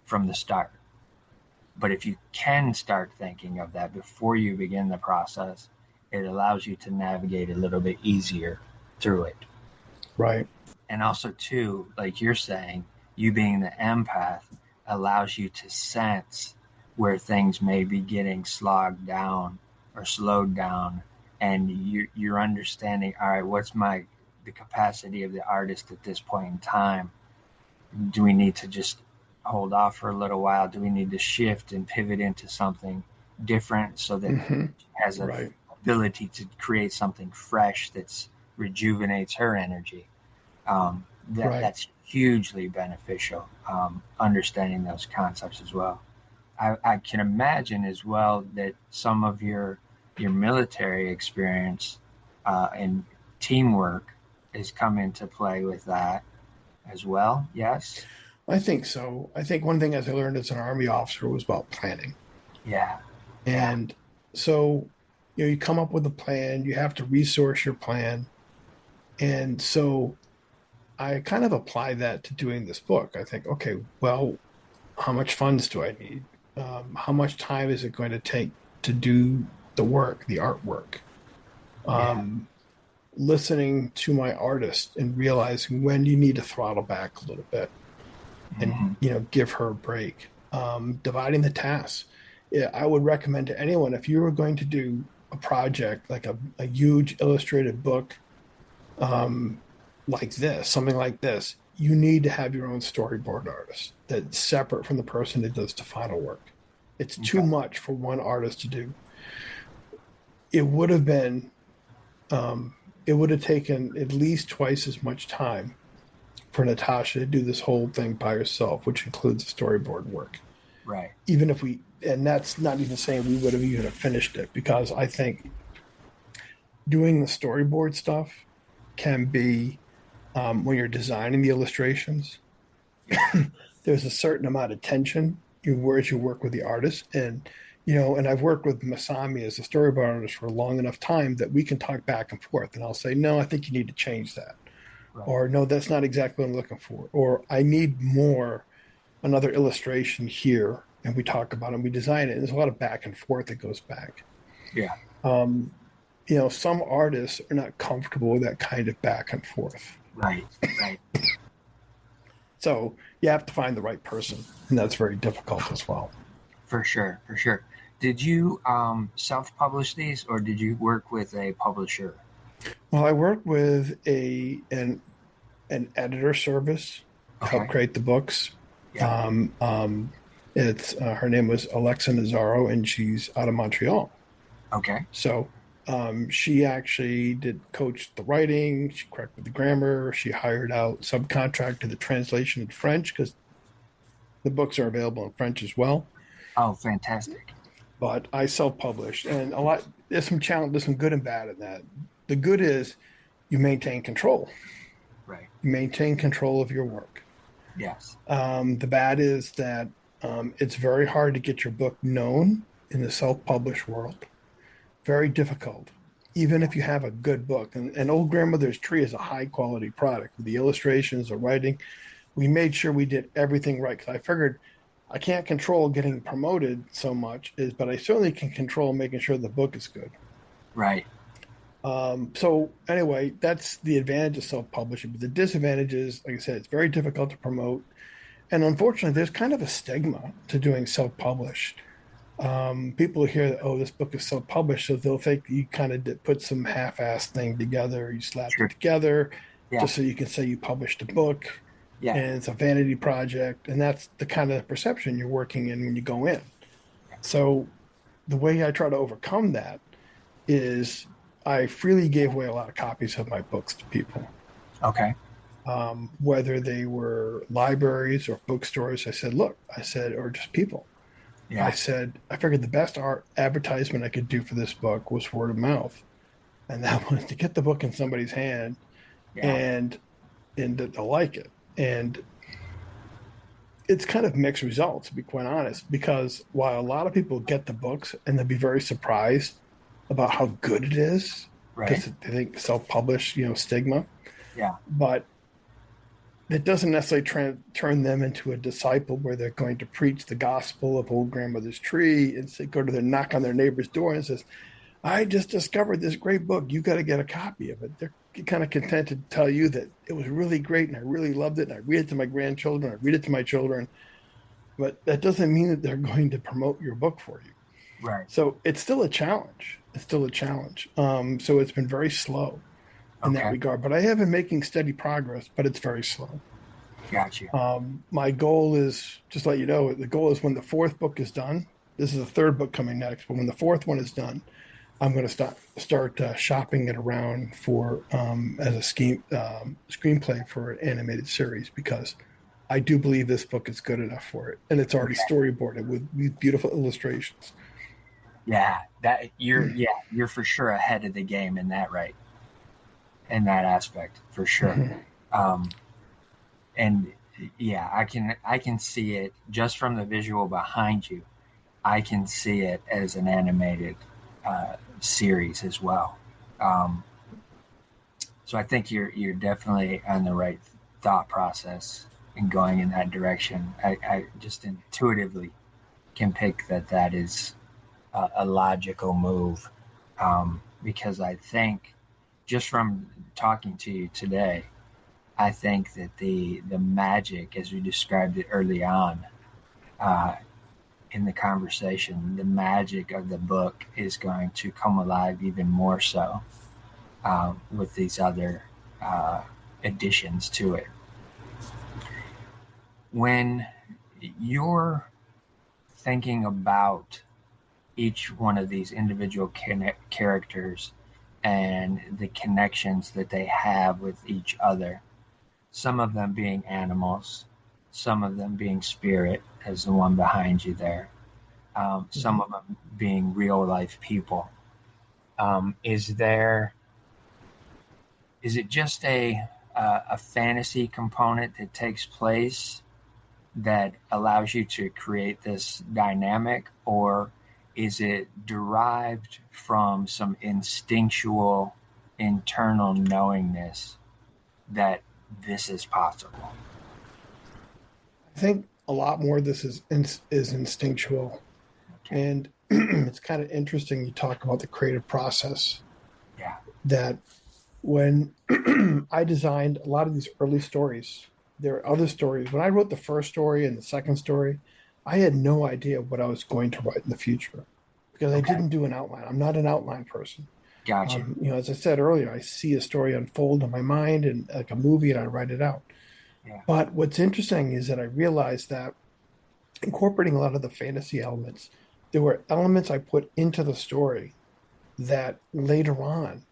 S1: from the start. But if you can start thinking of that before you begin the process, it allows you to navigate a little bit easier through it.
S2: Right.
S1: And also, too, like you're saying, you being the empath allows you to sense where things may be getting slogged down or slowed down, and you're understanding. All right, what's the capacity of the artist at this point in time? Do we need to just hold off for a little while? Do we need to shift and pivot into something different so that
S2: Hmm.
S1: she has an
S2: Right.
S1: ability to create something fresh that rejuvenates her energy?
S2: Right.
S1: That's hugely beneficial. Understanding those concepts as well. I can imagine as well that some of your military experience and teamwork has come into play with that as well. Yes.
S2: I think so. I think one thing as I learned as an Army officer was about planning.
S1: Yeah. Yeah.
S2: And so, you come up with a plan, you have to resource your plan. And so I kind of apply that to doing this book. I think, okay, well, how much funds do I need? How much time is it going to take to do the work, the artwork?
S1: Yeah.
S2: Um, Listening to my artist and realizing when you need to throttle back a little bit and
S1: Hmm.
S2: give her a break. Dividing the tasks. Yeah, I would recommend to anyone if you were going to do a project like a huge illustrated book, um, like this, something like this, you need to have your own storyboard artist that's separate from the person that does the final work. It's too
S1: Okay.
S2: much for one artist to do. It would have been, um, it would have taken at least twice as much time for Natasha to do this whole thing by herself, which includes the storyboard work.
S1: Right.
S2: Even if we, and that's not even saying we would have even finished it, because I think doing the storyboard stuff can be, when you're designing the illustrations,
S1: Yeah.
S2: there's a certain amount of tension whereas you work with the artist. And and I've worked with Masami as a storyboard artist for a long enough time that we can talk back and forth, and I'll say, no, I think you need to change that,
S1: Right.
S2: or no, that's not exactly what I'm looking for, or I need more, another illustration here, and we talk about it and we design it, and there's a lot of back and forth that goes back.
S1: Yeah.
S2: um, some artists are not comfortable with that kind of back and forth.
S1: Right. Right.
S2: So you have to find the right person, and that's very difficult as well.
S1: For sure. For sure. Did you self-publish these, or did you work with a publisher?
S2: Well, I worked with an editor service to help
S1: Okay.
S2: create the books.
S1: Yeah.
S2: Um, um, it's Her name was Alexa Nazaro, and she's out of Montreal.
S1: Okay.
S2: So she actually did coach the writing. She corrected the grammar. She hired out subcontract to the translation in French, because the books are available in French as well.
S1: Oh, fantastic.
S2: But I self-published, and a lot, there's some challenge, there's some good and bad in that. The good is you maintain control.
S1: Right.
S2: You maintain control of your work.
S1: Yes.
S2: The bad is that it's very hard to get your book known in the self-published world. Very difficult, even
S1: Yeah.
S2: if you have a good book. And Old Grandmother's Tree is a high quality product with the illustrations, the writing. We made sure we did everything right, because I figured I can't control getting promoted so much, but I certainly can control making sure the book is good.
S1: Right.
S2: So anyway, that's the advantage of self-publishing. But the disadvantage is, like I said, it's very difficult to promote, and unfortunately, there's kind of a stigma to doing self-published. People hear that, oh, this book is self-published, so they'll think you kind of put some half-assed thing together, you slapped it
S1: Sure.
S2: together
S1: Yeah.
S2: just so you can say you published a book,
S1: Yeah.
S2: and it's a vanity project, and that's the kind of perception you're working in when you go in. So the way I try to overcome that is I freely gave away a lot of copies of my books to people.
S1: Okay.
S2: whether they were libraries or bookstores. I said, look, I said, or just people. I
S1: Yeah.
S2: said, I figured the best art advertisement I could do for this book was word of mouth. And that was to get the book in somebody's hand
S1: Yeah.
S2: and to like it. And it's kind of mixed results, to be quite honest, because while a lot of people get the books and they'll be very surprised about how good it is,
S1: Right.
S2: because they think self-published, stigma,
S1: Yeah.
S2: but it doesn't necessarily turn them into a disciple where they're going to preach the gospel of old grandmother's tree and say, go to their knock on their neighbor's door and says, I just discovered this great book. You got to get a copy of it. They're kind of content to tell you that it was really great and I really loved it. And I read it to my grandchildren. I read it to my children. But that doesn't mean that they're going to promote your book for you.
S1: Right.
S2: So it's still a challenge. It's still a challenge. So it's been very slow in that
S1: Okay.
S2: regard. But I have been making steady progress, but it's very slow.
S1: Got you.
S2: My goal is, just to let you know, the goal is when the fourth book is done. This is the third book coming next, but when the fourth one is done, I'm going to start shopping it around for as a screenplay for an animated series because I do believe this book is good enough for it, and it's already
S1: Okay.
S2: storyboarded with these beautiful illustrations.
S1: Yeah. You're for sure ahead of the game in that right in that aspect for sure. Um, and yeah, I can see it just from the visual behind you. I can see it as an animated series as well. Um, so I think you're definitely on the right thought process and going in that direction. I just intuitively can pick that is a logical move because I think just from talking to you today, I think that the magic, as we described it early on uh, in the conversation, the magic of the book is going to come alive even more so with these other uh, additions to it. When you're thinking about each one of these individual characters and the connections that they have with each other, some of them being animals, some of them being spirit, as the one behind you there, some
S2: Mhm.
S1: of them being real life people. Is it just a fantasy component that takes place that allows you to create this dynamic, or is it derived from some instinctual internal knowingness that this is possible?
S2: I think a lot more of this is instinctual,
S1: Okay.
S2: and it's kind of interesting. You talk about the creative process
S1: Yeah.
S2: that when I designed a lot of these early stories, there are other stories. When I wrote the first story and the second story, I had no idea what I was going to write in the future because I
S1: Okay.
S2: didn't do an outline. I'm not an outline person.
S1: Gotcha.
S2: As I said earlier, I see a story unfold in my mind and like a movie, and I write it out.
S1: Yeah.
S2: But what's interesting is that I realized that incorporating a lot of the fantasy elements, there were elements I put into the story that later on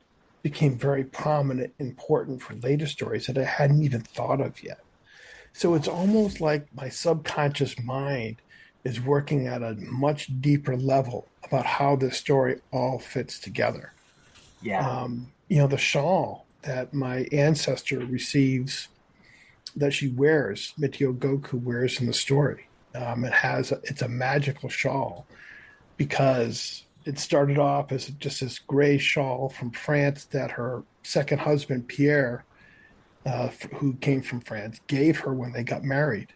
S2: became very prominent, important for later stories that I hadn't even thought of yet. So it's almost like my subconscious mind is working at a much deeper level about how this story all fits together.
S1: Yeah.
S2: The shawl that my ancestor receives that she wears, Mithyogoku wears in the story. It's a magical shawl because it started off as just this gray shawl from France that her second husband Pierre, who came from France, gave her when they got married.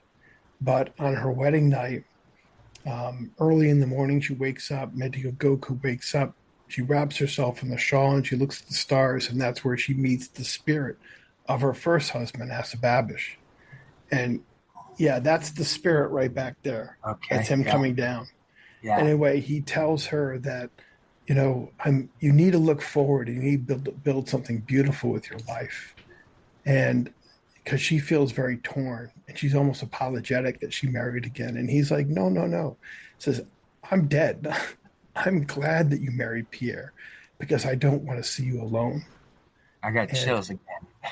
S2: But on her wedding night, early in the morning, she wakes up. Medigo Goku wakes up. She wraps herself in the shawl and she looks at the stars, and that's where she meets the spirit of her first husband, Asababish. And yeah, that's the spirit right back there. That's
S1: Okay.
S2: him
S1: Yeah.
S2: coming down.
S1: Yeah.
S2: Anyway, he tells her that, you need to look forward. You need to build something beautiful with your life. And because she feels very torn and she's almost apologetic that she married again. And he's like, no, no, no. Says, I'm dead. I'm glad that you married Pierre because I don't want to see you alone.
S1: I got
S2: And
S1: chills again.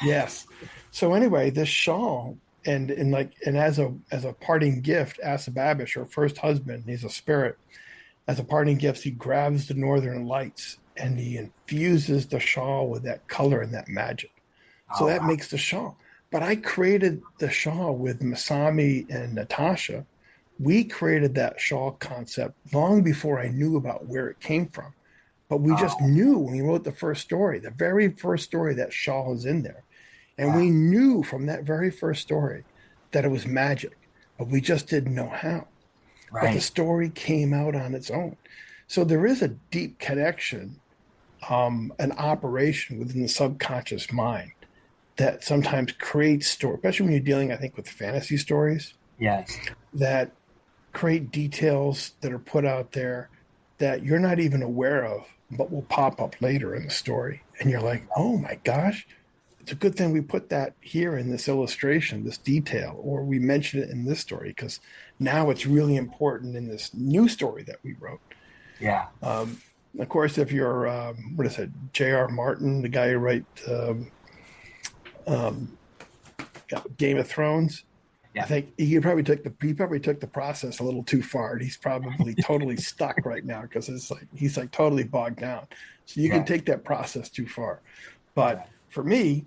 S2: Yes. So anyway, this shawl and as a parting gift, Asababish, her first husband, he's a spirit. As a parting gift, he grabs the northern lights and he infuses the shawl with that color and that magic. So
S1: Oh
S2: that
S1: wow.
S2: makes the shawl. But I created the shawl with Masami and Natasha. We created that shawl concept long before I knew about where it came from. But we just
S1: Oh
S2: knew when we wrote the first story, the very first story, that shawl is in there. And
S1: yeah.
S2: we knew from that very first story that it was magic, but we just didn't know how. But the
S1: Right.
S2: story came out on its own. So there is a deep connection, an operation within the subconscious mind that sometimes creates story, especially when you're dealing, I think, with fantasy stories
S1: Yes.
S2: that create details that are put out there that you're not even aware of, but will pop up later in the story. And you're like, oh my gosh, it's a good thing we put that here in this illustration, this detail, or we mention it in this story because now it's really important in this new story that we wrote.
S1: Yeah.
S2: Um, of course, if you're, what is it, J.R. Martin, the guy who wrote um, Game of Thrones, I
S1: Yeah.
S2: think he probably took the process a little too far. And he's probably totally stuck right now because it's like he's like totally bogged down. So you can
S1: Yes.
S2: take that process too far. But
S1: Right.
S2: for me,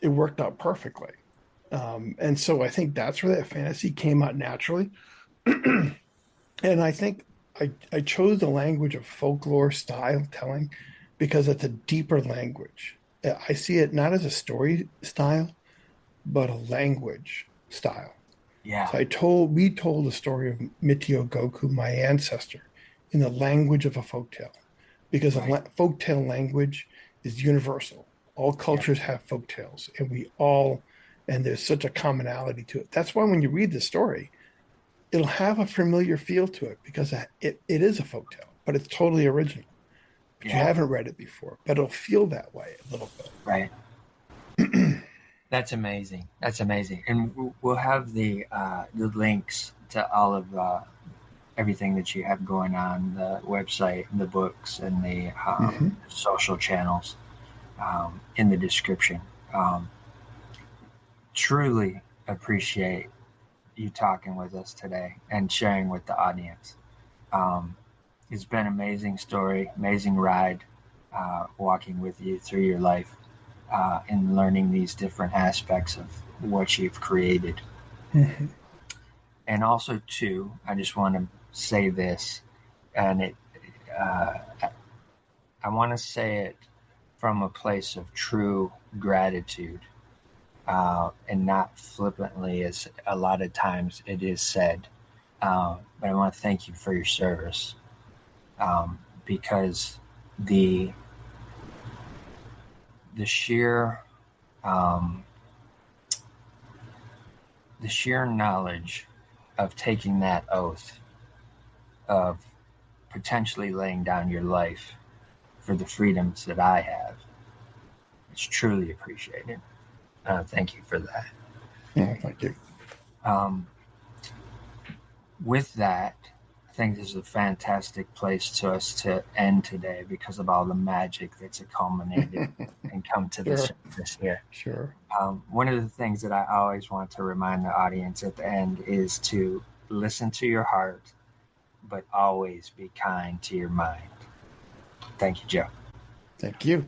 S2: it worked out perfectly. And so I think that's where that fantasy came out naturally. And I think I chose the language of folklore style telling because it's a deeper language. I see it not as a story style, but a language style.
S1: Yeah.
S2: So we told the story of Mithyogoku, my ancestor, in the language of a folktale, because a
S1: Right.
S2: folktale language is universal. All
S1: Yeah.
S2: cultures have folktales, and there's such a commonality to it. That's why when you read the story, it'll have a familiar feel to it because it is a folktale, but it's totally original. But you
S1: Yeah.
S2: haven't read it before, but it'll feel that way a little
S1: Right.
S2: bit.
S1: That's amazing. That's amazing. And we'll have the links to all of everything that you have going on, the website, the books, and the
S2: Mm-hmm.
S1: social channels in the description. Um, Truly appreciate you talking with us today and sharing with the audience. Um, it's been an amazing story, amazing ride, walking with you through your life and learning these different aspects of what you've created.
S2: Mm-hmm.
S1: And also, too, I just want to say this, and uh, I want to say it from a place of true gratitude and not flippantly, as a lot of times it is said. But I want to thank you for your service because the the sheer um, the sheer knowledge of taking that oath of potentially laying down your life for the freedoms that I have, it's truly appreciated. Thank you for that.
S2: Oh, thank you.
S1: Um, with that, I think this is a fantastic place to us to end today because of all the magic that's culminated and come to this
S2: Sure,
S1: surface here.
S2: sure.
S1: One of the things that I always want to remind the audience at the end is to listen to your heart, but always be kind to your mind. Thank you, Joe.
S2: Thank you.